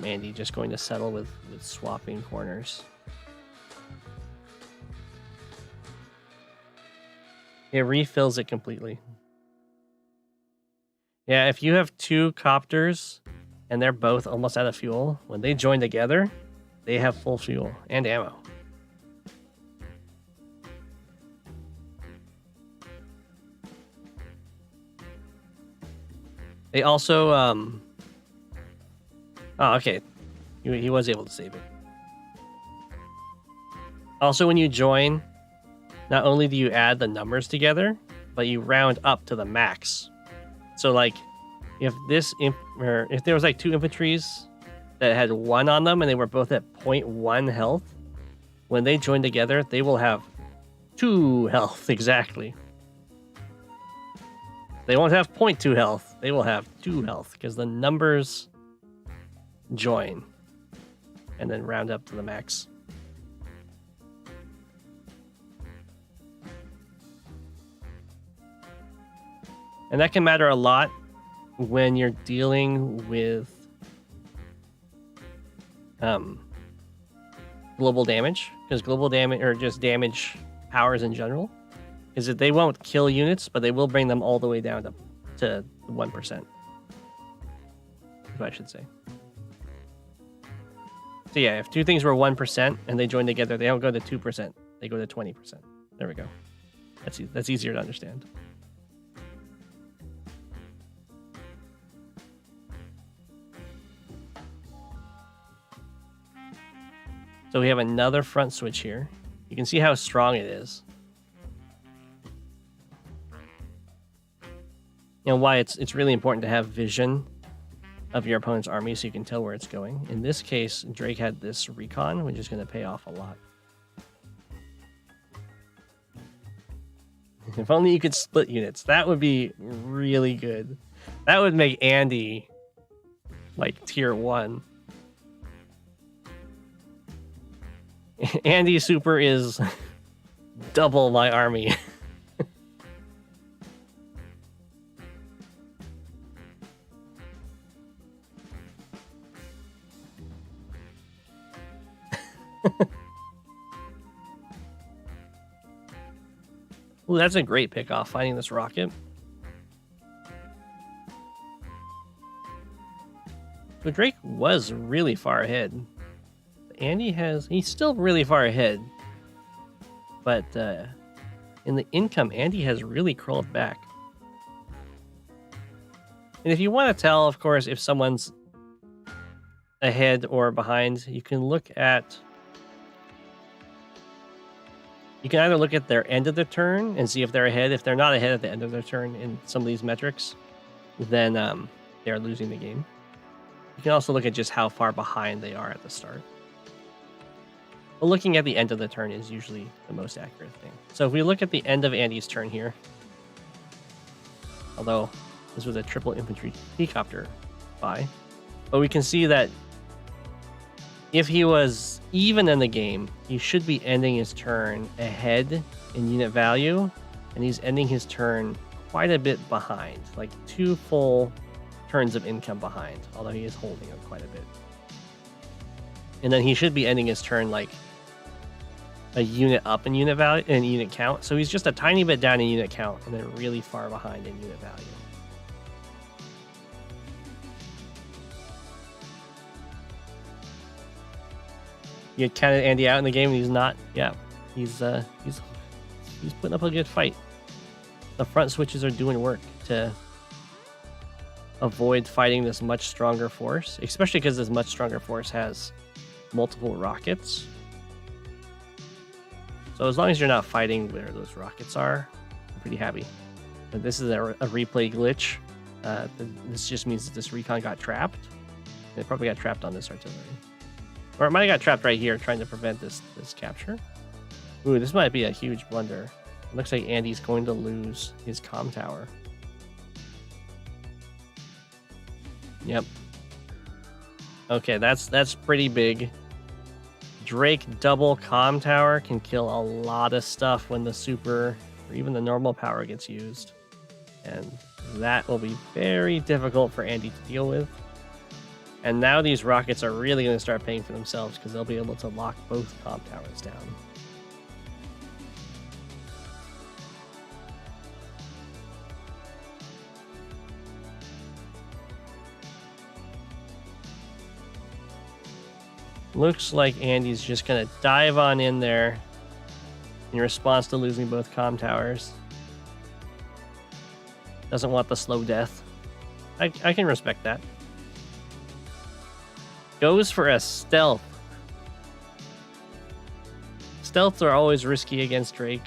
A: Andy, just going to settle with swapping corners. It refills it completely. Yeah, if you have 2 copters and they're both almost out of fuel, when they join together, they have full fuel and ammo. They also, oh, okay. He was able to save it. Also, when you join, not only do you add the numbers together, but you round up to the max. So, like, if if there was like 2 infantries that had 1 on them and they were both at 0.1 health, when they join together, they will have 2 health exactly. They won't have 0.2 health. They will have 2 health because the numbers join and then round up to the max. And that can matter a lot when you're dealing with global damage, because global damage, or just damage powers in general, is that they won't kill units, but they will bring them all the way down to 1%. Is what I should say. So yeah, if 2 things were 1% and they join together, they don't go to 2%. They go to 20%. There we go. That's easier to understand. So we have another front switch here. You can see how strong it is. You know why it's really important to have vision of your opponent's army so you can tell where it's going. In this case, Drake had this recon, which is going to pay off a lot. If only you could split units. That would be really good. That would make Andy like tier 1. Andy super is double my army. Ooh, that's a great pickoff, finding this rocket. So Drake was really far ahead. He's still really far ahead. But in the income, Andy has really crawled back. And if you want to tell, of course, if someone's ahead or behind, you can look at... You can either look at their end of the turn and see if they're ahead. If they're not ahead at the end of their turn in some of these metrics, then they're losing the game. You can also look at just how far behind they are at the start. But looking at the end of the turn is usually the most accurate thing. So if we look at the end of Andy's turn here, although this was a triple infantry helicopter buy, but we can see that if he was even in the game, he should be ending his turn ahead in unit value, and he's ending his turn quite a bit behind, like 2 full turns of income behind, although he is holding it quite a bit. And then he should be ending his turn like a unit up in unit value and unit count. So he's just a tiny bit down in unit count and then really far behind in unit value. You counted Andy out in the game and he's not. Yeah, he's putting up a good fight. The front switches are doing work to avoid fighting this much stronger force, especially because this much stronger force has multiple rockets. So as long as you're not fighting where those rockets are, I'm pretty happy. But this is a replay glitch. This just means that this recon got trapped. It probably got trapped on this artillery. Or it might have got trapped right here trying to prevent this capture. Ooh, this might be a huge blunder. It looks like Andy's going to lose his comm tower. Yep. Okay, that's pretty big. Drake double comm tower can kill a lot of stuff when the super or even the normal power gets used. And that will be very difficult for Andy to deal with. And now these rockets are really going to start paying for themselves because they'll be able to lock both comm towers down. Looks like Andy's just going to dive on in there in response to losing both comm towers. Doesn't want the slow death. I can respect that. Goes for a stealth. Stealths are always risky against Drake.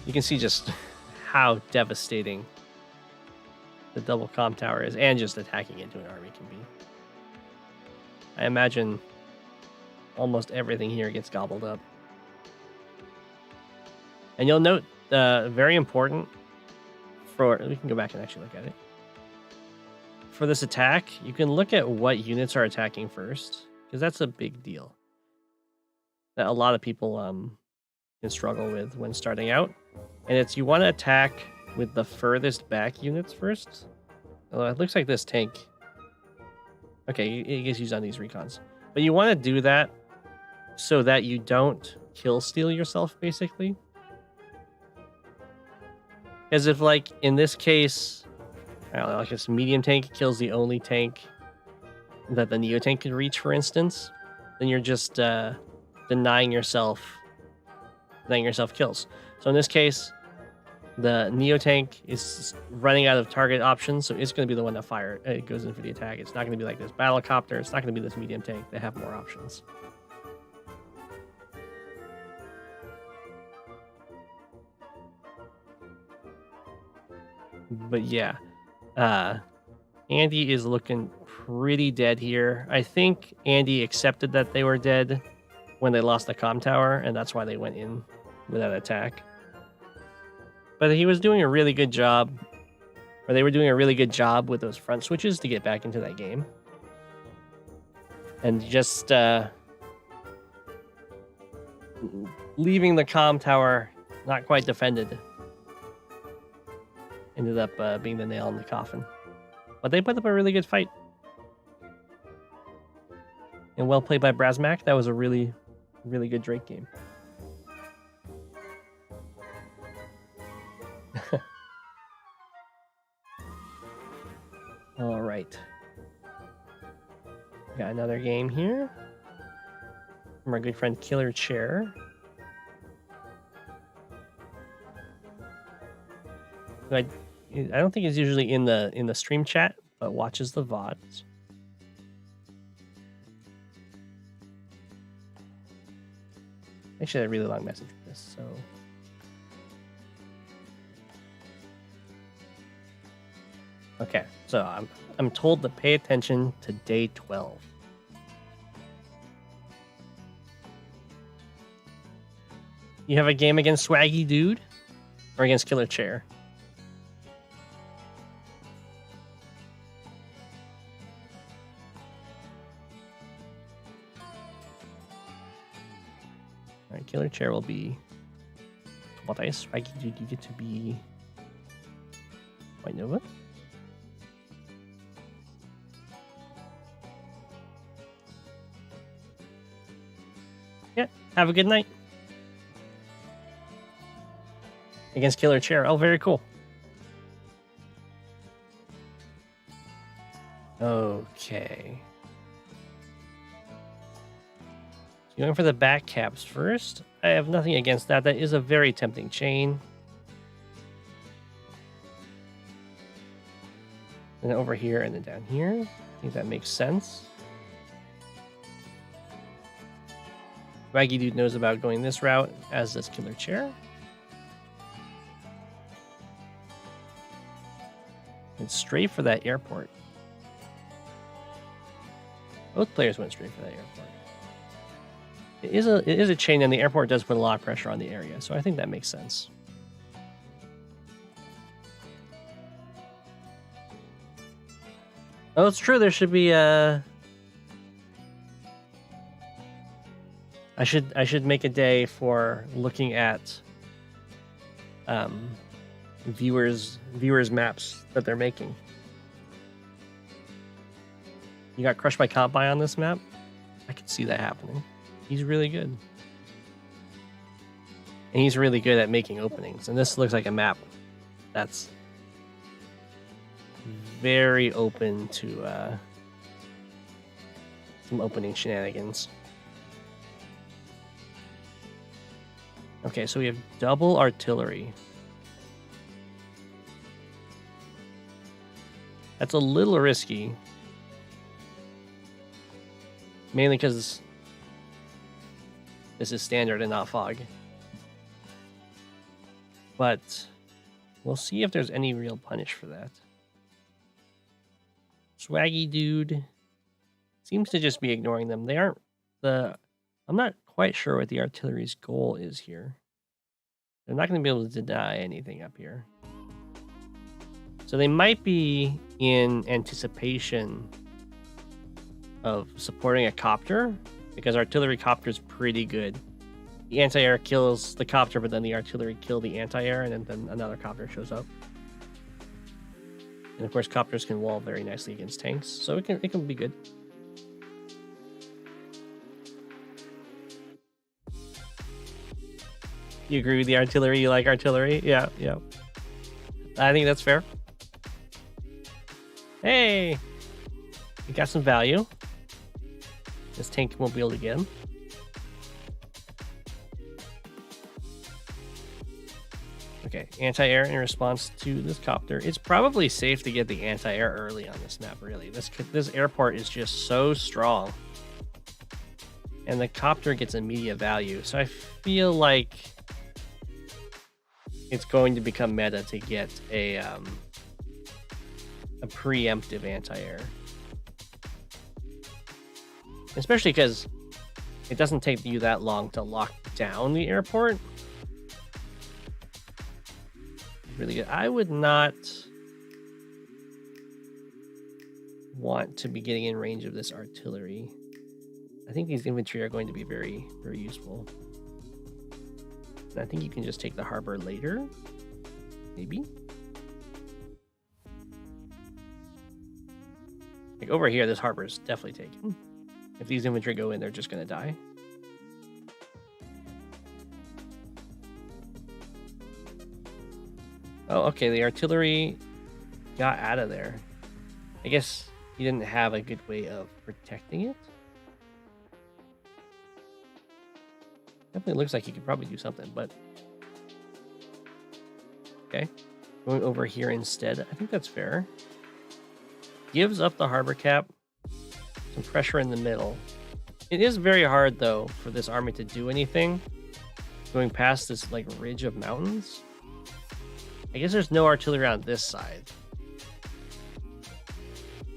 A: You can see just how devastating the double comm tower is, and just attacking into an army can be. I imagine almost everything here gets gobbled up. And you'll note, very important we can go back and actually look at it. For this attack, you can look at what units are attacking first, because that's a big deal that a lot of people can struggle with when starting out. And it's you want to attack with the furthest back units first. Although it looks like this tank. Okay, it gets used on these recons. But you want to do that so that you don't kill steal yourself, basically. Because if, like, in this case, I don't know, like this medium tank kills the only tank that the Neo tank can reach, for instance, then you're just denying yourself kills. So in this case, the Neo tank is running out of target options, so it's going to be the one that it goes in for the attack. It's not going to be like this battlecopter. It's not going to be this medium tank. They have more options. But yeah, Andy is looking pretty dead here. I think Andy accepted that they were dead when they lost the comm tower, and that's why they went in with that attack. But he was doing a really good job, or they were doing a really good job with those front switches to get back into that game. And just leaving the comm tower not quite defended ended up being the nail in the coffin. But they put up a really good fight. And well played by Brasmac. That was a really, really good Drake game. All right. Got another game here from our good friend Killer Chair. I don't think he's usually in the stream chat, but watches the VODs. Actually, a really long message for this, so. Okay, so I'm told to pay attention to day 12. You have a game against Swaggy Dude or against Killer Chair? All right, Killer Chair will be what I Swaggy Dude. You get to be White Nova. Yeah, have a good night. Against Killer Chair. Oh, very cool. Okay. So going for the back caps first. I have nothing against that. That is a very tempting chain. And then over here and then down here. I think that makes sense. Swaggy Dude knows about going this route, as does Killer Chair. And straight for that airport. Both players went straight for that airport. It is a chain, and the airport does put a lot of pressure on the area, so I think that makes sense. Oh, it's true. There should be a. I should make a day for looking at viewers maps that they're making. You got crushed by Compi on this map? I could see that happening. He's really good. And he's really good at making openings. And this looks like a map that's very open to some opening shenanigans. Okay, so we have double artillery. That's a little risky. Mainly because this is standard and not fog. But we'll see if there's any real punish for that. Swaggy Dude seems to just be ignoring them. They aren't I'm not quite sure what the artillery's goal is here. They're not going to be able to deny anything up here. So they might be in anticipation of supporting a copter, because artillery copter is pretty good. The anti-air kills the copter, but then the artillery kill the anti-air, and then another copter shows up. And of course, copters can wall very nicely against tanks, so it can be good. You agree with the artillery? You like artillery? Yeah. I think that's fair. Hey! We got some value. This tank won't be able to get him. Okay, anti-air in response to this copter. It's probably safe to get the anti-air early on this map, really. This airport is just so strong. And the copter gets immediate value, so I feel like it's going to become meta to get a preemptive anti-air. Especially because it doesn't take you that long to lock down the airport. Really good. I would not want to be getting in range of this artillery. I think these infantry are going to be very, very useful. And I think you can just take the harbor later. Maybe. Like over here, this harbor is definitely taken. If these infantry go in, they're just going to die. Oh, okay. The artillery got out of there. I guess he didn't have a good way of protecting it. Definitely looks like he could probably do something, but... Okay. Going over here instead. I think that's fair. Gives up the harbor cap. Some pressure in the middle. It is very hard, though, for this army to do anything. Going past this, like, ridge of mountains. I guess there's no artillery on this side.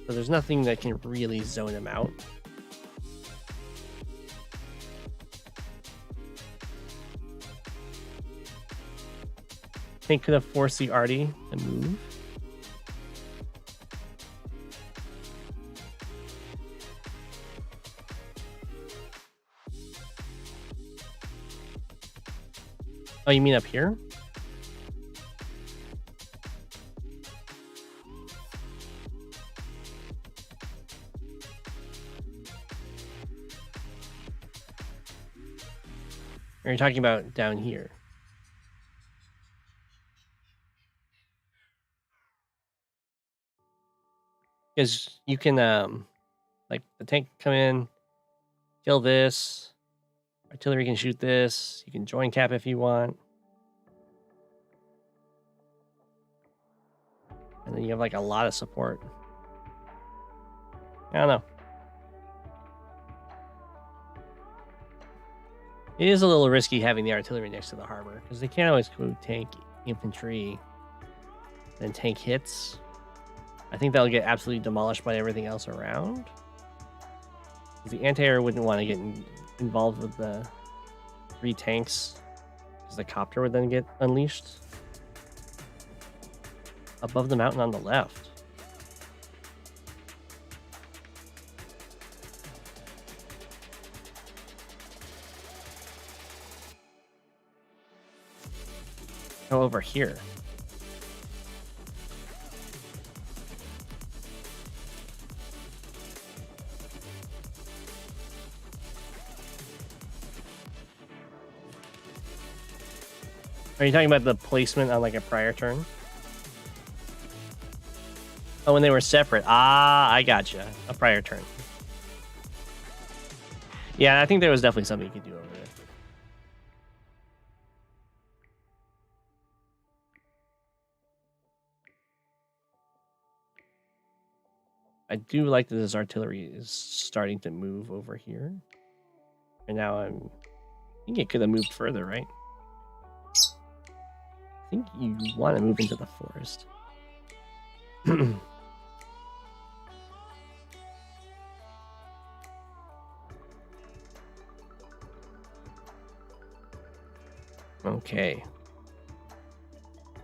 A: So there's nothing that can really zone him out. Tank could have forced the arty to move. Oh, you mean up here? Or are you talking about down here? Because you can, like, the tank can come in, kill this. Artillery can shoot this. You can join cap if you want. And then you have, like, a lot of support. I don't know. It is a little risky having the artillery next to the harbor, because they can't always go tank infantry and tank hits. I think that'll get absolutely demolished by everything else around. The anti-air wouldn't want to get involved with the 3 tanks, because the copter would then get unleashed. Above the mountain on the left. Go over here. Are you talking about the placement on like a prior turn? Oh, when they were separate. Ah, I gotcha. A prior turn. Yeah, I think there was definitely something you could do over there. I do like that this artillery is starting to move over here. And now I think it could have moved further, right? I think you want to move into the forest. Okay.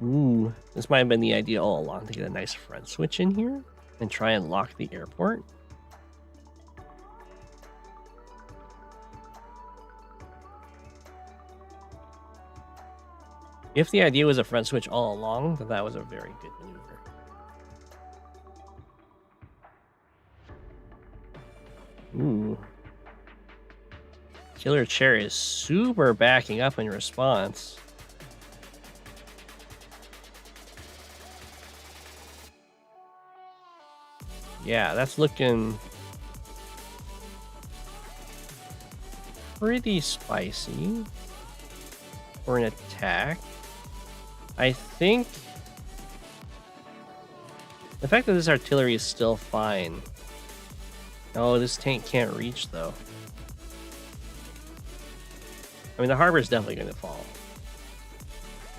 A: Ooh, this might have been the idea all along, to get a nice front switch in here and try and lock the airport. If the idea was a front switch all along, then that was a very good maneuver. Ooh. Killer Chair is super backing up in response. Yeah, that's looking pretty spicy for an attack. I think the fact that this artillery is still fine. Oh, this tank can't reach though. I mean, the harbor is definitely going to fall.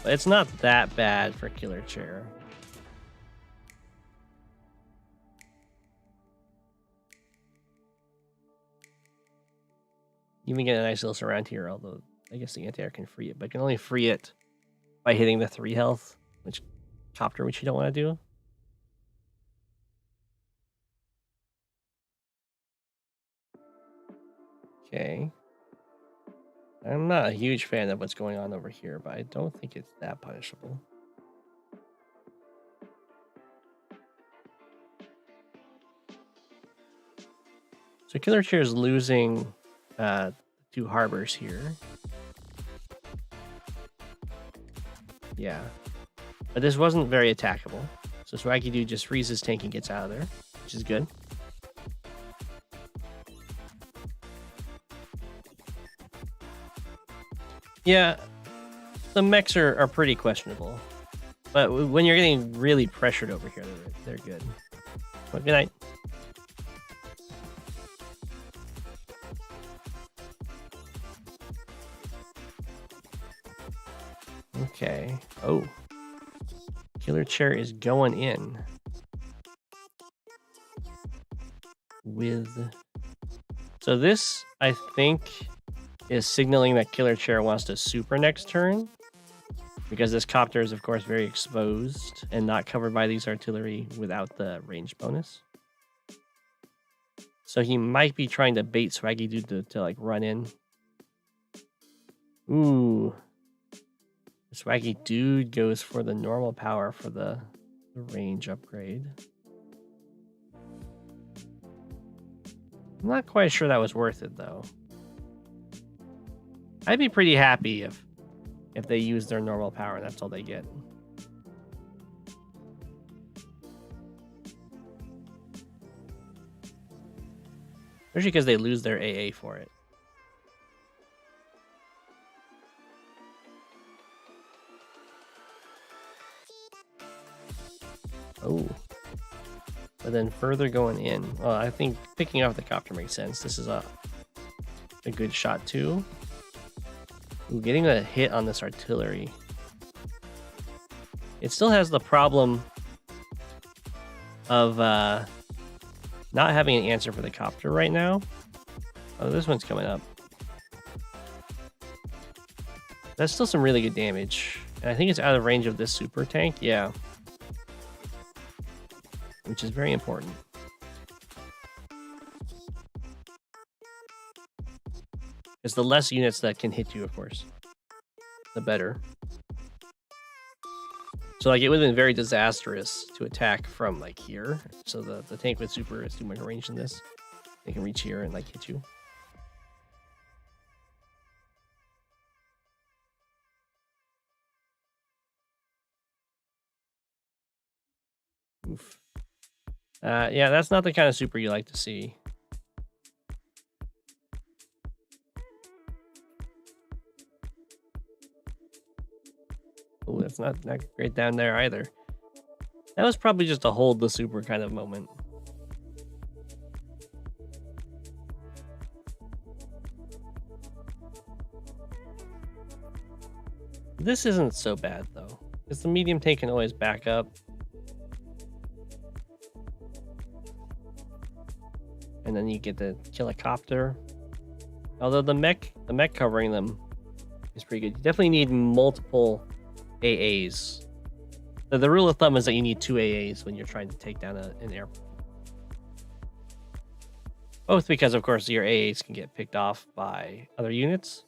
A: But it's not that bad for Killer Chair. You even get a nice little surround here, although I guess the anti-air can free it, but it can only free it by hitting the 3 health, which copter, which you don't want to do. Okay. I'm not a huge fan of what's going on over here, but I don't think it's that punishable. So Killer Chair is losing 2 harbors here. Yeah. But this wasn't very attackable. So Swaggy Dude just freezes tank and gets out of there, which is good. Yeah, the mechs are pretty questionable. But when you're getting really pressured over here, they're good. Well, good night. Okay. Oh. Killer Chair is going in. With... So this, I think, is signaling that Killer Chair wants to super next turn. Because this copter is, of course, very exposed and not covered by these artillery without the range bonus. So he might be trying to bait Swaggy Dude to like run in. Ooh. Swaggy Dude goes for the normal power for the range upgrade. I'm not quite sure that was worth it, though. I'd be pretty happy if they use their normal power and that's all they get. Especially because they lose their AA for it. Oh. But then further going in. Well, I think picking off the copter makes sense. This is a good shot too. Ooh, getting a hit on this artillery. It still has the problem of not having an answer for the copter right now. Oh, this one's coming up. That's still some really good damage. And I think it's out of range of this super tank. Yeah. Which is very important. Because the less units that can hit you, of course, the better. So like it would have been very disastrous to attack from like here. So the tank with super is too much range than this. They can reach here and like hit you. Oof. Yeah, that's not the kind of super you like to see. Oh, that's not great down there either. That was probably just a hold the super kind of moment. This isn't so bad though, because the medium tank can always back up. And then you get to kill a copter. Although the mech covering them is pretty good. You definitely need multiple AAs. The rule of thumb is that you need 2 AAs when you're trying to take down an airplane. Both because, of course, your AAs can get picked off by other units.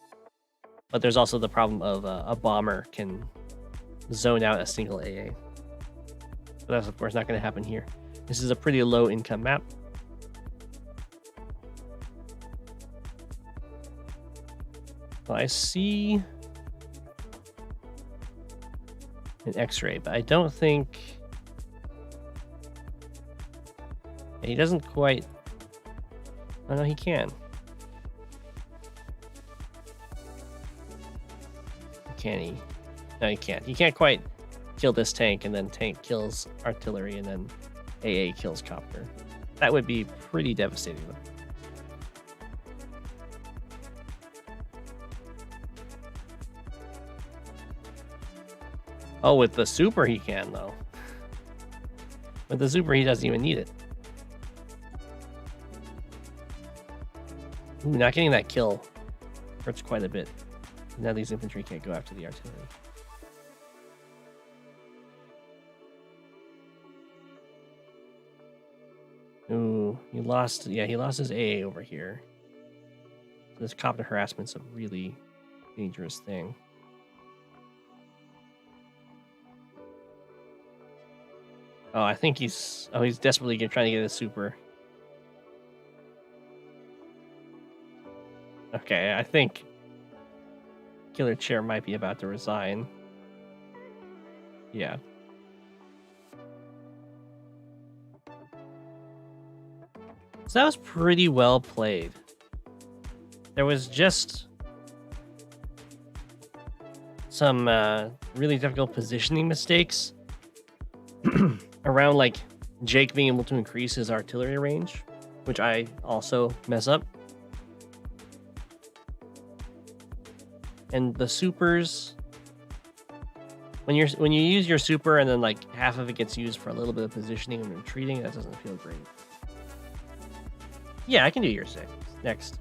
A: But there's also the problem of a bomber can zone out a single AA. But that's, of course, not going to happen here. This is a pretty low income map. Well, I see an X-ray, but I don't think... He doesn't quite... Oh, no, he can. Can he? No, he can't. He can't quite kill this tank, and then tank kills artillery, and then AA kills copter. That would be pretty devastating, though. Oh, with the super he can, though. With the super, he doesn't even need it. Ooh, not getting that kill hurts quite a bit. Now these infantry can't go after the artillery. Ooh, he lost his AA over here. So this copter harassment's a really dangerous thing. Oh, I think he's desperately trying to get a super. Okay, I think Killer Chair might be about to resign. Yeah. So that was pretty well played. There was just some really difficult positioning mistakes around like Jake being able to increase his artillery range, which I also mess up. And the supers, when you use your super and then like half of it gets used for a little bit of positioning and retreating, that doesn't feel great. Yeah, I can do your 6 next.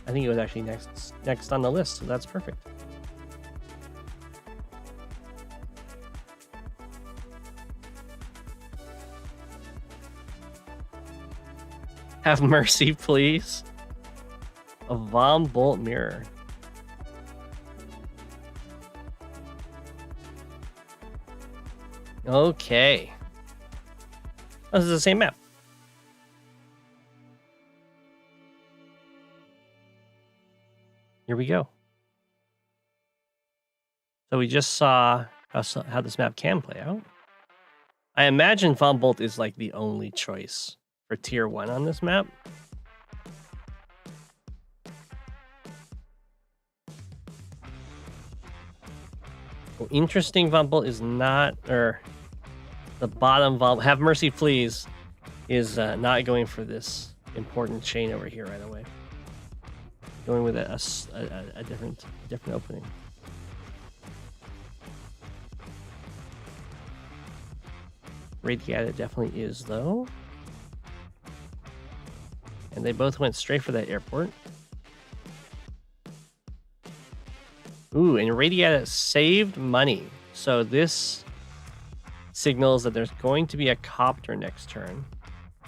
A: I think it was actually next on the list, so that's perfect. Have mercy, please. A Vom Bolt mirror. Okay. Oh, this is the same map. Here we go. So we just saw how this map can play out. I imagine Vom Bolt is like the only choice for tier 1 on this map. Well, interesting, Vom Bolt is not, or the bottom Vom, have mercy please, is not going for this important chain over here right away. Going with a different opening. Radiata definitely is though. And they both went straight for that airport. Ooh, and Radiata saved money. So this signals that there's going to be a copter next turn.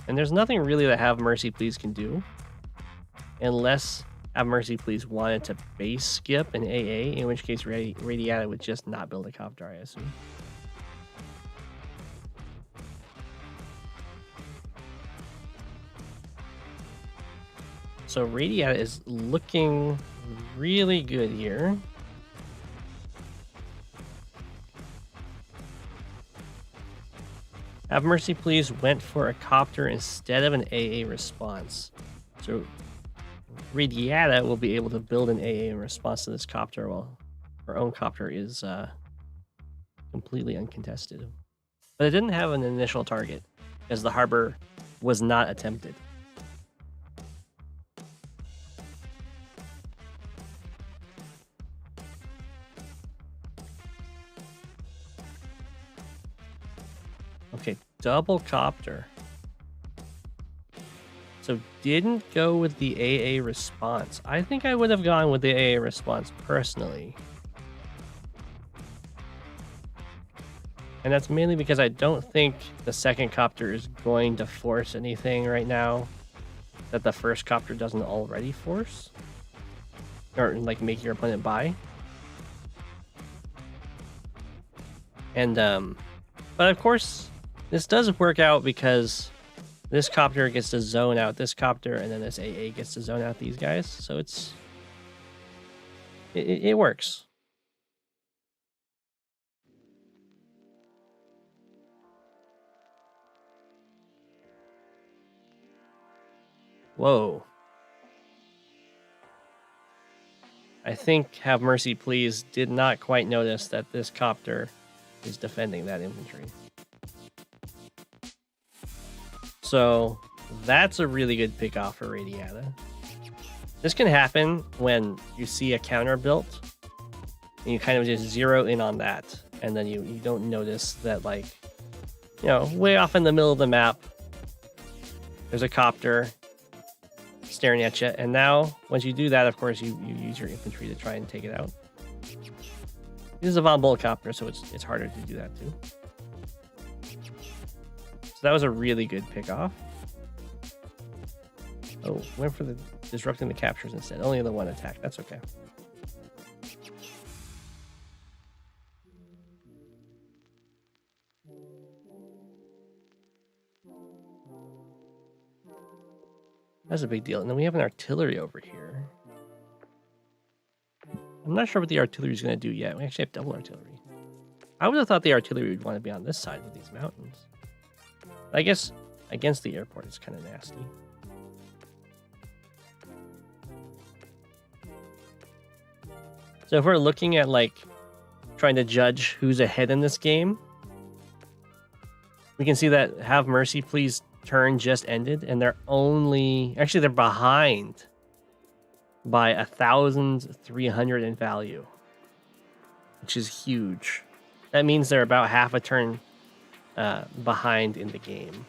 A: And there's nothing really that Have Mercy Please can do. Unless Have Mercy Please wanted to base skip an AA, in which case Radiata would just not build a copter, I assume. So Radiata is looking really good here. Have Mercy Please went for a copter instead of an AA response. So Radiata will be able to build an AA in response to this copter while her own copter is completely uncontested. But it didn't have an initial target because the harbor was not attempted. Okay, double copter. So didn't go with the AA response. I think I would have gone with the AA response personally. And that's mainly because I don't think the second copter is going to force anything right now that the first copter doesn't already force. Or like make your opponent buy. And but of course this does work out because this copter gets to zone out this copter, and then this AA gets to zone out these guys. So it works. Whoa. I think Have Mercy Please did not quite notice that this copter is defending that infantry. So that's a really good pick off for Radiata. This can happen when you see a counter built and you kind of just zero in on that, and then you don't notice that, like, you know, way off in the middle of the map there's a copter staring at you, and now once you do that, of course you use your infantry to try and take it out. This is a Von Bolt copter, so it's harder to do that too. So that was a really good pick off. Oh, went for the disrupting the captures instead. Only the one attack. That's okay. That's a big deal. And then we have an artillery over here. I'm not sure what the artillery is going to do yet. We actually have double artillery. I would have thought the artillery would want to be on this side with these mountains. I guess against the airport is kind of nasty. So if we're looking at like trying to judge who's ahead in this game, we can see that Have Mercy Please turn just ended, and they're behind by 1,300 in value, which is huge. That means they're about half a turn behind in the game,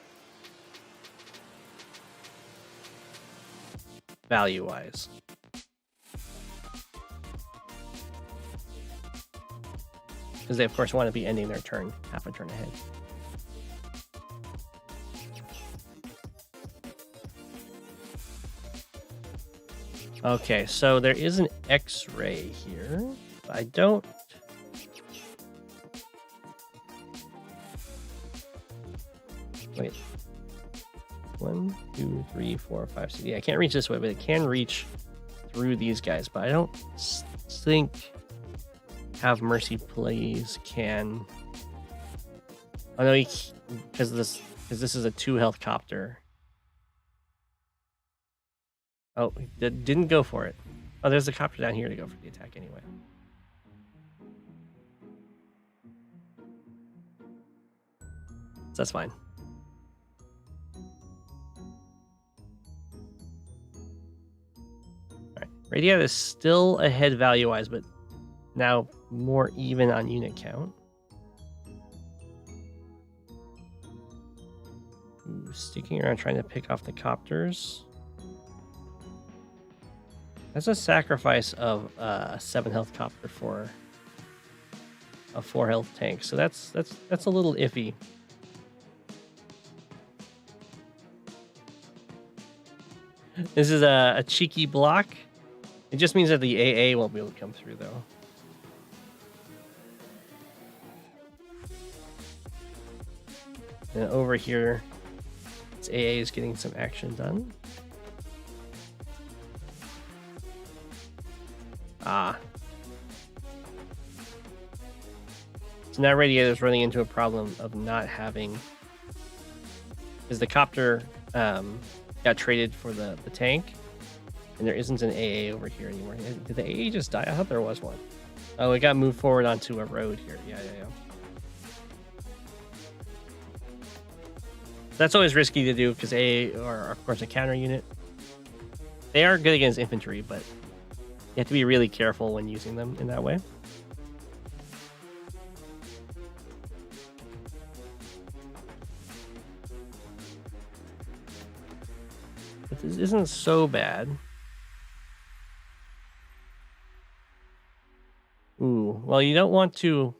A: value-wise. Because they, of course, want to be ending their turn half a turn ahead. Okay, so there is an X-ray here. I don't... Wait. 1, 2, 3, 4, 5, 6. Yeah, I can't reach this way, but it can reach through these guys. But I don't think Have Mercy Please can... Oh no, because this is a 2 health copter. Oh, didn't go for it. Oh, there's a copter down here to go for the attack anyway. So that's fine. Alright, Radiat is still ahead value-wise, but now more even on unit count. Ooh, sticking around trying to pick off the copters. That's a sacrifice of a 7 health copter for a 4 health tank, so that's a little iffy. This is a cheeky block. It just means that the AA won't be able to come through, though. And over here, this AA is getting some action done. So now Radiator's running into a problem of not having... Because the copter got traded for the tank, and there isn't an AA over here anymore. Did the AA just die? I thought there was one. Oh, it got moved forward onto a road here. Yeah. That's always risky to do, because AA are, of course, a counter unit. They are good against infantry, but you have to be really careful when using them in that way. But this isn't so bad. Ooh, well, you don't want to...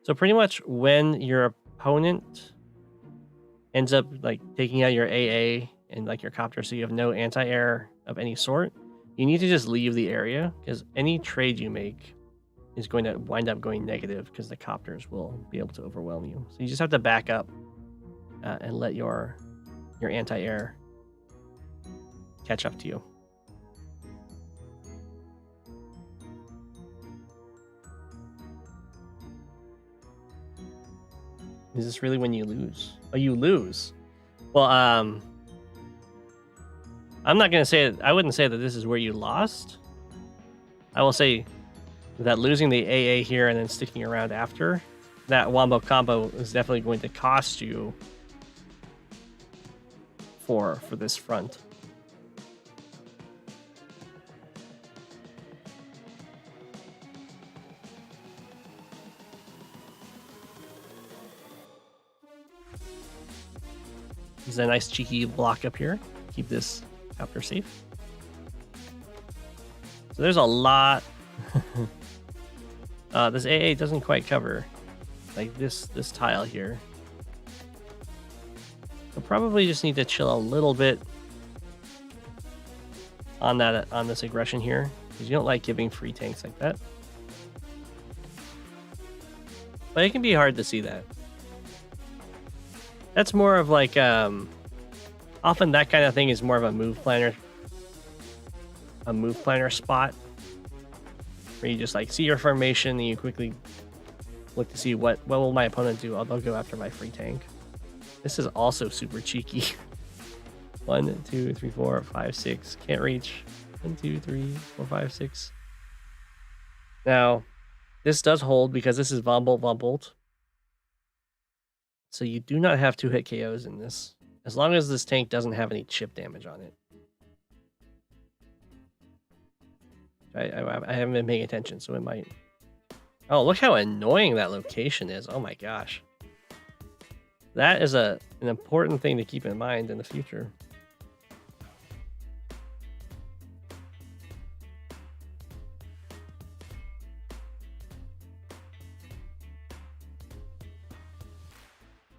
A: So pretty much when your opponent ends up like taking out your AA and like your copter, so you have no anti-air of any sort, you need to just leave the area, because any trade you make is going to wind up going negative, because the copters will be able to overwhelm you. So you just have to back up and let your anti-air catch up to you. Is this really when you lose? Oh, you lose. Well, I'm not going to say it. I wouldn't say that this is where you lost. I will say that losing the AA here and then sticking around after, that wombo combo is definitely going to cost you for this front. There's a nice cheeky block up here. Keep this copter safe. So there's a lot. This AA doesn't quite cover like this tile here. So probably just need to chill a little bit on this aggression here, because you don't like giving free tanks like that. But it can be hard to see that. That's more of like Often that kind of thing is more of a move planner spot where you just like see your formation and you quickly look to see what will my opponent do. They'll go after my free tank. This is also super cheeky. 1, 2, 3, 4, 5, 6. Can't reach. 1, 2, 3, 4, 5, 6. Now, this does hold because this is Von Bolt. So you do not have 2-hit KOs in this, as long as this tank doesn't have any chip damage on it. I haven't been paying attention, so it might. Oh, look how annoying that location is. Oh my gosh. That is an important thing to keep in mind in the future.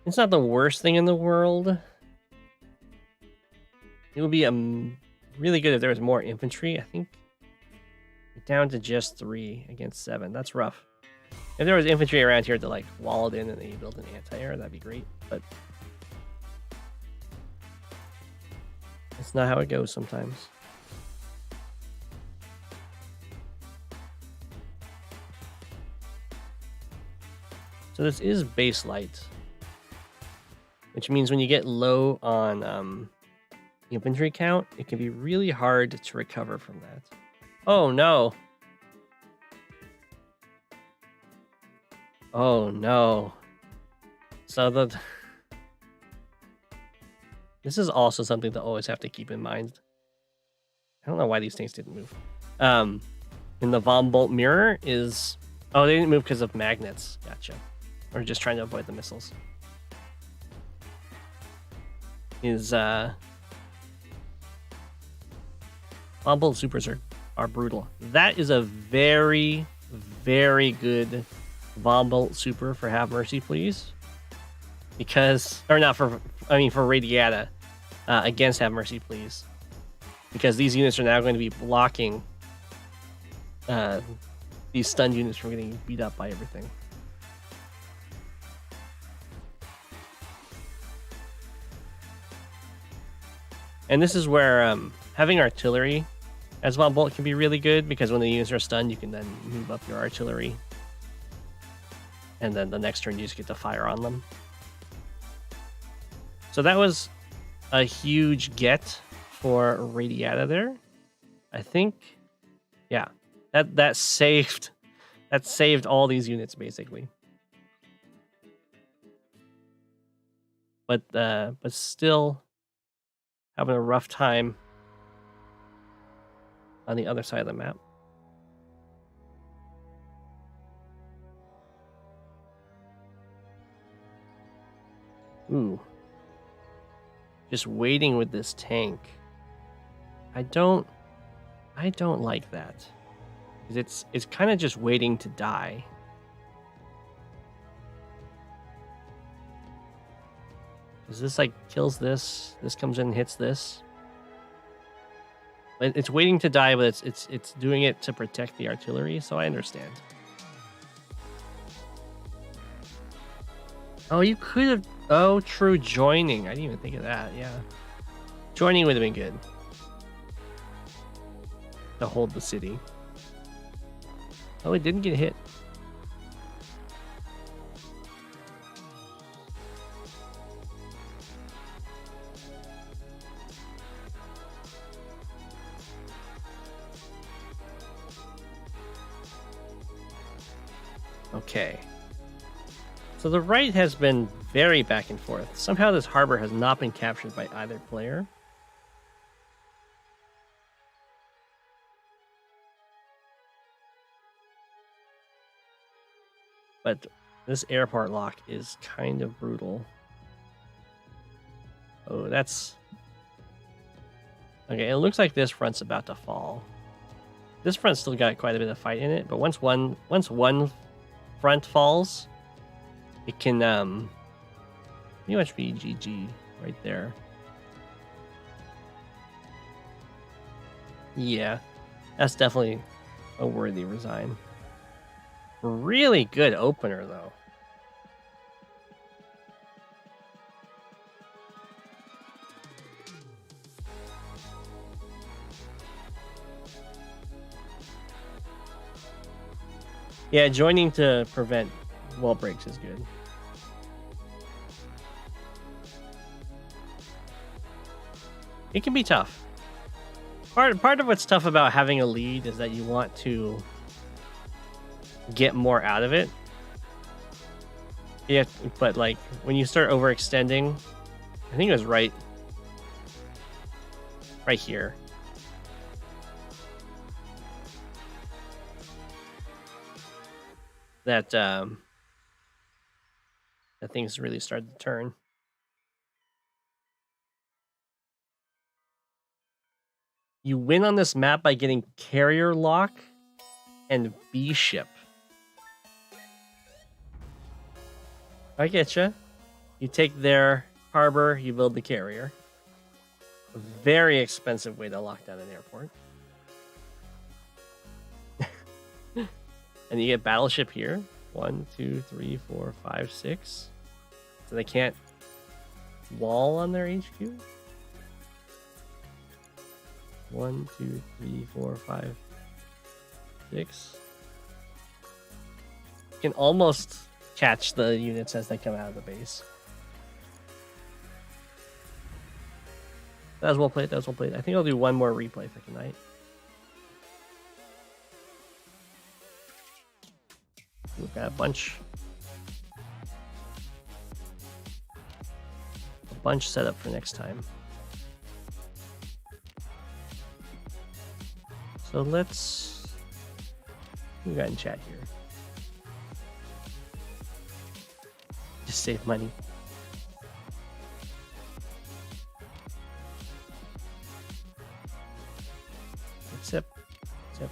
A: It's not the worst thing in the world. It would be really good if there was more infantry. I think down to just 3 against 7. That's rough. If there was infantry around here to like wall it in and then you build an anti-air, that'd be great. But that's not how it goes sometimes. So this is base light, which means when you get low on infantry count, it can be really hard to recover from that. Oh no. Oh no. So this is also something to always have to keep in mind. I don't know why these things didn't move. In the Von Bolt mirror is... Oh, they didn't move because of magnets. Gotcha. Or just trying to avoid the missiles. Von Bolt supers are brutal. That is a very, very good Von Bolt super for Have Mercy, please. Because... Or not for... I mean, for Radiata. Against Have Mercy, please. Because these units are now going to be blocking these stun units from getting beat up by everything. And this is where having artillery as Von Bolt can be really good, because when the units are stunned, you can then move up your artillery. And then the next turn, you just get to fire on them. So that was a huge get for Radiata there. I think, yeah, that saved all these units basically. But still having a rough time on the other side of the map. Ooh. Just waiting with this tank. I don't like that. Because it's kind of just waiting to die. Because this like kills this. This comes in and hits this. It's waiting to die, but it's doing it to protect the artillery, so I understand. Oh, you could have... Oh, true, joining. I didn't even think of that, yeah. Joining would have been good. To hold the city. Oh, it didn't get hit. Okay. So the right has been very back and forth. Somehow this harbor has not been captured by either player. But this airport lock is kind of brutal. Oh, that's... Okay, it looks like this front's about to fall. This front's still got quite a bit of fight in it, but once one front falls, it can pretty much be GG right there. Yeah, that's definitely a worthy resign. Really good opener, though. Yeah, joining to prevent wall breaks is good. It can be tough. Part of what's tough about having a lead is that you want to get more out of it. Yeah, but like when you start overextending, I think it was right here. That things really started to turn. You win on this map by getting carrier lock and B ship. I get you. You take their harbor, you build the carrier. A very expensive way to lock down an airport. And you get battleship here. 1, 2, 3, 4, 5, 6. So they can't wall on their HQ. 1, 2, 3, 4, 5, 6. You can almost catch the units as they come out of the base. That was well played. That was well played. I think I'll do one more replay for tonight. We've got a bunch set up for next time. So let's... Who we got in chat here? Just save money. Sip. Okay.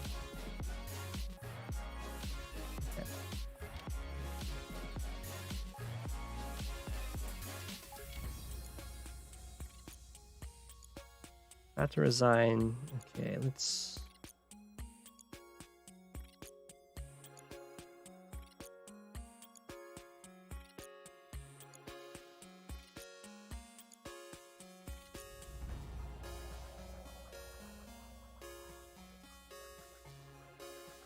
A: About to resign. Okay, let's...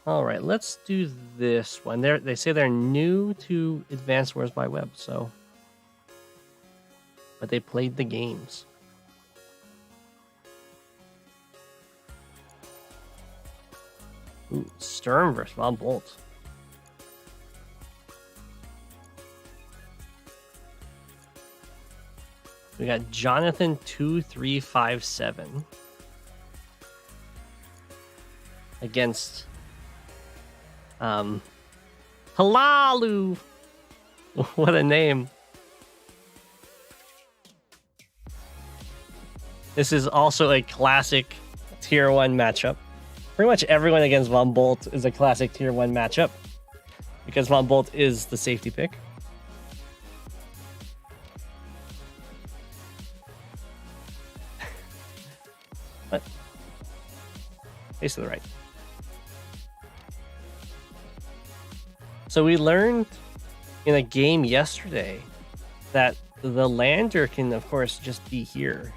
A: All right, let's do this one. They say they're new to Advanced Wars by Web, so... But they played the games. Ooh, Sturm versus Von Bolt. We got Jonathan 2357 against Halalu. What a name. This is also a classic tier 1 matchup. Pretty much everyone against Von Bolt is a classic tier 1 matchup because Von Bolt is the safety pick. What? Face to the right. So we learned in a game yesterday that the lander can, of course, just be here,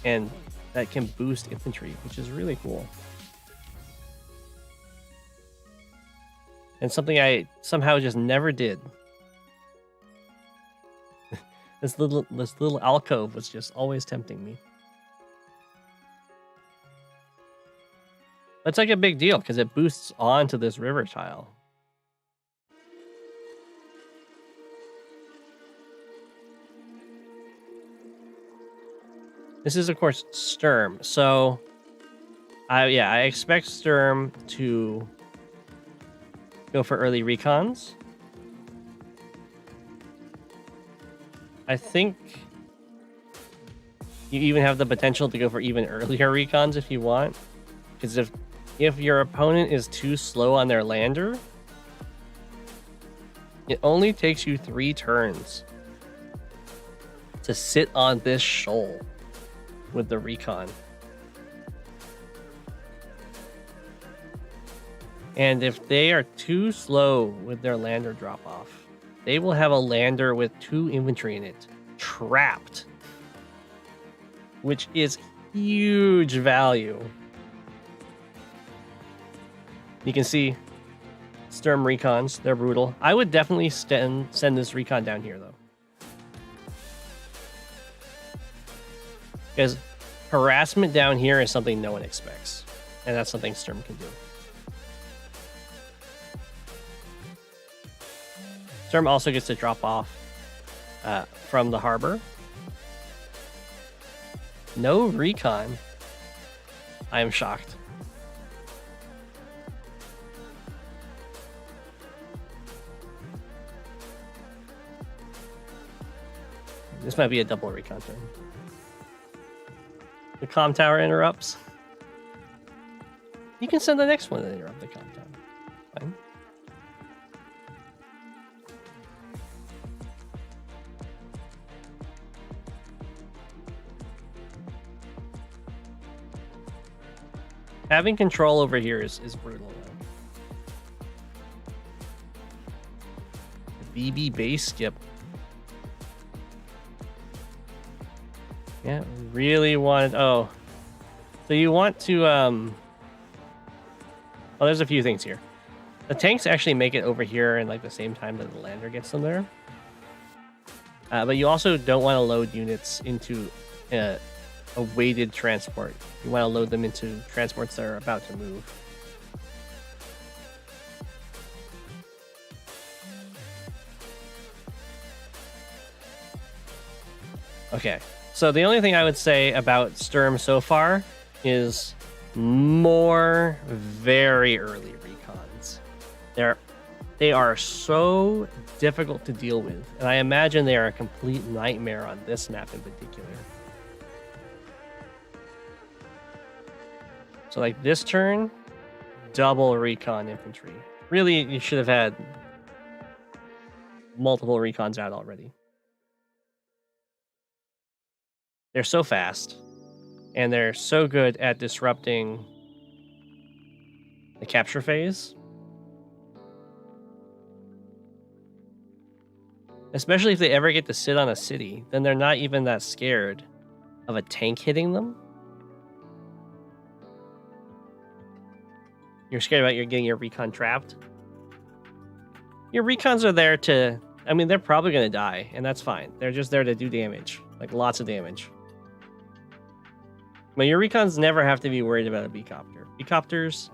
A: and that can boost infantry, which is really cool. And something I somehow just never did. This little alcove was just always tempting me. That's like a big deal because it boosts onto this river tile. This is, of course, Sturm. So, I expect Sturm to go for early recons. I think you even have the potential to go for even earlier recons if you want. Because if your opponent is too slow on their lander, it only takes you 3 turns to sit on this shoal with the recon. And if they are too slow with their lander drop off, they will have a lander with 2 infantry in it trapped, which is huge value. You can see Sturm recons. They're brutal. I would definitely send this recon down here, though. Because harassment down here is something no one expects. And that's something Sturm can do. Sturm also gets to drop off from the harbor. No recon. I am shocked. This might be a double recon turn. The Comm Tower interrupts. You can send the next one to interrupt the Comm Tower. Fine. Having control over here is brutal, though. BB base skip. Yeah, really wanted... Oh. So you want to... Well, there's a few things here. The tanks actually make it over here in like the same time that the lander gets them there. But you also don't want to load units into a weighted transport. You want to load them into transports that are about to move. Okay, so the only thing I would say about Sturm so far is more very early recons. They are so difficult to deal with, and I imagine they are a complete nightmare on this map in particular. So like this turn, double recon infantry. Really, you should have had multiple recons out already. They're so fast, and they're so good at disrupting the capture phase. Especially if they ever get to sit on a city, then they're not even that scared of a tank hitting them. You're scared about getting your recon trapped. Your recons are there to... I mean, they're probably going to die, and that's fine. They're just there to do damage. Like, lots of damage. But your recons never have to be worried about a B-copter. B-copters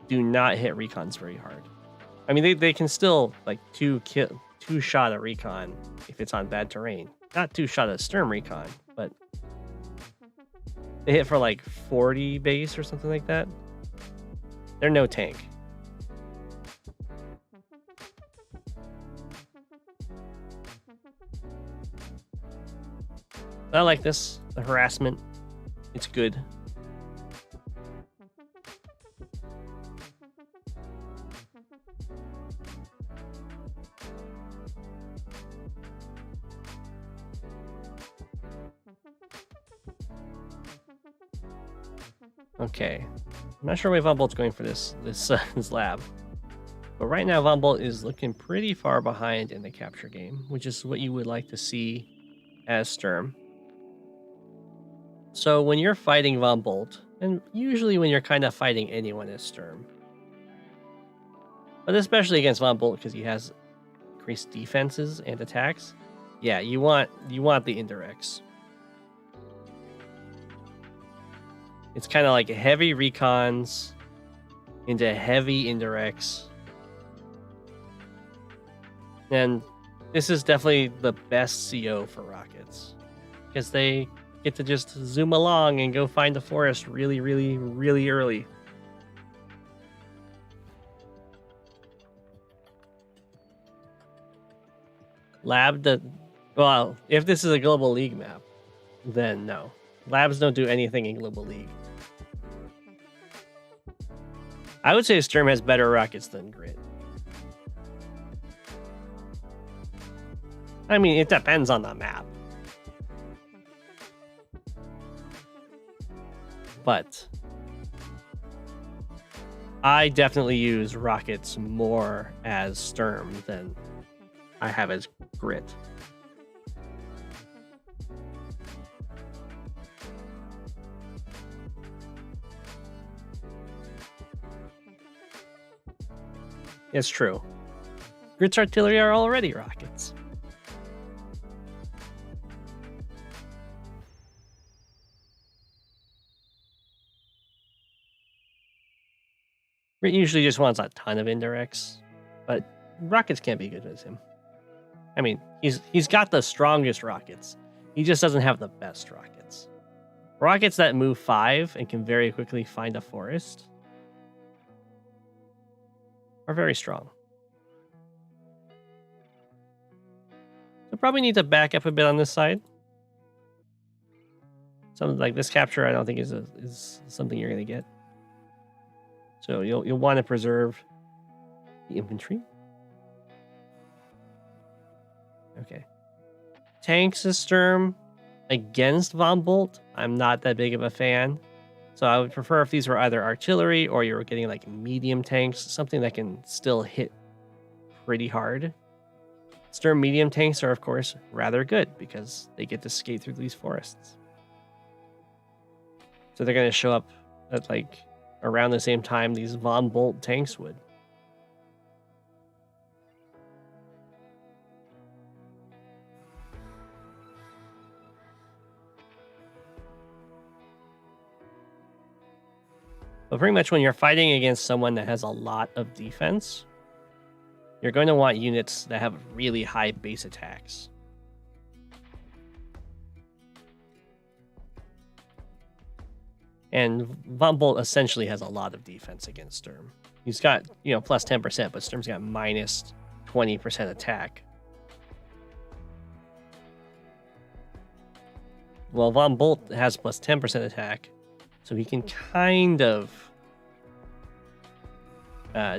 A: do not hit recons very hard. I mean, they can still, like, two-shot a recon if it's on bad terrain. Not two-shot a Sturm recon, but... They hit for like 40 base or something like that. They're no tank. I like this. The harassment. It's good. Okay, I'm not sure where Von Bolt's going for this lab, but right now Von Bolt is looking pretty far behind in the capture game, which is what you would like to see as Sturm. So when you're fighting Von Bolt, and usually when you're kind of fighting anyone as Sturm, but especially against Von Bolt because he has increased defenses and attacks, yeah, you want the indirects. It's kind of like heavy recons into heavy indirects. And this is definitely the best CO for rockets. Because they get to just zoom along and go find the forest really, really, really early. Well, if this is a Global League map, then no. Labs don't do anything in Global League. I would say Sturm has better rockets than Grit. I mean, it depends on the map. But I definitely use rockets more as Sturm than I have as Grit. It's true. Groot's artillery are already rockets. Groot usually just wants a ton of indirects, but rockets can't be good with him. I mean, he's got the strongest rockets. He just doesn't have the best rockets. Rockets that move 5 and can very quickly find a forest are very strong. So probably need to back up a bit on this side. Something like this capture, I don't think is something you're going to get. So you'll want to preserve the infantry. Okay. Tanks is Sturm against Von Bolt. I'm not that big of a fan. So I would prefer if these were either artillery or you were getting like medium tanks, something that can still hit pretty hard. Sturm medium tanks are, of course, rather good because they get to skate through these forests. So they're going to show up at like around the same time these Von Bolt tanks would. But pretty much when you're fighting against someone that has a lot of defense, you're going to want units that have really high base attacks. And Von Bolt essentially has a lot of defense against Sturm. He's got, plus 10%, but Sturm's got minus 20% attack. Well, Von Bolt has plus 10% attack, so he can kind of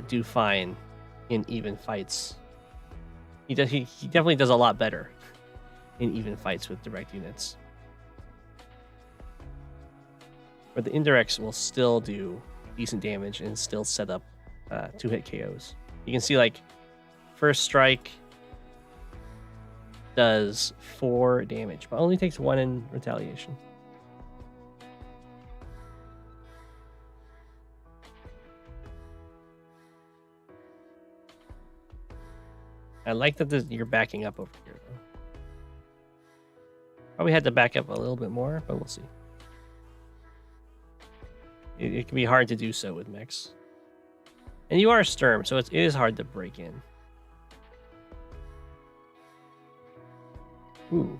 A: do fine in even fights. He definitely does a lot better in even fights with direct units. But the indirects will still do decent damage and still set up 2-hit KOs. You can see like first strike does 4 damage, but only takes 1 in retaliation. I like that you're backing up over here, though. Probably had to back up a little bit more, but we'll see. It can be hard to do so with mechs. And you are Sturm, so it is hard to break in. Ooh.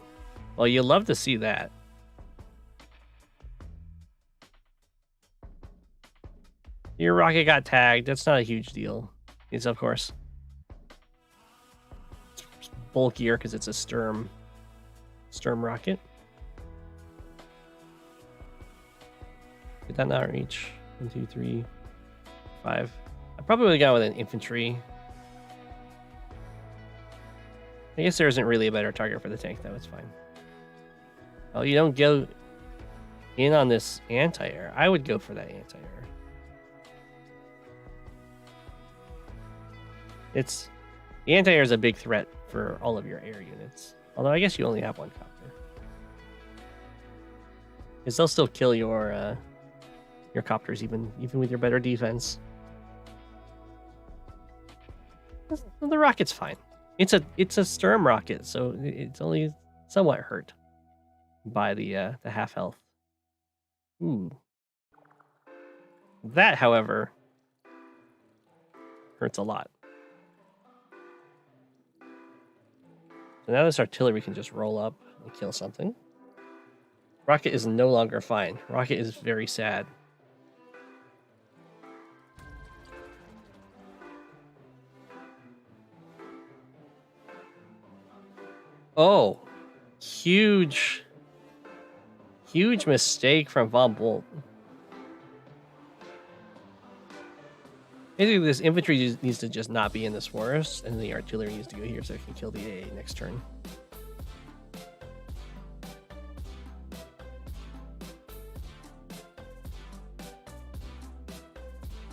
A: Well, you love to see that. Your rocket got tagged. That's not a huge deal. It's, of course, bulkier because it's a Sturm rocket. Did that not reach? 1, 2, 3, 5. I probably would have gone with an infantry. I guess there isn't really a better target for the tank, though. It's fine. Oh, you don't go in on this anti-air. I would go for that anti-air. The anti-air is a big threat for all of your air units. Although I guess you only have 1 copter. Because they'll still kill your copters even with your better defense. The rocket's fine. It's a Sturm rocket, so it's only somewhat hurt by the half health. Ooh. That, however, hurts a lot. So now this artillery can just roll up and kill something. Rocket is no longer fine. Rocket is very sad. Oh, huge mistake from Von Bolt. Basically, this infantry needs to just not be in this forest, and the artillery needs to go here so it can kill the AA next turn.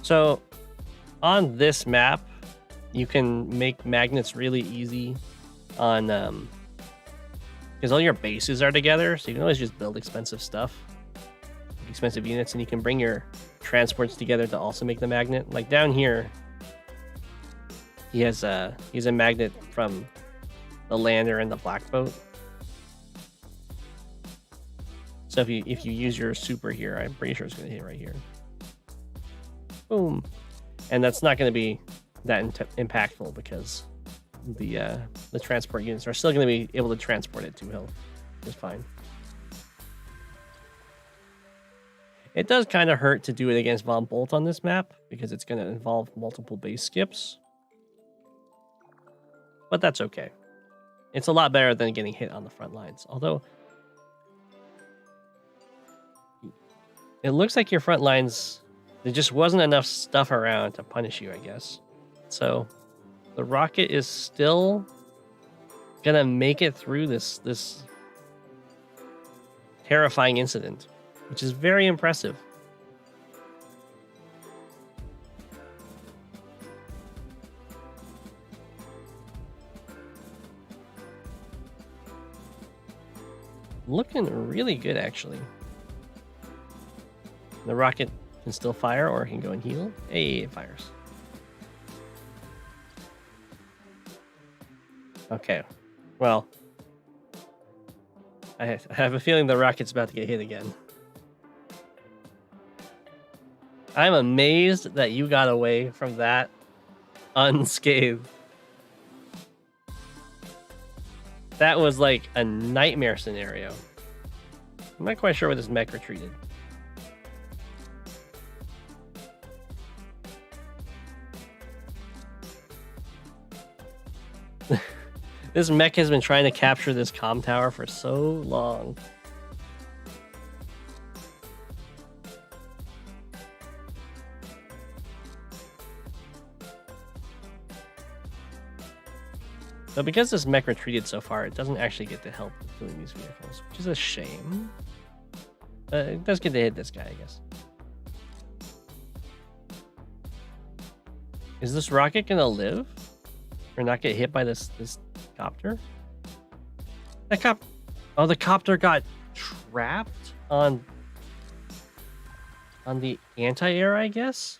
A: So, on this map, you can make magnets really easy on, because all your bases are together, so you can always just build expensive stuff, expensive units, and you can bring your transports together to also make the magnet. Like down here, He's a magnet from the lander and the black boat. So if you use your super here, I'm pretty sure it's going to hit right here. Boom. And that's not going to be that impactful because the transport units are still going to be able to transport it to hill. It's fine. It does kind of hurt to do it against Von Bolt on this map because it's going to involve multiple base skips. But that's okay. It's a lot better than getting hit on the front lines. Although, it looks like your front lines, there just wasn't enough stuff around to punish you, I guess. So, the rocket is still going to make it through this terrifying incident, which is very impressive. Looking really good, actually. The rocket can still fire, or it can go and heal. Hey, it fires. Okay. Well, I have a feeling the rocket's about to get hit again. I'm amazed that you got away from that unscathed. That was like a nightmare scenario. I'm not quite sure where this mech retreated. This mech has been trying to capture this comm tower for so long. So because this mech retreated so far, it doesn't actually get to help with killing these vehicles, which is a shame. It does get to hit this guy, I guess. Is this rocket gonna live? Or not get hit by this copter? Oh, the copter got trapped on the anti-air, I guess?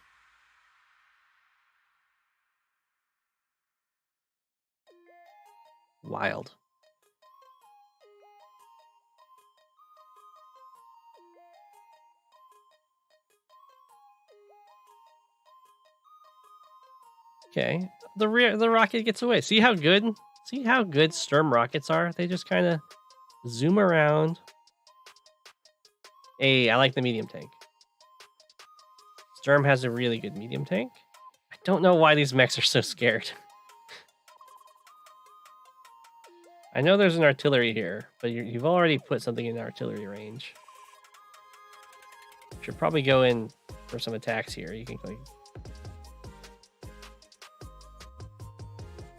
A: Wild. Okay, the rocket gets away. See how good Sturm rockets are? They just kind of zoom around. Hey, I like the medium tank. Sturm has a really good medium tank. I don't know why these mechs are so scared. I know there's an artillery here, but you've already put something in artillery range. Should probably go in for some attacks here. You can click.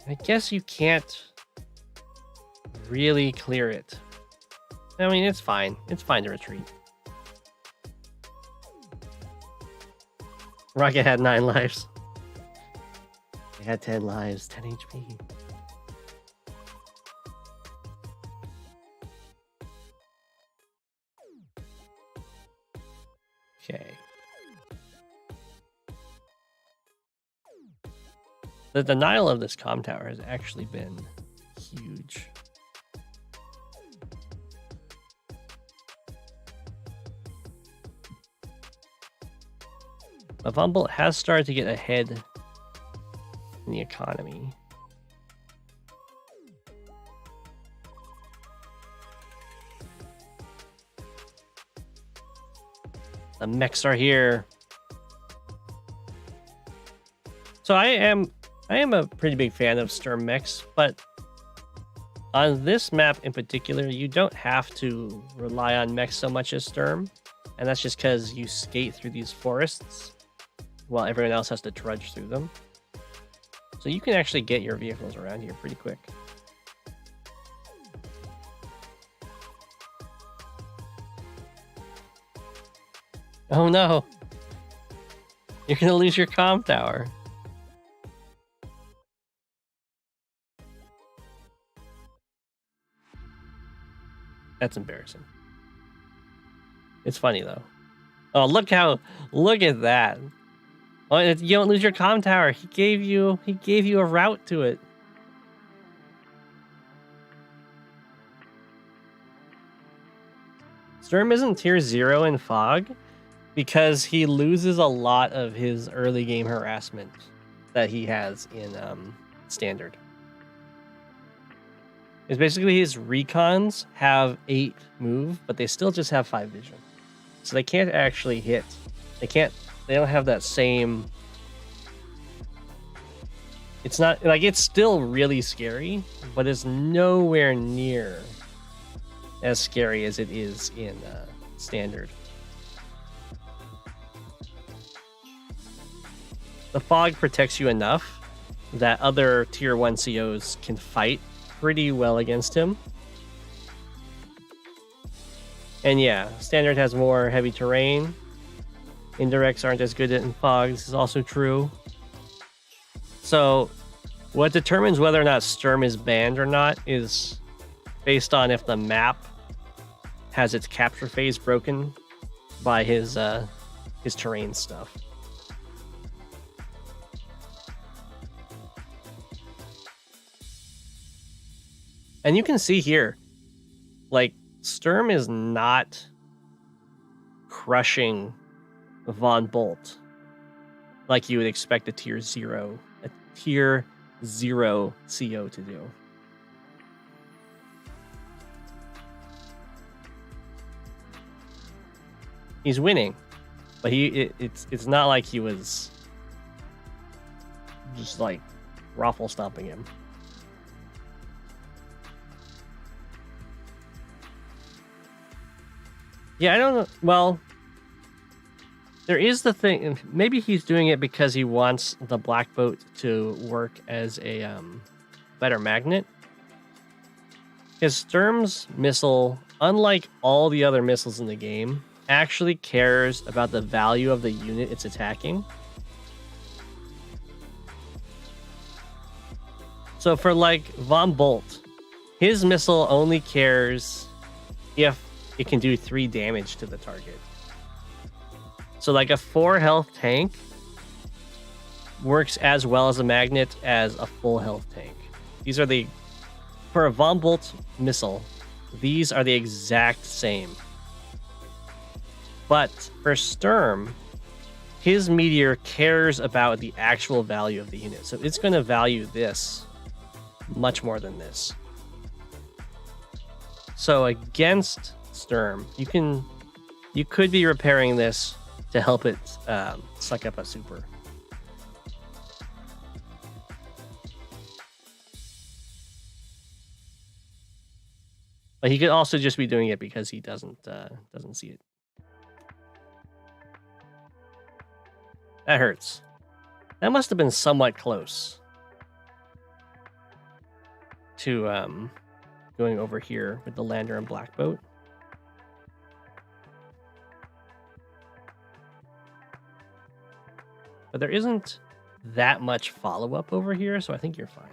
A: I guess you can't really clear it. I mean, it's fine. It's fine to retreat. Rocket had 9 lives. It had 10 lives, 10 HP. Okay. The denial of this comm tower has actually been huge. But Von Bolt has started to get ahead in the economy. The mechs are here. So I am a pretty big fan of Sturm mechs, but on this map in particular, you don't have to rely on mechs so much as Sturm. And that's just because you skate through these forests while everyone else has to trudge through them. So you can actually get your vehicles around here pretty quick. Oh no! You're gonna lose your comm tower. That's embarrassing. It's funny though. Oh, look at that. Oh, you don't lose your comm tower. He gave you a route to it. Sturm isn't tier 0 in Fog because he loses a lot of his early game harassment that he has in Standard. It's basically his recons have 8 move, but they still just have 5 vision. So they can't actually hit. They don't have that same... It's not... Like, it's still really scary, but it's nowhere near as scary as it is in Standard. The Fog protects you enough that other tier 1 COs can fight pretty well against him. And yeah, Standard has more heavy terrain. Indirects aren't as good in Fog. This is also true. So what determines whether or not Sturm is banned or not is based on if the map has its capture phase broken by his terrain stuff. And you can see here, like, Sturm is not crushing Von Bolt like you would expect a tier 0 CO to do. He's winning, but it's not like he was just like raffle stomping him. Yeah, I don't know. Well, there is the thing. Maybe he's doing it because he wants the black boat to work as a better magnet. His Sturm's missile, unlike all the other missiles in the game, actually cares about the value of the unit it's attacking. So for like Von Bolt, his missile only cares if it can do 3 damage to the target. So like a 4 health tank works as well as a magnet as a full health tank. These are for a Von Bolt missile, these are the exact same. But for Sturm, his meteor cares about the actual value of the unit. So it's going to value this much more than this. So against Sturm, you could be repairing this to help it suck up a super. But he could also just be doing it because he doesn't see it. That hurts. That must have been somewhat close to going over here with the lander and black boat. But there isn't that much follow-up over here, so I think you're fine.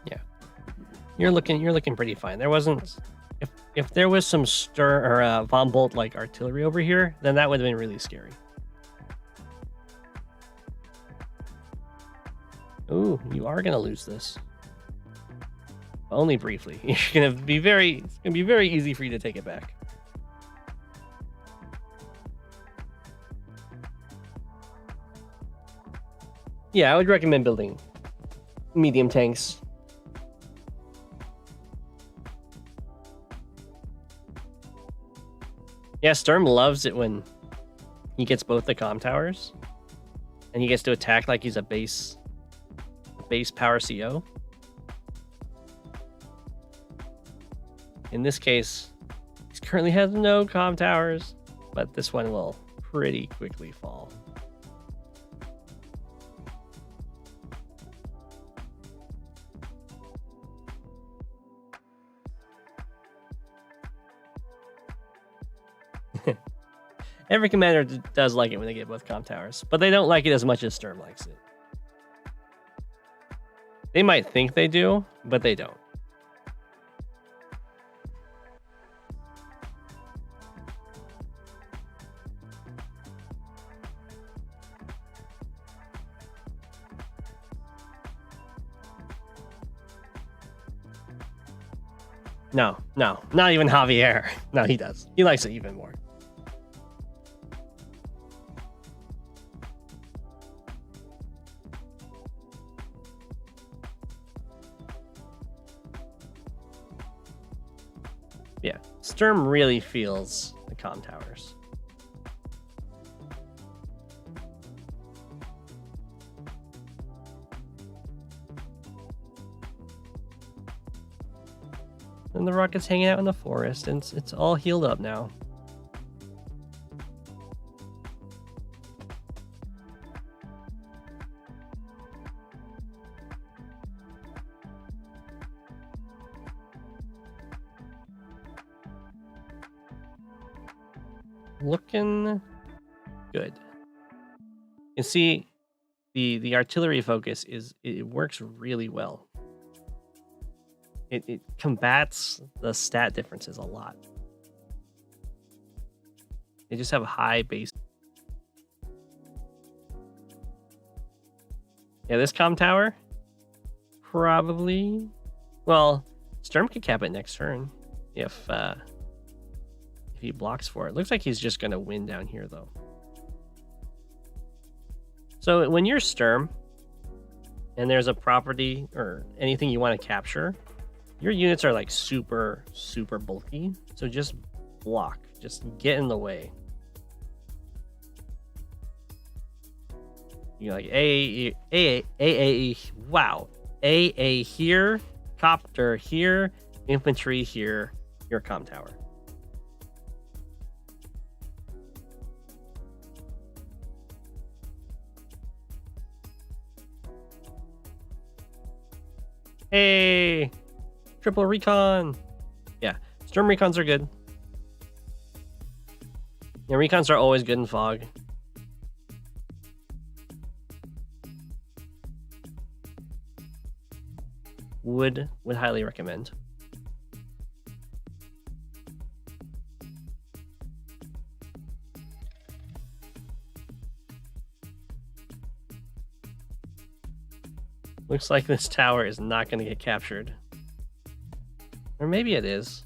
A: Yeah. You're looking pretty fine. There wasn't... If there was some Sturm or Von Bolt like artillery over here, then that would have been really scary. Ooh, you are gonna lose this. Only briefly. It's gonna be very easy for you to take it back. Yeah, I would recommend building medium tanks. Yeah, Sturm loves it when he gets both the comm towers and he gets to attack like he's a base power CO. In this case, he currently has no comm towers, but this one will pretty quickly fall. Every commander does like it when they get both Comm Towers, but they don't like it as much as Sturm likes it. They might think they do, but they don't. No, not even Javier. No, he does. He likes it even more. Yeah, Sturm really feels the Comm Towers. And the rocket's hanging out in the forest, and it's all healed up now. Looking good. You can see the artillery focus it works really well. It combats the stat differences a lot. They just have a high base. Yeah, this Comm Tower probably. Well, Sturm could cap it next turn if he blocks for it. Looks like he's just gonna win down here though. So when you're Sturm and there's a property or anything you want to capture, your units are like super bulky. So just block, just get in the way. You're like AA, wow. AA here, copter here, infantry here, your Comm Tower. Hey, triple recon. Yeah, Sturm recons are good. Yeah, recons are always good in fog. Would highly recommend. Looks like this tower is not going to get captured. Or maybe it is.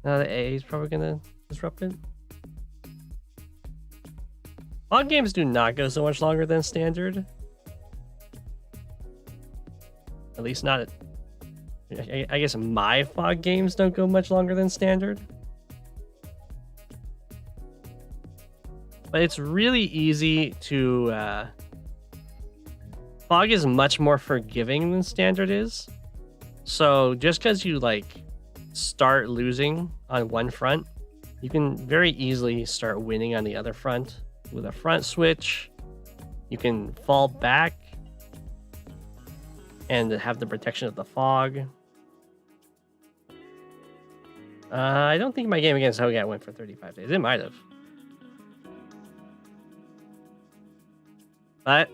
A: No, the AA is probably going to disrupt it. Fog games do not go so much longer than standard. At least not. I guess my fog games don't go much longer than standard. But it's really easy to... Fog is much more forgiving than standard is. So just because you like start losing on one front, you can very easily start winning on the other front with a front switch. You can fall back and have the protection of the fog. I don't think my game against Hogat went for 35 days. It might have. But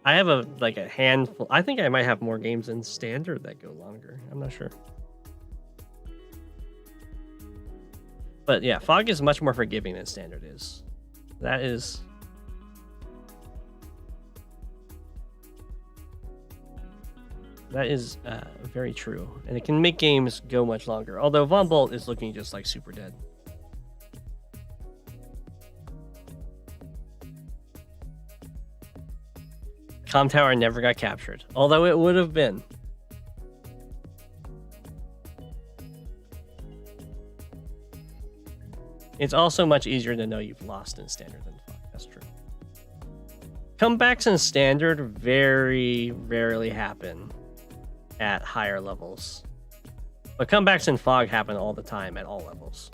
A: I have a handful. I think I might have more games in standard that go longer. I'm not sure. But yeah, fog is much more forgiving than standard is. That is very true. And it can make games go much longer. Although Von Bolt is looking just like super dead. Comm Tower never got captured, although it would have been. It's also much easier to know you've lost in standard than fog. That's true. Comebacks in standard very rarely happen at higher levels, but comebacks in fog happen all the time at all levels.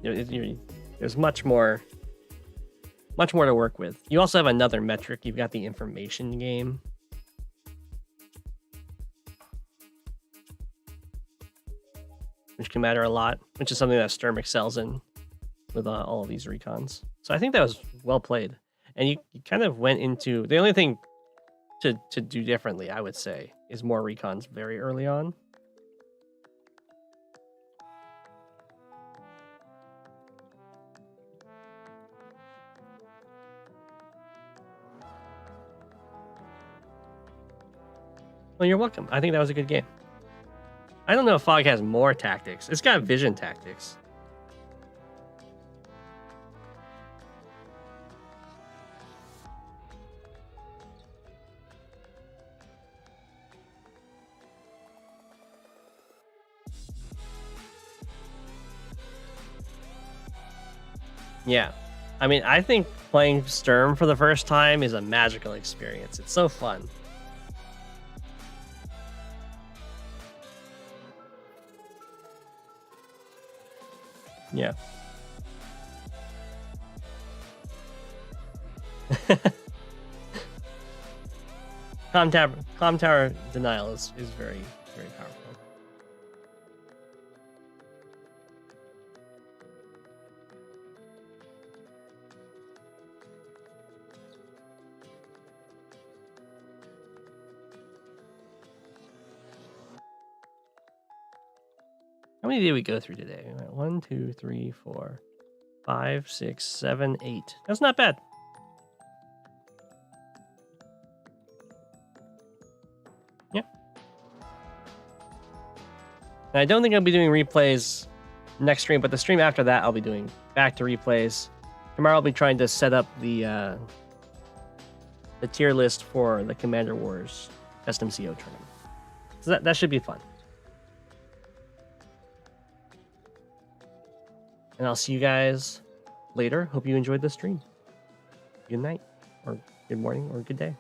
A: There's much more to work with. You also have another metric. You've got the information game. Which can matter a lot, which is something that Sturm excels in. with all of these recons. So I think that was well played. And you kind of went into the only thing to do differently, I would say, is more recons very early on. Well, you're welcome. I think that was a good game. I don't know if Fog has more tactics. It's got vision tactics. Yeah. I mean, I think playing Sturm for the first time is a magical experience. It's so fun. Yeah. Comm Tower denial is very, very powerful. How many did we go through today? 1, 2, 3, 4, 5, 6, 7, 8. That's not bad. Yeah. And I don't think I'll be doing replays next stream, but the stream after that, I'll be doing back to replays. Tomorrow, I'll be trying to set up the tier list for the Commander Wars SMCO tournament. So that should be fun. And I'll see you guys later. Hope you enjoyed the stream. Good night, or good morning, or good day.